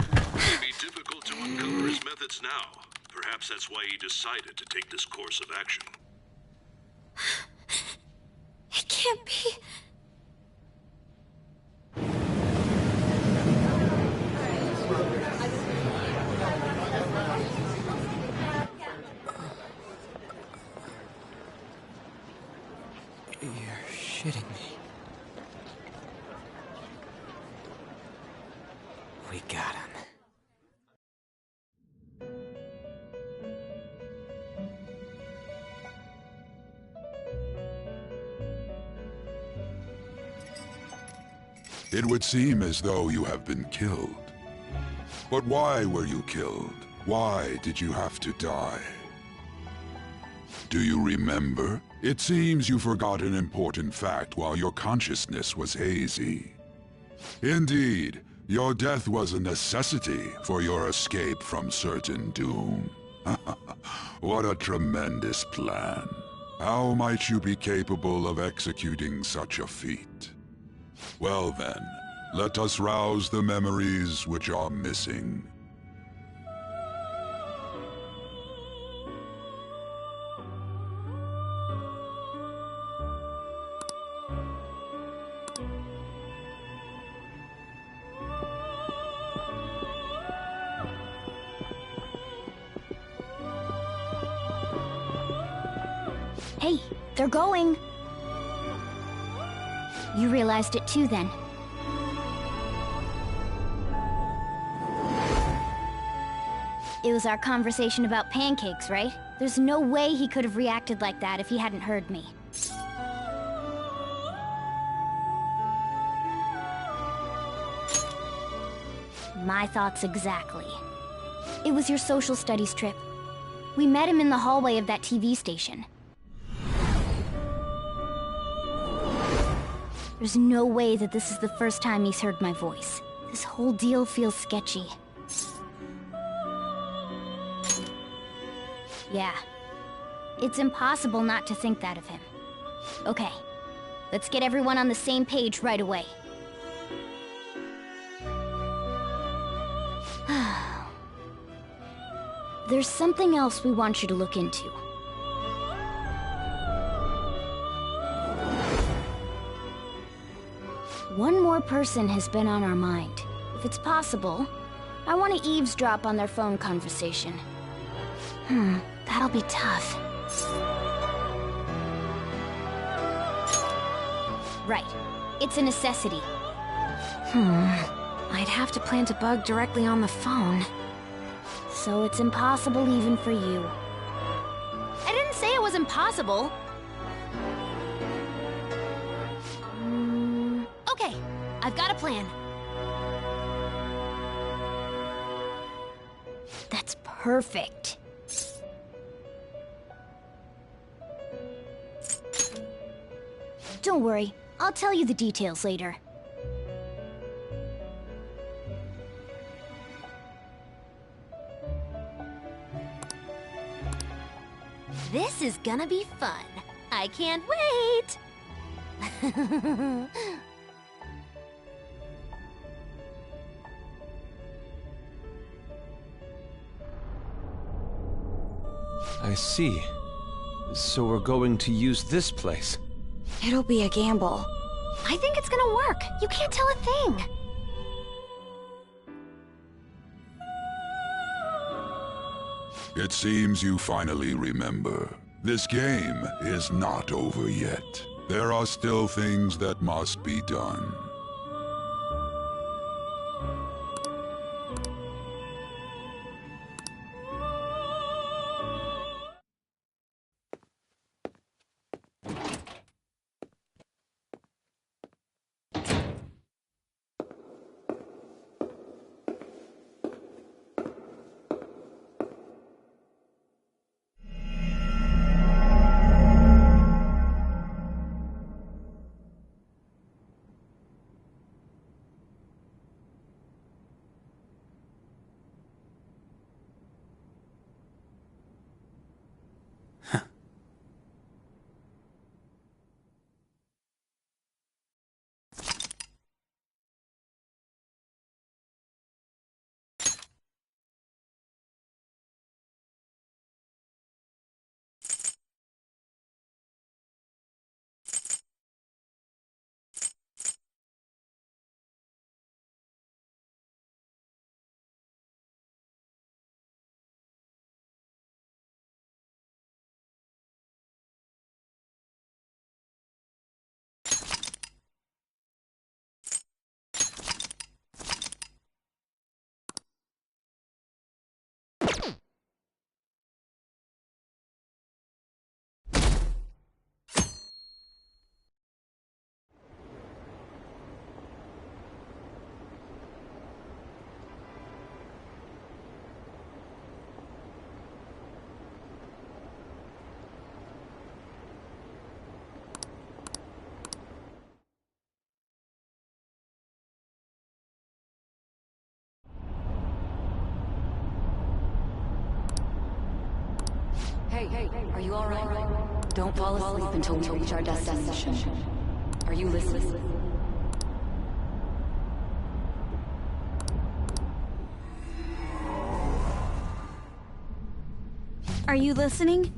It may be difficult to uncover his methods now. Perhaps that's why he decided to take this course of action. It can't be. You're shitting me. We got him. It would seem as though you have been killed. But why were you killed? Why did you have to die? Do you remember? It seems you forgot an important fact while your consciousness was hazy. Indeed, your death was a necessity for your escape from certain doom. What a tremendous plan. How might you be capable of executing such a feat? Well then, let us rouse the memories which are missing. Hey, they're going. You realized it too, then. It was our conversation about pancakes, right? There's no way he could have reacted like that if he hadn't heard me. My thoughts exactly. It was your social studies trip. We met him in the hallway of that TV station. There's no way that this is the first time he's heard my voice. This whole deal feels sketchy. Yeah. It's impossible not to think that of him. Okay. Let's get everyone on the same page right away. There's something else we want you to look into. One more person has been on our mind. If it's possible, I want to eavesdrop on their phone conversation. That'll be tough. Right. It's a necessity. I'd have to plant a bug directly on the phone. So it's impossible even for you. I didn't say it was impossible. Okay, I've got a plan. That's perfect. Don't worry, I'll tell you the details later. This is gonna be fun. I can't wait! I see. So we're going to use this place. It'll be a gamble. I think it's gonna work. You can't tell a thing. It seems you finally remember. This game is not over yet. There are still things that must be done. Hey, are you alright? Don't fall asleep until we reach our destination. Are you listening? Are you listening?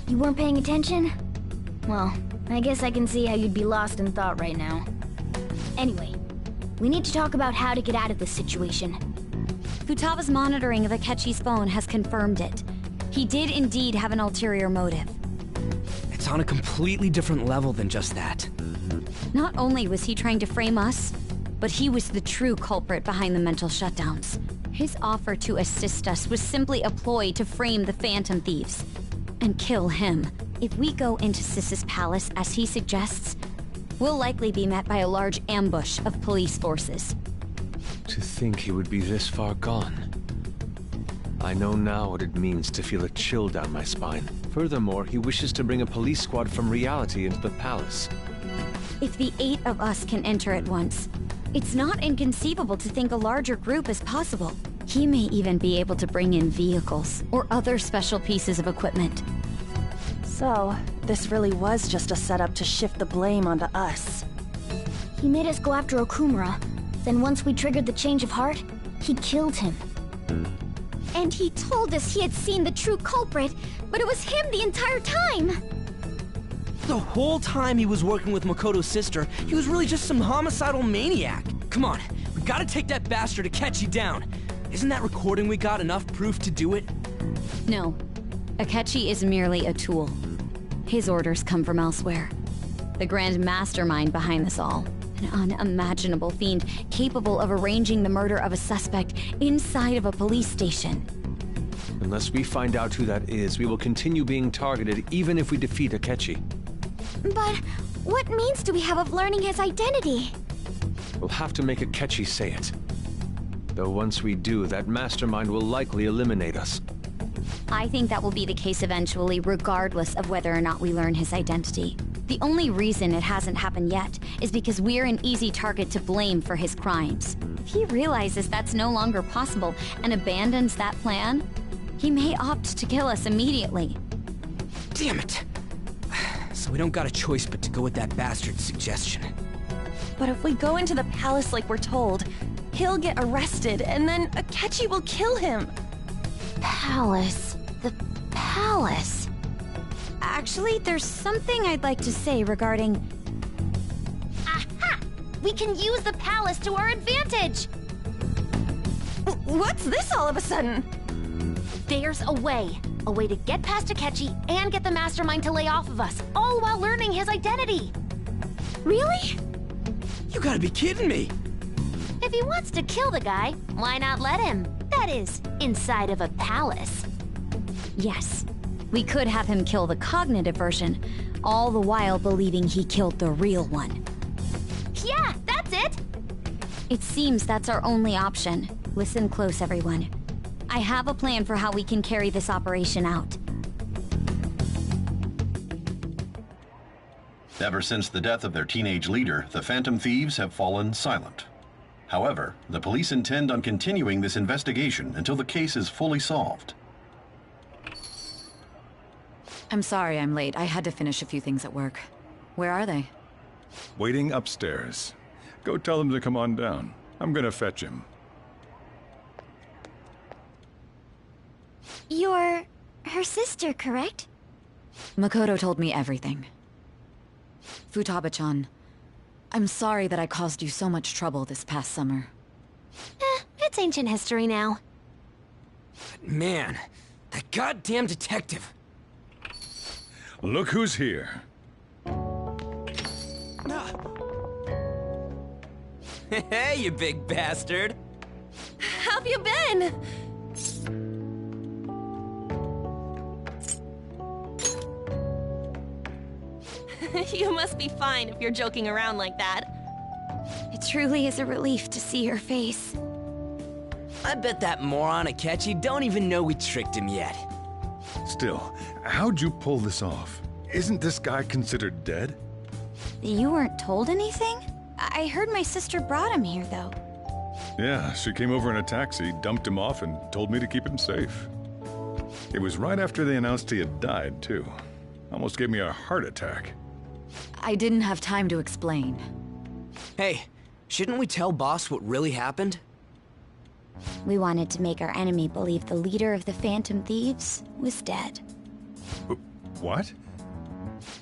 You weren't paying attention? Well, I guess I can see how you'd be lost in thought right now. Anyway, we need to talk about how to get out of this situation. Futaba's monitoring of Akechi's phone has confirmed it. He did indeed have an ulterior motive. It's on a completely different level than just that. Not only was he trying to frame us, but he was the true culprit behind the mental shutdowns. His offer to assist us was simply a ploy to frame the Phantom Thieves and kill him. If we go into Sis's palace as he suggests, we'll likely be met by a large ambush of police forces. To think he would be this far gone. I know now what it means to feel a chill down my spine. Furthermore, he wishes to bring a police squad from reality into the palace. If the 8 of us can enter at once, it's not inconceivable to think a larger group is possible. He may even be able to bring in vehicles or other special pieces of equipment. So, this really was just a setup to shift the blame onto us. He made us go after Okumura. Then once we triggered the change of heart, he killed him. And he told us he had seen the true culprit, but it was him the entire time! The whole time he was working with Makoto's sister, he was really just some homicidal maniac. Come on, we gotta take that bastard Akechi down. Isn't that recording we got enough proof to do it? No. Akechi is merely a tool. His orders come from elsewhere. The grand mastermind behind this all. An unimaginable fiend capable of arranging the murder of a suspect inside of a police station. Unless we find out who that is, we will continue being targeted even if we defeat Akechi. But what means do we have of learning his identity? We'll have to make Akechi say it. Though once we do, that mastermind will likely eliminate us. I think that will be the case eventually, regardless of whether or not we learn his identity. The only reason it hasn't happened yet is because we're an easy target to blame for his crimes. If he realizes that's no longer possible and abandons that plan, he may opt to kill us immediately. Damn it! So we don't got a choice but to go with that bastard's suggestion. But if we go into the palace like we're told, he'll get arrested and then Akechi will kill him. Palace. The palace. Actually, there's something I'd like to say regarding... Aha! We can use the palace to our advantage! What's this all of a sudden? There's a way. A way to get past Akechi and get the mastermind to lay off of us, all while learning his identity. Really? You gotta be kidding me! If he wants to kill the guy, why not let him? That is, inside of a palace. Yes. We could have him kill the cognitive version, all the while believing he killed the real one. Yeah, that's it! It seems that's our only option. Listen close, everyone. I have a plan for how we can carry this operation out. Ever since the death of their teenage leader, the Phantom Thieves have fallen silent. However, the police intend on continuing this investigation until the case is fully solved. I'm sorry I'm late. I had to finish a few things at work. Where are they? Waiting upstairs. Go tell them to come on down. I'm gonna fetch him. You're her sister, correct? Makoto told me everything. Futaba-chan, I'm sorry that I caused you so much trouble this past summer. It's ancient history now. Man, that goddamn detective. Look who's here. Hey, you big bastard. How've you been? You must be fine if you're joking around like that. It truly is a relief to see your face. I bet that moron Akechi don't even know we tricked him yet. Still, how'd you pull this off? Isn't this guy considered dead? You weren't told anything? I heard my sister brought him here, though. Yeah, she came over in a taxi, dumped him off, and told me to keep him safe. It was right after they announced he had died, too. Almost gave me a heart attack. I didn't have time to explain. Hey, shouldn't we tell Boss what really happened? We wanted to make our enemy believe the leader of the Phantom Thieves was dead. What?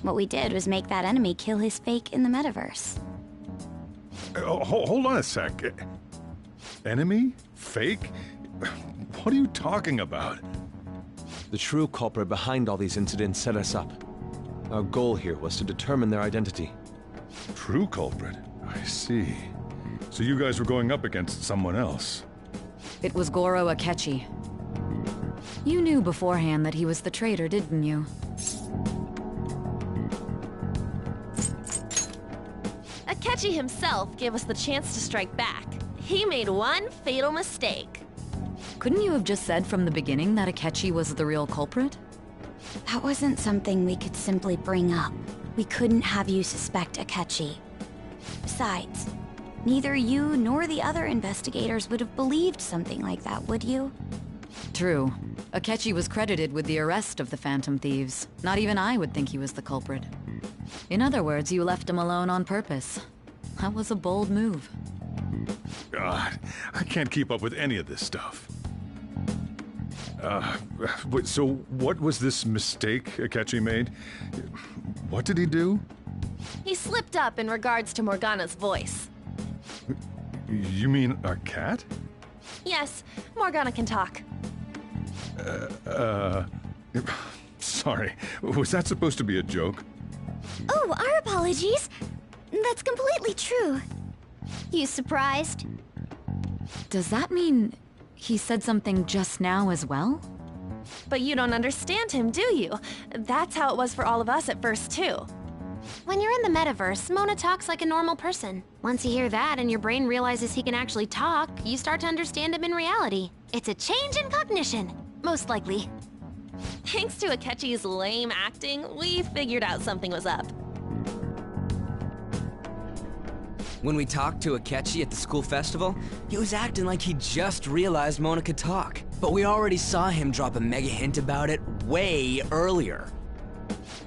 What we did was make that enemy kill his fake in the metaverse. Hold on a sec. Enemy? Fake? What are you talking about? The true culprit behind all these incidents set us up. Our goal here was to determine their identity. True culprit? I see. So you guys were going up against someone else? It was Goro Akechi. You knew beforehand that he was the traitor, didn't you? Akechi himself gave us the chance to strike back. He made one fatal mistake. Couldn't you have just said from the beginning that Akechi was the real culprit? That wasn't something we could simply bring up. We couldn't have you suspect Akechi. Besides, neither you nor the other investigators would have believed something like that, would you? True. Akechi was credited with the arrest of the Phantom Thieves. Not even I would think he was the culprit. In other words, you left him alone on purpose. That was a bold move. God, I can't keep up with any of this stuff. So what was this mistake Akechi made? What did he do? He slipped up in regards to Morgana's voice. You mean a cat? Yes, Morgana can talk. Sorry, was that supposed to be a joke? Oh, our apologies. That's completely true. You surprised? Does that mean he said something just now as well? But you don't understand him, do you? That's how it was for all of us at first, too. When you're in the metaverse, Mona talks like a normal person. Once you hear that and your brain realizes he can actually talk, you start to understand him in reality. It's a change in cognition, most likely. Thanks to Akechi's lame acting, we figured out something was up. When we talked to Akechi at the school festival, he was acting like he just realized Mona could talk. But we already saw him drop a mega hint about it way earlier.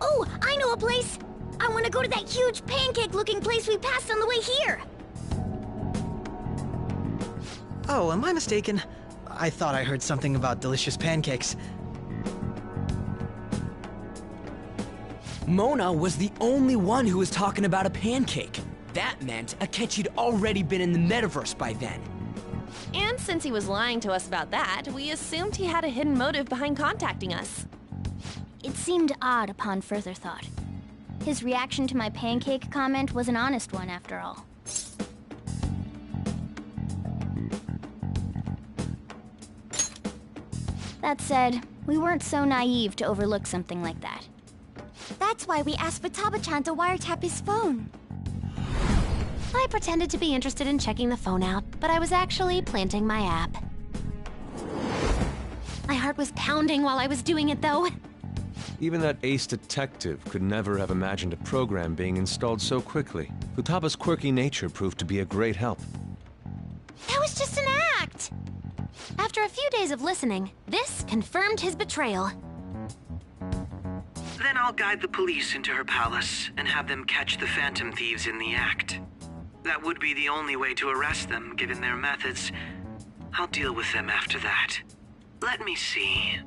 Oh, I know a place! I want to go to that huge pancake-looking place we passed on the way here! Oh, am I mistaken? I thought I heard something about delicious pancakes. Mona was the only one who was talking about a pancake. That meant Akechi'd already been in the metaverse by then. And since he was lying to us about that, we assumed he had a hidden motive behind contacting us. It seemed odd upon further thought. His reaction to my pancake comment was an honest one, after all. That said, we weren't so naive to overlook something like that. That's why we asked Futaba-chan to wiretap his phone. I pretended to be interested in checking the phone out, but I was actually planting my app. My heart was pounding while I was doing it, though. Even that ace detective could never have imagined a program being installed so quickly. Futaba's quirky nature proved to be a great help. That was just an act! After a few days of listening, this confirmed his betrayal. Then I'll guide the police into her palace and have them catch the Phantom Thieves in the act. That would be the only way to arrest them, given their methods. I'll deal with them after that. Let me see.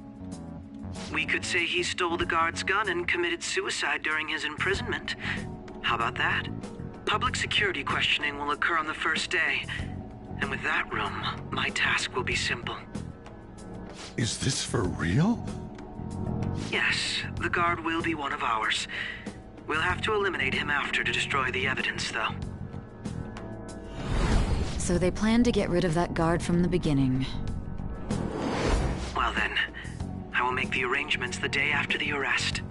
We could say he stole the guard's gun and committed suicide during his imprisonment. How about that? Public security questioning will occur on the first day. And with that room, my task will be simple. Is this for real? Yes, the guard will be one of ours. We'll have to eliminate him after to destroy the evidence, though. So they planned to get rid of that guard from the beginning. Well then, I will make the arrangements the day after the arrest.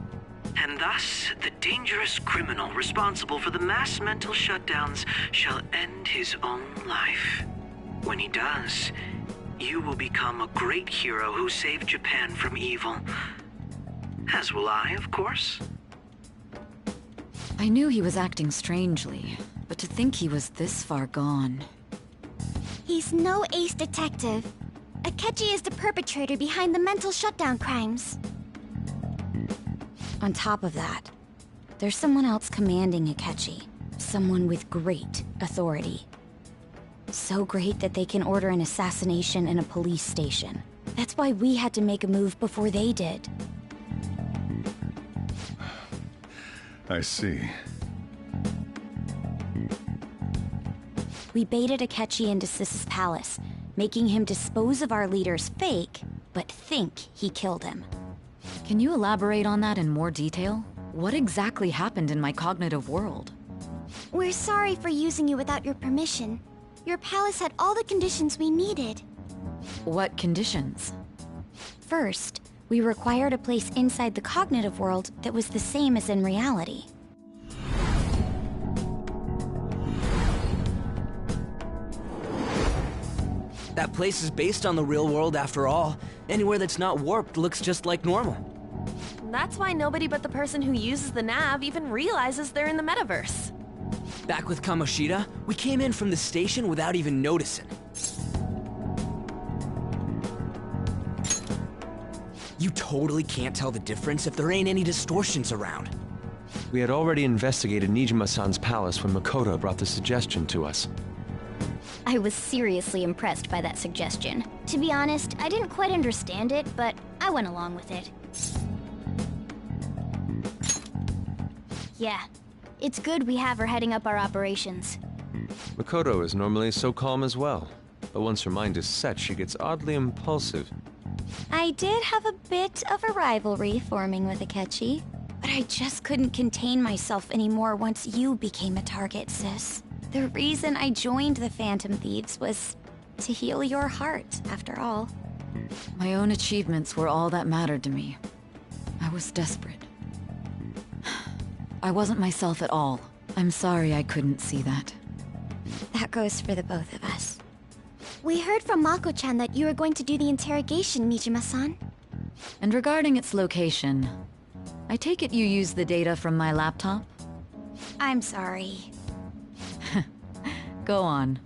And thus, the dangerous criminal responsible for the mass mental shutdowns shall end his own life. When he does, you will become a great hero who saved Japan from evil. As will I, of course. I knew he was acting strangely, but to think he was this far gone. He's no ace detective. Akechi is the perpetrator behind the mental shutdown crimes. On top of that, There's someone else commanding Akechi. Someone with great authority. So great that they can order an assassination in a police station. That's why we had to make a move before they did. I see. We baited Akechi into Sis's palace, making him dispose of our leader's fake, but think he killed him. Can you elaborate on that in more detail? What exactly happened in my cognitive world? We're sorry for using you without your permission. Your palace had all the conditions we needed. What conditions? First, we required a place inside the cognitive world that was the same as in reality. That place is based on the real world after all. Anywhere that's not warped looks just like normal. That's why nobody but the person who uses the nav even realizes they're in the metaverse. Back with Kamoshida, we came in from the station without even noticing. You totally can't tell the difference if there ain't any distortions around. We had already investigated Nijima-san's palace when Makoto brought the suggestion to us. I was seriously impressed by that suggestion. To be honest, I didn't quite understand it, but I went along with it. Yeah, it's good we have her heading up our operations. Makoto is normally so calm as well, but once her mind is set, she gets oddly impulsive. I did have a bit of a rivalry forming with Akechi, but I just couldn't contain myself anymore once you became a target, sis. The reason I joined the Phantom Thieves was to heal your heart, after all. My own achievements were all that mattered to me. I was desperate. I wasn't myself at all. I'm sorry I couldn't see that. That goes for the both of us. We heard from Mako-chan that you were going to do the interrogation, Nijima-san. And regarding its location, I take it you used the data from my laptop? I'm sorry. Go on.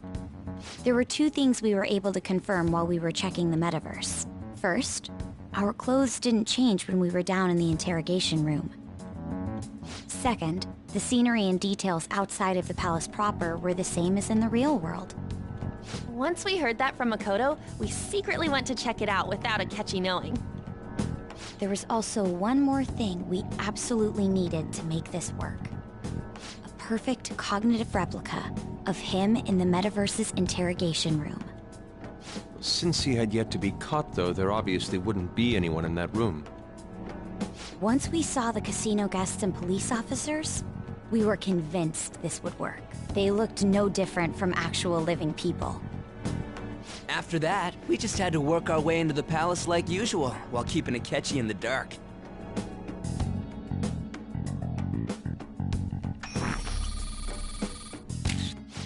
There were two things we were able to confirm while we were checking the metaverse. First, our clothes didn't change when we were down in the interrogation room. Second, the scenery and details outside of the palace proper were the same as in the real world. Once we heard that from Makoto, we secretly went to check it out without Akechi knowing. There was also one more thing we absolutely needed to make this work. A perfect cognitive replica of him in the metaverse's interrogation room. Since he had yet to be caught, though, there obviously wouldn't be anyone in that room. Once we saw the casino guests and police officers, we were convinced this would work. They looked no different from actual living people. After that, we just had to work our way into the palace like usual, while keeping Akechi in the dark.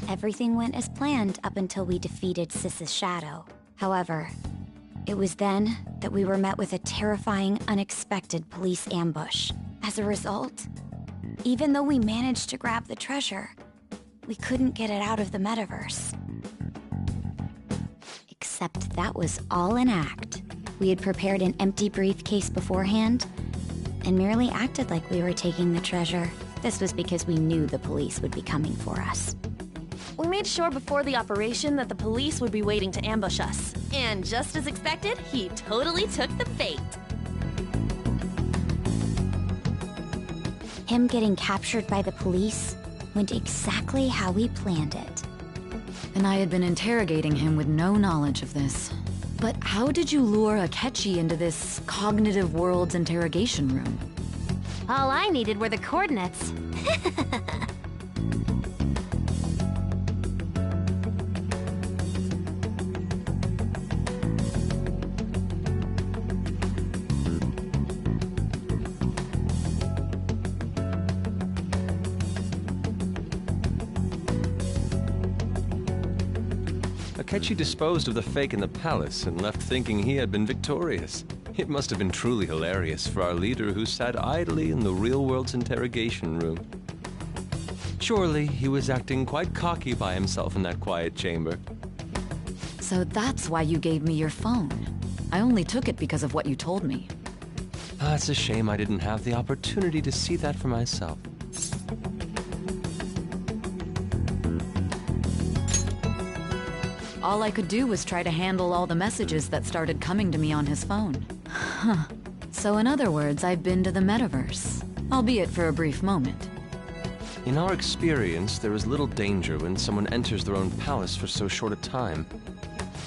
Everything went as planned up until we defeated Sis's shadow. However, it was then that we were met with a terrifying, unexpected police ambush. As a result, even though we managed to grab the treasure, we couldn't get it out of the metaverse. Except that was all an act. We had prepared an empty briefcase beforehand, and merely acted like we were taking the treasure. This was because we knew the police would be coming for us. We made sure before the operation that the police would be waiting to ambush us. And just as expected, he totally took the bait. Him getting captured by the police went exactly how we planned it. And I had been interrogating him with no knowledge of this. But how did you lure Akechi into this cognitive world's interrogation room? All I needed were the coordinates. Akechi disposed of the fake in the palace and left thinking he had been victorious. It must have been truly hilarious for our leader who sat idly in the real world's interrogation room. Surely he was acting quite cocky by himself in that quiet chamber. So that's why you gave me your phone. I only took it because of what you told me. It's a shame I didn't have the opportunity to see that for myself. All I could do was try to handle all the messages that started coming to me on his phone. Huh. So in other words, I've been to the metaverse, albeit for a brief moment. In our experience, there is little danger when someone enters their own palace for so short a time.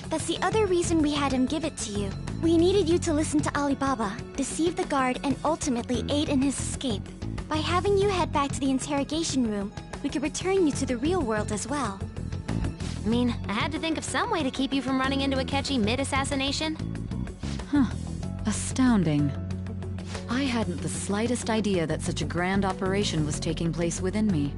That's the other reason we had him give it to you. We needed you to listen to Alibaba, deceive the guard, and ultimately aid in his escape. By having you head back to the interrogation room, we could return you to the real world as well. I mean, I had to think of some way to keep you from running into Akechi mid-assassination. Huh. Astounding. I hadn't the slightest idea that such a grand operation was taking place within me.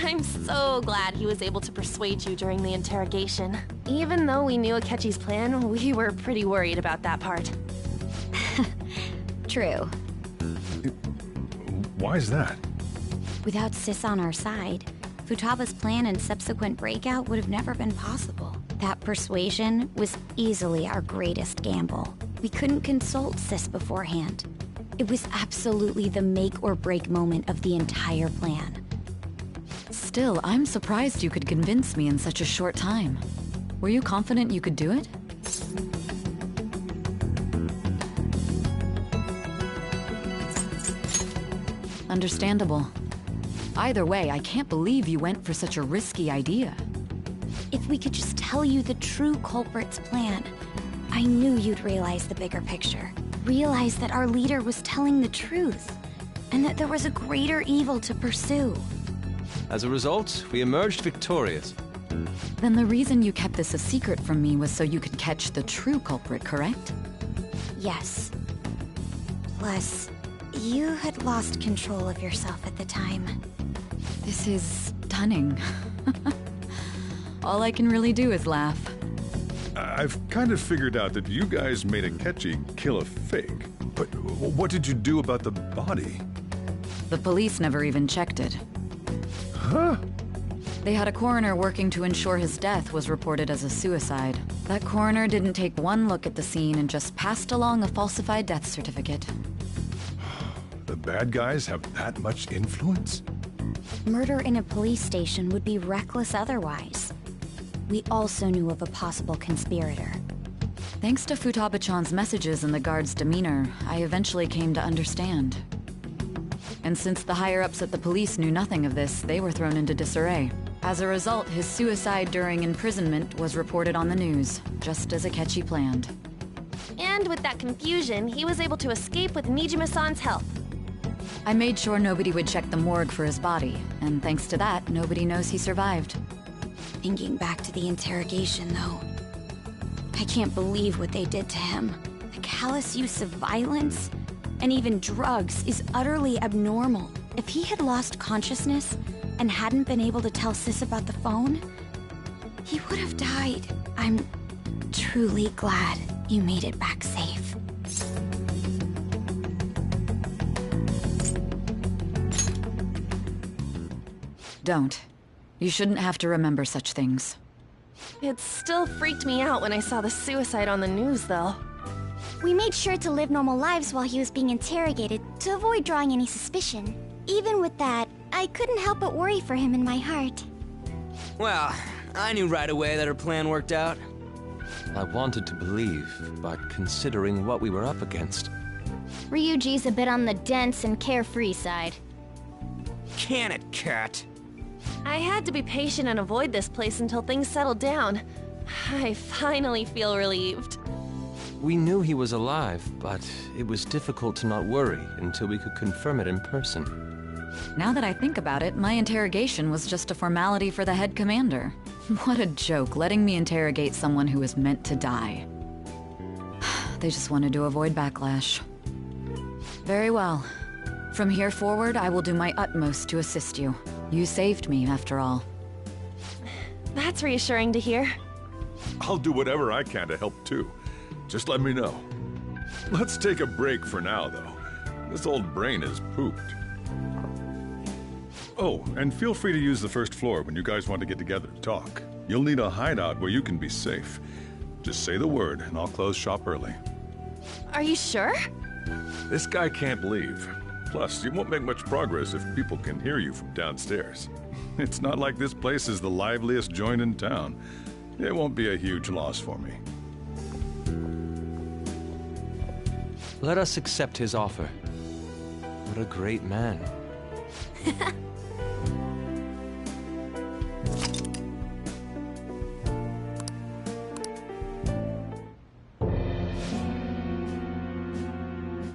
I'm so glad he was able to persuade you during the interrogation. Even though we knew Akechi's plan, we were pretty worried about that part. True. Why is that? Without Sis on our side, Futaba's plan and subsequent breakout would have never been possible. That persuasion was easily our greatest gamble. We couldn't consult Sis beforehand. It was absolutely the make or break moment of the entire plan. Still, I'm surprised you could convince me in such a short time. Were you confident you could do it? Understandable. Either way, I can't believe you went for such a risky idea. If we could just tell you the true culprit's plan, I knew you'd realize the bigger picture. Realize that our leader was telling the truth, and that there was a greater evil to pursue. As a result, we emerged victorious. Then the reason you kept this a secret from me was so you could catch the true culprit, correct? Yes. Plus, you had lost control of yourself at the time. This is stunning. All I can really do is laugh. I've kind of figured out that you guys made Akechi kill a fake. But what did you do about the body? The police never even checked it. Huh? They had a coroner working to ensure his death was reported as a suicide. That coroner didn't take one look at the scene and just passed along a falsified death certificate. The bad guys have that much influence? Murder in a police station would be reckless otherwise. We also knew of a possible conspirator. Thanks to Futaba-chan's messages and the guard's demeanor, I eventually came to understand. And since the higher-ups at the police knew nothing of this, they were thrown into disarray. As a result, his suicide during imprisonment was reported on the news, just as Akechi planned. And with that confusion, he was able to escape with Nijima-san's help. I made sure nobody would check the morgue for his body, and thanks to that, nobody knows he survived. Thinking back to the interrogation, though, I can't believe what they did to him. The callous use of violence, and even drugs, is utterly abnormal. If he had lost consciousness and hadn't been able to tell Sis about the phone, he would have died. I'm truly glad you made it back safe. Don't. You shouldn't have to remember such things. It still freaked me out when I saw the suicide on the news, though. We made sure to live normal lives while he was being interrogated to avoid drawing any suspicion. Even with that, I couldn't help but worry for him in my heart. Well, I knew right away that her plan worked out. I wanted to believe, but considering what we were up against... Ryuji's a bit on the dense and carefree side. Can it, Cat? I had to be patient and avoid this place until things settled down. I finally feel relieved. We knew he was alive, but it was difficult to not worry until we could confirm it in person. Now that I think about it, my interrogation was just a formality for the head commander. What a joke, letting me interrogate someone who was meant to die. They just wanted to avoid backlash. Very well. From here forward, I will do my utmost to assist you. You saved me, after all. That's reassuring to hear. I'll do whatever I can to help too. Just let me know. Let's take a break for now, though. This old brain is pooped. Oh, and feel free to use the first floor when you guys want to get together to talk. You'll need a hideout where you can be safe. Just say the word, and I'll close shop early. Are you sure? This guy can't leave. Plus, you won't make much progress if people can hear you from downstairs. It's not like this place is the liveliest joint in town. It won't be a huge loss for me. Let us accept his offer. What a great man.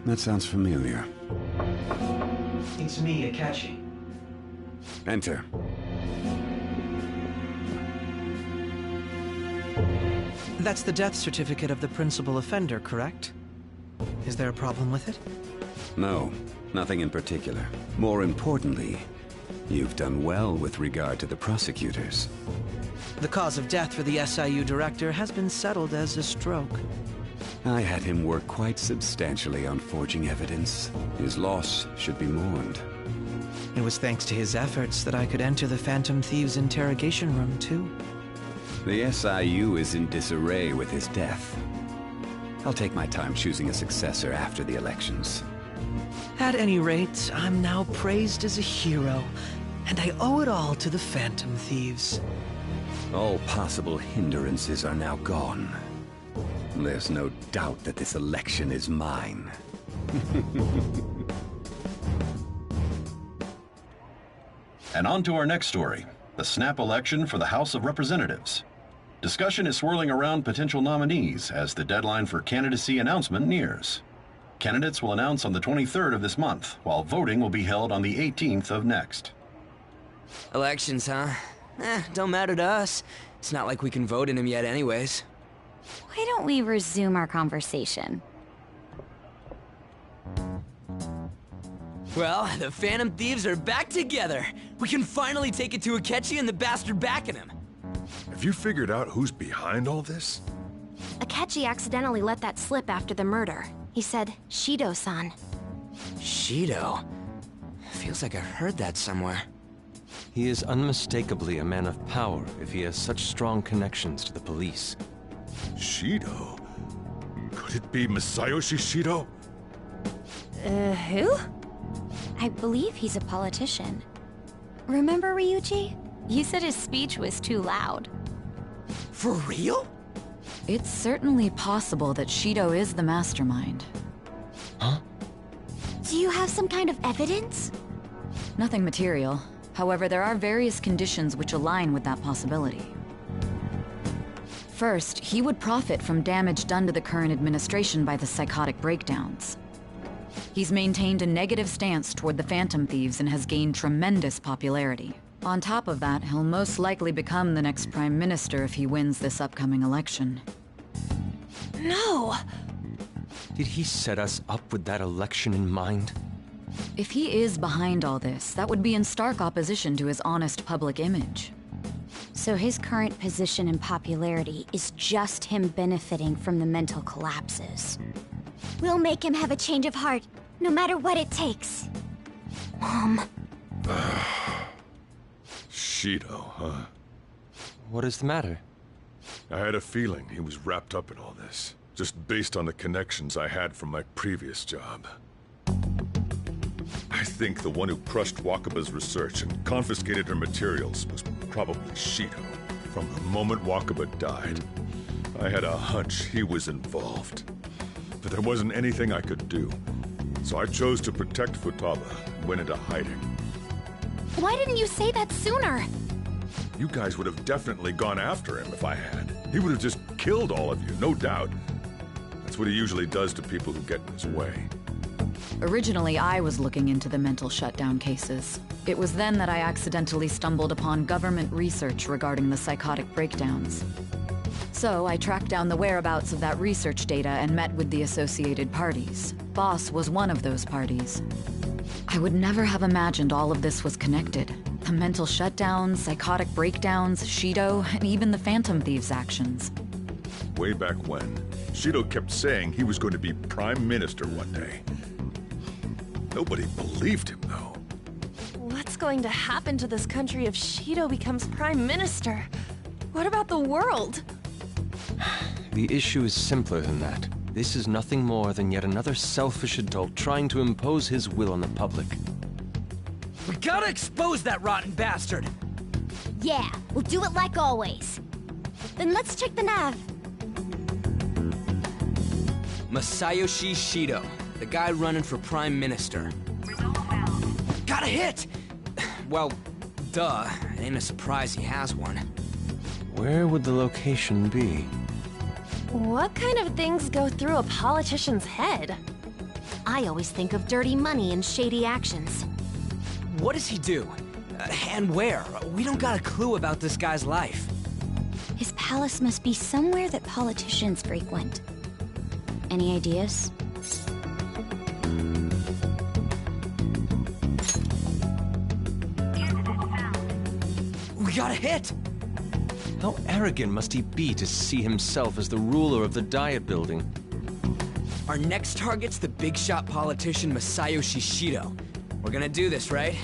That sounds familiar. It's me, Akechi. Enter. That's the death certificate of the principal offender, correct? Is there a problem with it? No, nothing in particular. More importantly, you've done well with regard to the prosecutors. The cause of death for the SIU director has been settled as a stroke. I had him work quite substantially on forging evidence. His loss should be mourned. It was thanks to his efforts that I could enter the Phantom Thieves' interrogation room, too. The SIU is in disarray with his death. I'll take my time choosing a successor after the elections. At any rate, I'm now praised as a hero, and I owe it all to the Phantom Thieves. All possible hindrances are now gone. There's no doubt that this election is mine. And on to our next story, the snap election for the House of Representatives. Discussion is swirling around potential nominees as the deadline for candidacy announcement nears. Candidates will announce on the 23rd of this month, while voting will be held on the 18th of next. Elections, huh? Don't matter to us. It's not like we can vote in them yet anyways. Why don't we resume our conversation? Well, the Phantom Thieves are back together. We can finally take it to Akechi and the bastard backing him. Have you figured out who's behind all this? Akechi accidentally let that slip after the murder. He said, Shido-san. Shido? Feels like I heard that somewhere. He is unmistakably a man of power if he has such strong connections to the police. Shido? Could it be Masayoshi Shido? Who? I believe he's a politician. Remember, Ryuji? You said his speech was too loud. For real? It's certainly possible that Shido is the mastermind. Huh? Do you have some kind of evidence? Nothing material. However, there are various conditions which align with that possibility. First, he would profit from damage done to the current administration by the psychotic breakdowns. He's maintained a negative stance toward the Phantom Thieves and has gained tremendous popularity. On top of that, he'll most likely become the next Prime Minister if he wins this upcoming election. No! Did he set us up with that election in mind? If he is behind all this, that would be in stark opposition to his honest public image. So his current position and popularity is just him benefiting from the mental collapses. We'll make him have a change of heart, no matter what it takes. Mom. Shido, huh? What is the matter? I had a feeling he was wrapped up in all this, just based on the connections I had from my previous job. I think the one who crushed Wakaba's research and confiscated her materials was probably Shido. From the moment Wakaba died, I had a hunch he was involved. But there wasn't anything I could do, so I chose to protect Futaba and went into hiding. Why didn't you say that sooner? You guys would have definitely gone after him if I had. He would have just killed all of you, no doubt. That's what he usually does to people who get in his way. Originally, I was looking into the mental shutdown cases. It was then that I accidentally stumbled upon government research regarding the psychotic breakdowns. So I tracked down the whereabouts of that research data and met with the associated parties. Boss was one of those parties. I would never have imagined all of this was connected. The mental shutdowns, psychotic breakdowns, Shido, and even the Phantom Thieves' actions. Way back when, Shido kept saying he was going to be Prime Minister one day. Nobody believed him, though. What's going to happen to this country if Shido becomes Prime Minister? What about the world? The issue is simpler than that. This is nothing more than yet another selfish adult trying to impose his will on the public. We gotta expose that rotten bastard! Yeah, we'll do it like always. Then let's check the nav. Masayoshi Shido, the guy running for Prime Minister. Got a hit! Well, duh. It ain't a surprise he has one. Where would the location be? What kind of things go through a politician's head? I always think of dirty money and shady actions. What does he do? And where? We don't got a clue about this guy's life. His palace must be somewhere that politicians frequent. Any ideas? We got a hit! How arrogant must he be to see himself as the ruler of the Diet Building? Our next target's the big shot politician Masayoshi Shido. We're gonna do this, right?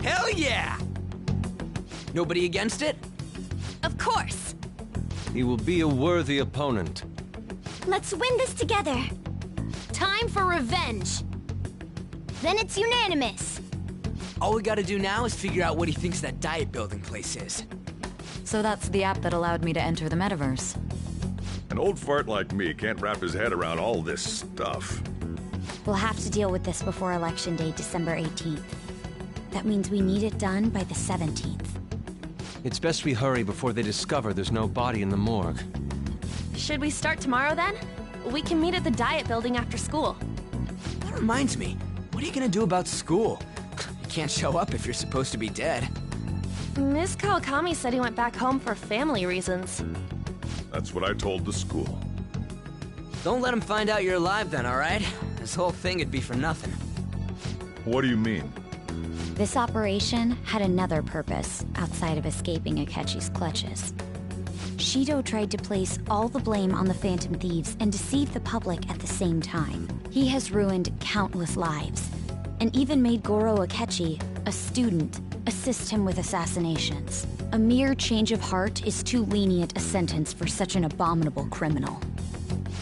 Hell yeah! Nobody against it? Of course! He will be a worthy opponent. Let's win this together. Time for revenge! Then it's unanimous. All we gotta do now is figure out what he thinks that diet building place is. So that's the app that allowed me to enter the metaverse. An old fart like me can't wrap his head around all this stuff. We'll have to deal with this before Election Day, December 18th. That means we need it done by the 17th. It's best we hurry before they discover there's no body in the morgue. Should we start tomorrow then? We can meet at the diet building after school. That reminds me, what are you gonna do about school? You can't show up if you're supposed to be dead. Miss Kawakami said he went back home for family reasons. That's what I told the school. Don't let him find out you're alive then, alright? This whole thing would be for nothing. What do you mean? This operation had another purpose outside of escaping Akechi's clutches. Shido tried to place all the blame on the Phantom Thieves and deceive the public at the same time. He has ruined countless lives, and even made Goro Akechi, a student, assist him with assassinations. A mere change of heart is too lenient a sentence for such an abominable criminal.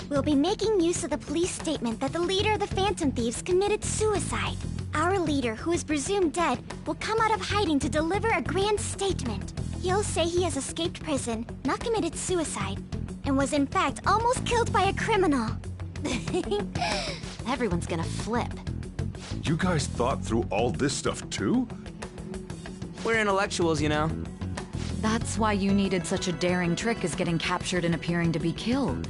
We'll be making use of the police statement that the leader of the Phantom Thieves committed suicide. Our leader, who is presumed dead, will come out of hiding to deliver a grand statement. He'll say he has escaped prison, not committed suicide, and was in fact almost killed by a criminal. Everyone's gonna flip. You guys thought through all this stuff too? We're intellectuals, you know. That's why you needed such a daring trick as getting captured and appearing to be killed.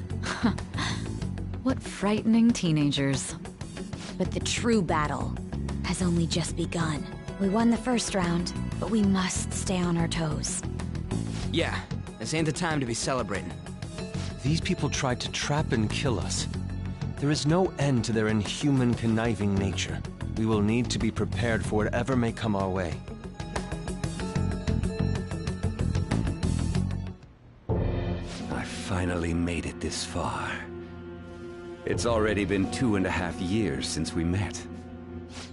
What frightening teenagers. But the true battle has only just begun. We won the first round, but we must stay on our toes. Yeah, this ain't the time to be celebrating. These people tried to trap and kill us. There is no end to their inhuman, conniving nature. We will need to be prepared for whatever may come our way. I finally made it this far. It's already been 2.5 years since we met.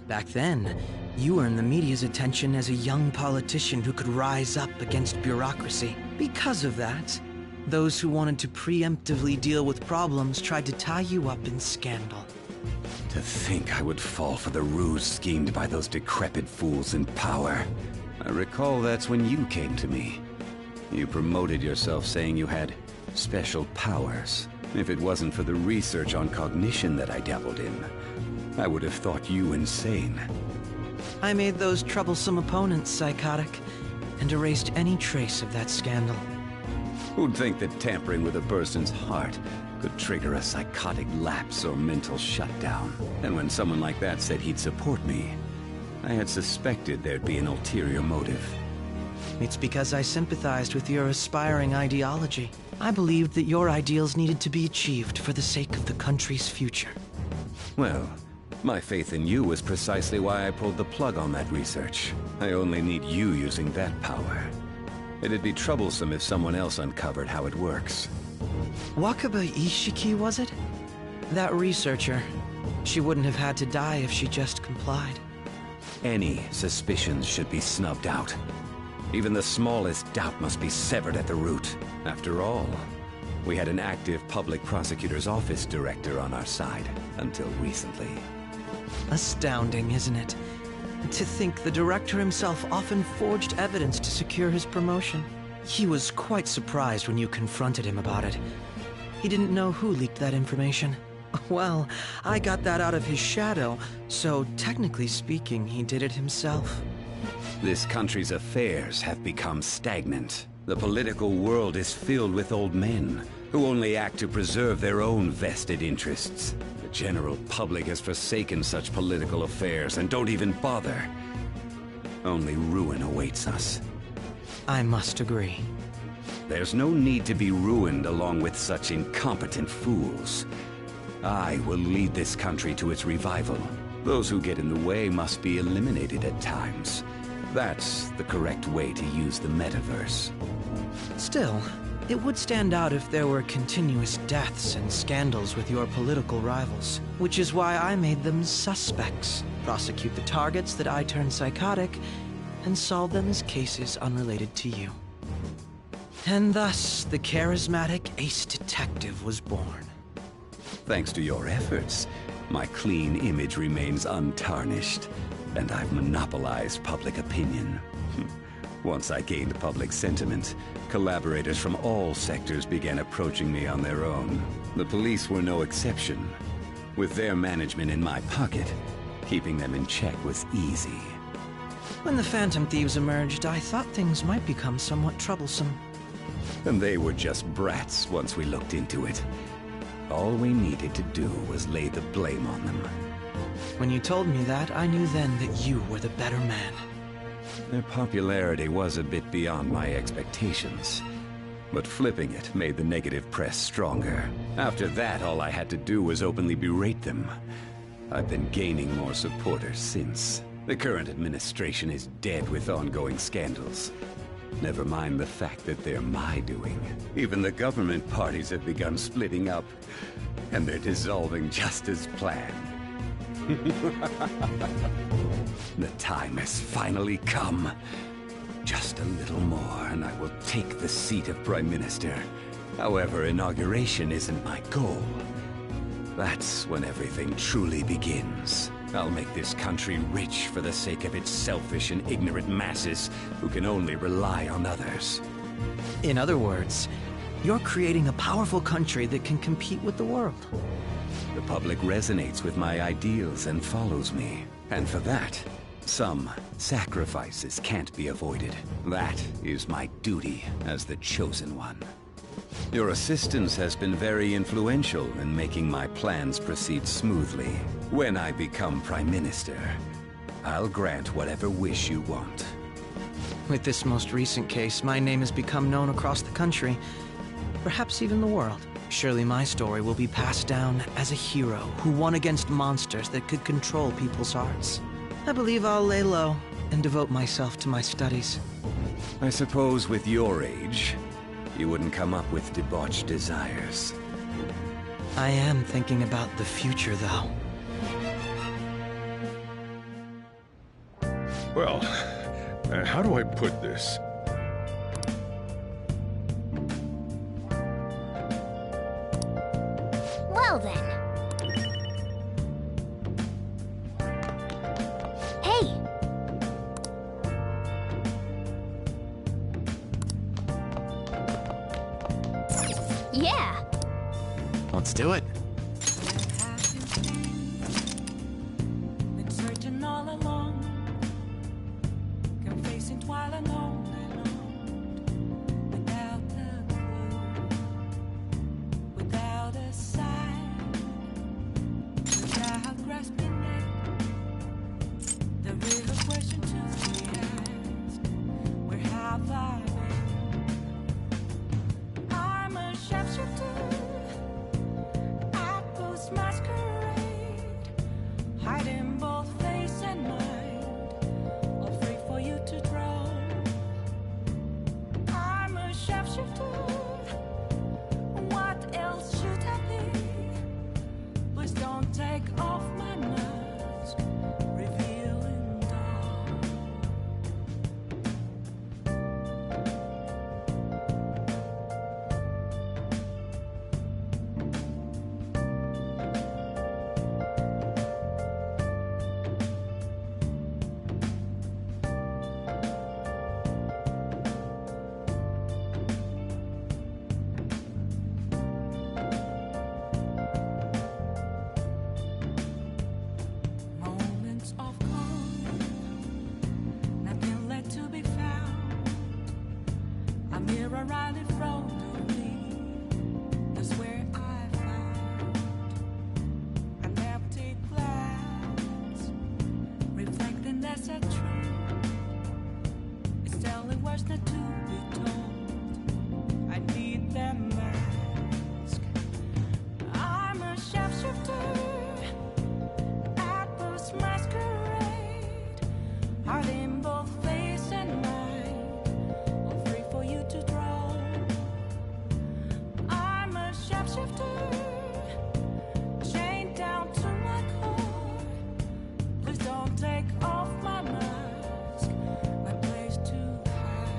Back then, you earned the media's attention as a young politician who could rise up against bureaucracy. Because of that, those who wanted to preemptively deal with problems tried to tie you up in scandal. To think I would fall for the ruse schemed by those decrepit fools in power. I recall that's when you came to me. You promoted yourself saying you had special powers. If it wasn't for the research on cognition that I dabbled in, I would have thought you insane. I made those troublesome opponents psychotic, and erased any trace of that scandal. Who'd think that tampering with a person's heart could trigger a psychotic lapse or mental shutdown? And when someone like that said he'd support me, I had suspected there'd be an ulterior motive. It's because I sympathized with your aspiring ideology. I believed that your ideals needed to be achieved for the sake of the country's future. Well, my faith in you was precisely why I pulled the plug on that research. I only need you using that power. It'd be troublesome if someone else uncovered how it works. Wakaba Ishiki, was it? That researcher. She wouldn't have had to die if she just complied. Any suspicions should be snubbed out. Even the smallest doubt must be severed at the root. After all, we had an active public prosecutor's office director on our side until recently. Astounding, isn't it? To think the director himself often forged evidence to secure his promotion. He was quite surprised when you confronted him about it. He didn't know who leaked that information. Well, I got that out of his shadow, so technically speaking, he did it himself. This country's affairs have become stagnant. The political world is filled with old men who only act to preserve their own vested interests. The general public has forsaken such political affairs and don't even bother. Only ruin awaits us. I must agree. There's no need to be ruined along with such incompetent fools. I will lead this country to its revival. Those who get in the way must be eliminated at times. That's the correct way to use the metaverse. Still, it would stand out if there were continuous deaths and scandals with your political rivals, which is why I made them suspects, prosecute the targets that I turned psychotic, and solve them as cases unrelated to you. And thus, the charismatic ace detective was born. Thanks to your efforts, my clean image remains untarnished, and I've monopolized public opinion. Once I gained public sentiment, collaborators from all sectors began approaching me on their own. The police were no exception. With their management in my pocket, keeping them in check was easy. When the Phantom Thieves emerged, I thought things might become somewhat troublesome. And they were just brats once we looked into it. All we needed to do was lay the blame on them. When you told me that, I knew then that you were the better man. Their popularity was a bit beyond my expectations, but flipping it made the negative press stronger. After that, all I had to do was openly berate them. I've been gaining more supporters since. The current administration is dead with ongoing scandals. Never mind the fact that they're my doing. Even the government parties have begun splitting up, and they're dissolving just as planned. The time has finally come. Just a little more, and I will take the seat of Prime Minister. However, inauguration isn't my goal. That's when everything truly begins. I'll make this country rich for the sake of its selfish and ignorant masses who can only rely on others. In other words, you're creating a powerful country that can compete with the world. The public resonates with my ideals and follows me. And for that, some sacrifices can't be avoided. That is my duty as the Chosen One. Your assistance has been very influential in making my plans proceed smoothly. When I become Prime Minister, I'll grant whatever wish you want. With this most recent case, my name has become known across the country, perhaps even the world. Surely my story will be passed down as a hero who won against monsters that could control people's hearts. I believe I'll lay low and devote myself to my studies. I suppose with your age, you wouldn't come up with debauched desires. I am thinking about the future, though. Well, how do I put this? Well then. Hey! Yeah! Let's do it. Been searching all along, confessing while alone and on, without a clue, without a sign, without grasping it. The real question to be asked: where have I been? I'm a sharpshooter. mirror right in front of me. That's where I found an empty glass, reflecting that's a truth. It's telling words not to be told. I need that mask. I'm a shapeshifter at this masquerade, heart in both face and mind, all free for you to draw. I'm a shapeshifter, chained down to my core. Please don't take off my mask, my place to hide.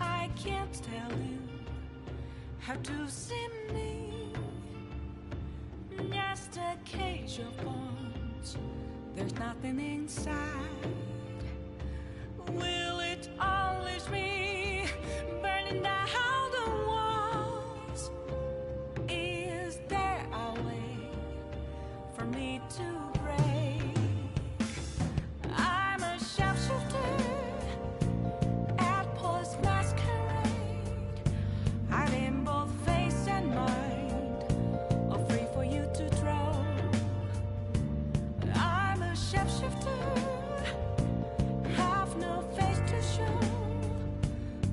I can't tell you how to see me. Just a cage of bones. There's nothing inside. Will it unleash me, burning down the walls? Is there a way for me to break? I'm a shapeshifter at post masquerade, hiding both face and mind, all free for you to draw. I'm a shapeshifter, have no face to show.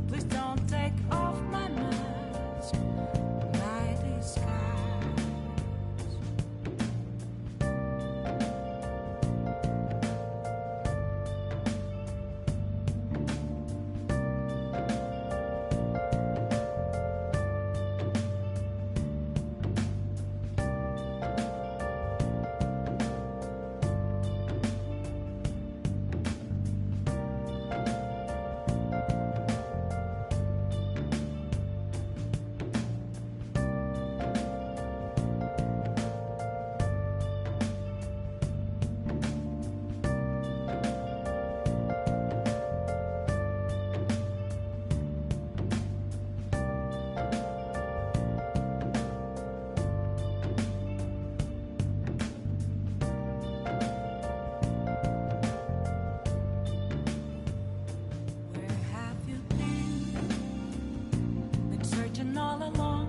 Please don't take off my mask, my disguise. Where have you been? Been searching all along,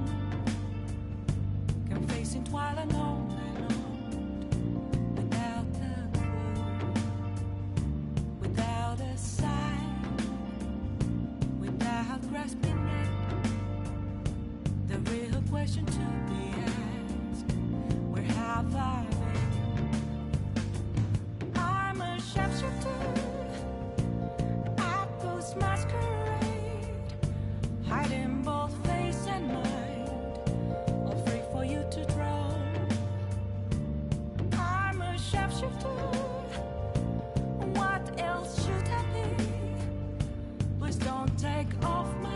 confessing twilight on and on, without a clue, without a sign, without grasping it. The real question to be asked: where have I been? I'm a shapeshifter at post masquerade, hiding both face and mind, all free for you to draw. I'm a shapeshifter, what else should I be? Please don't take off my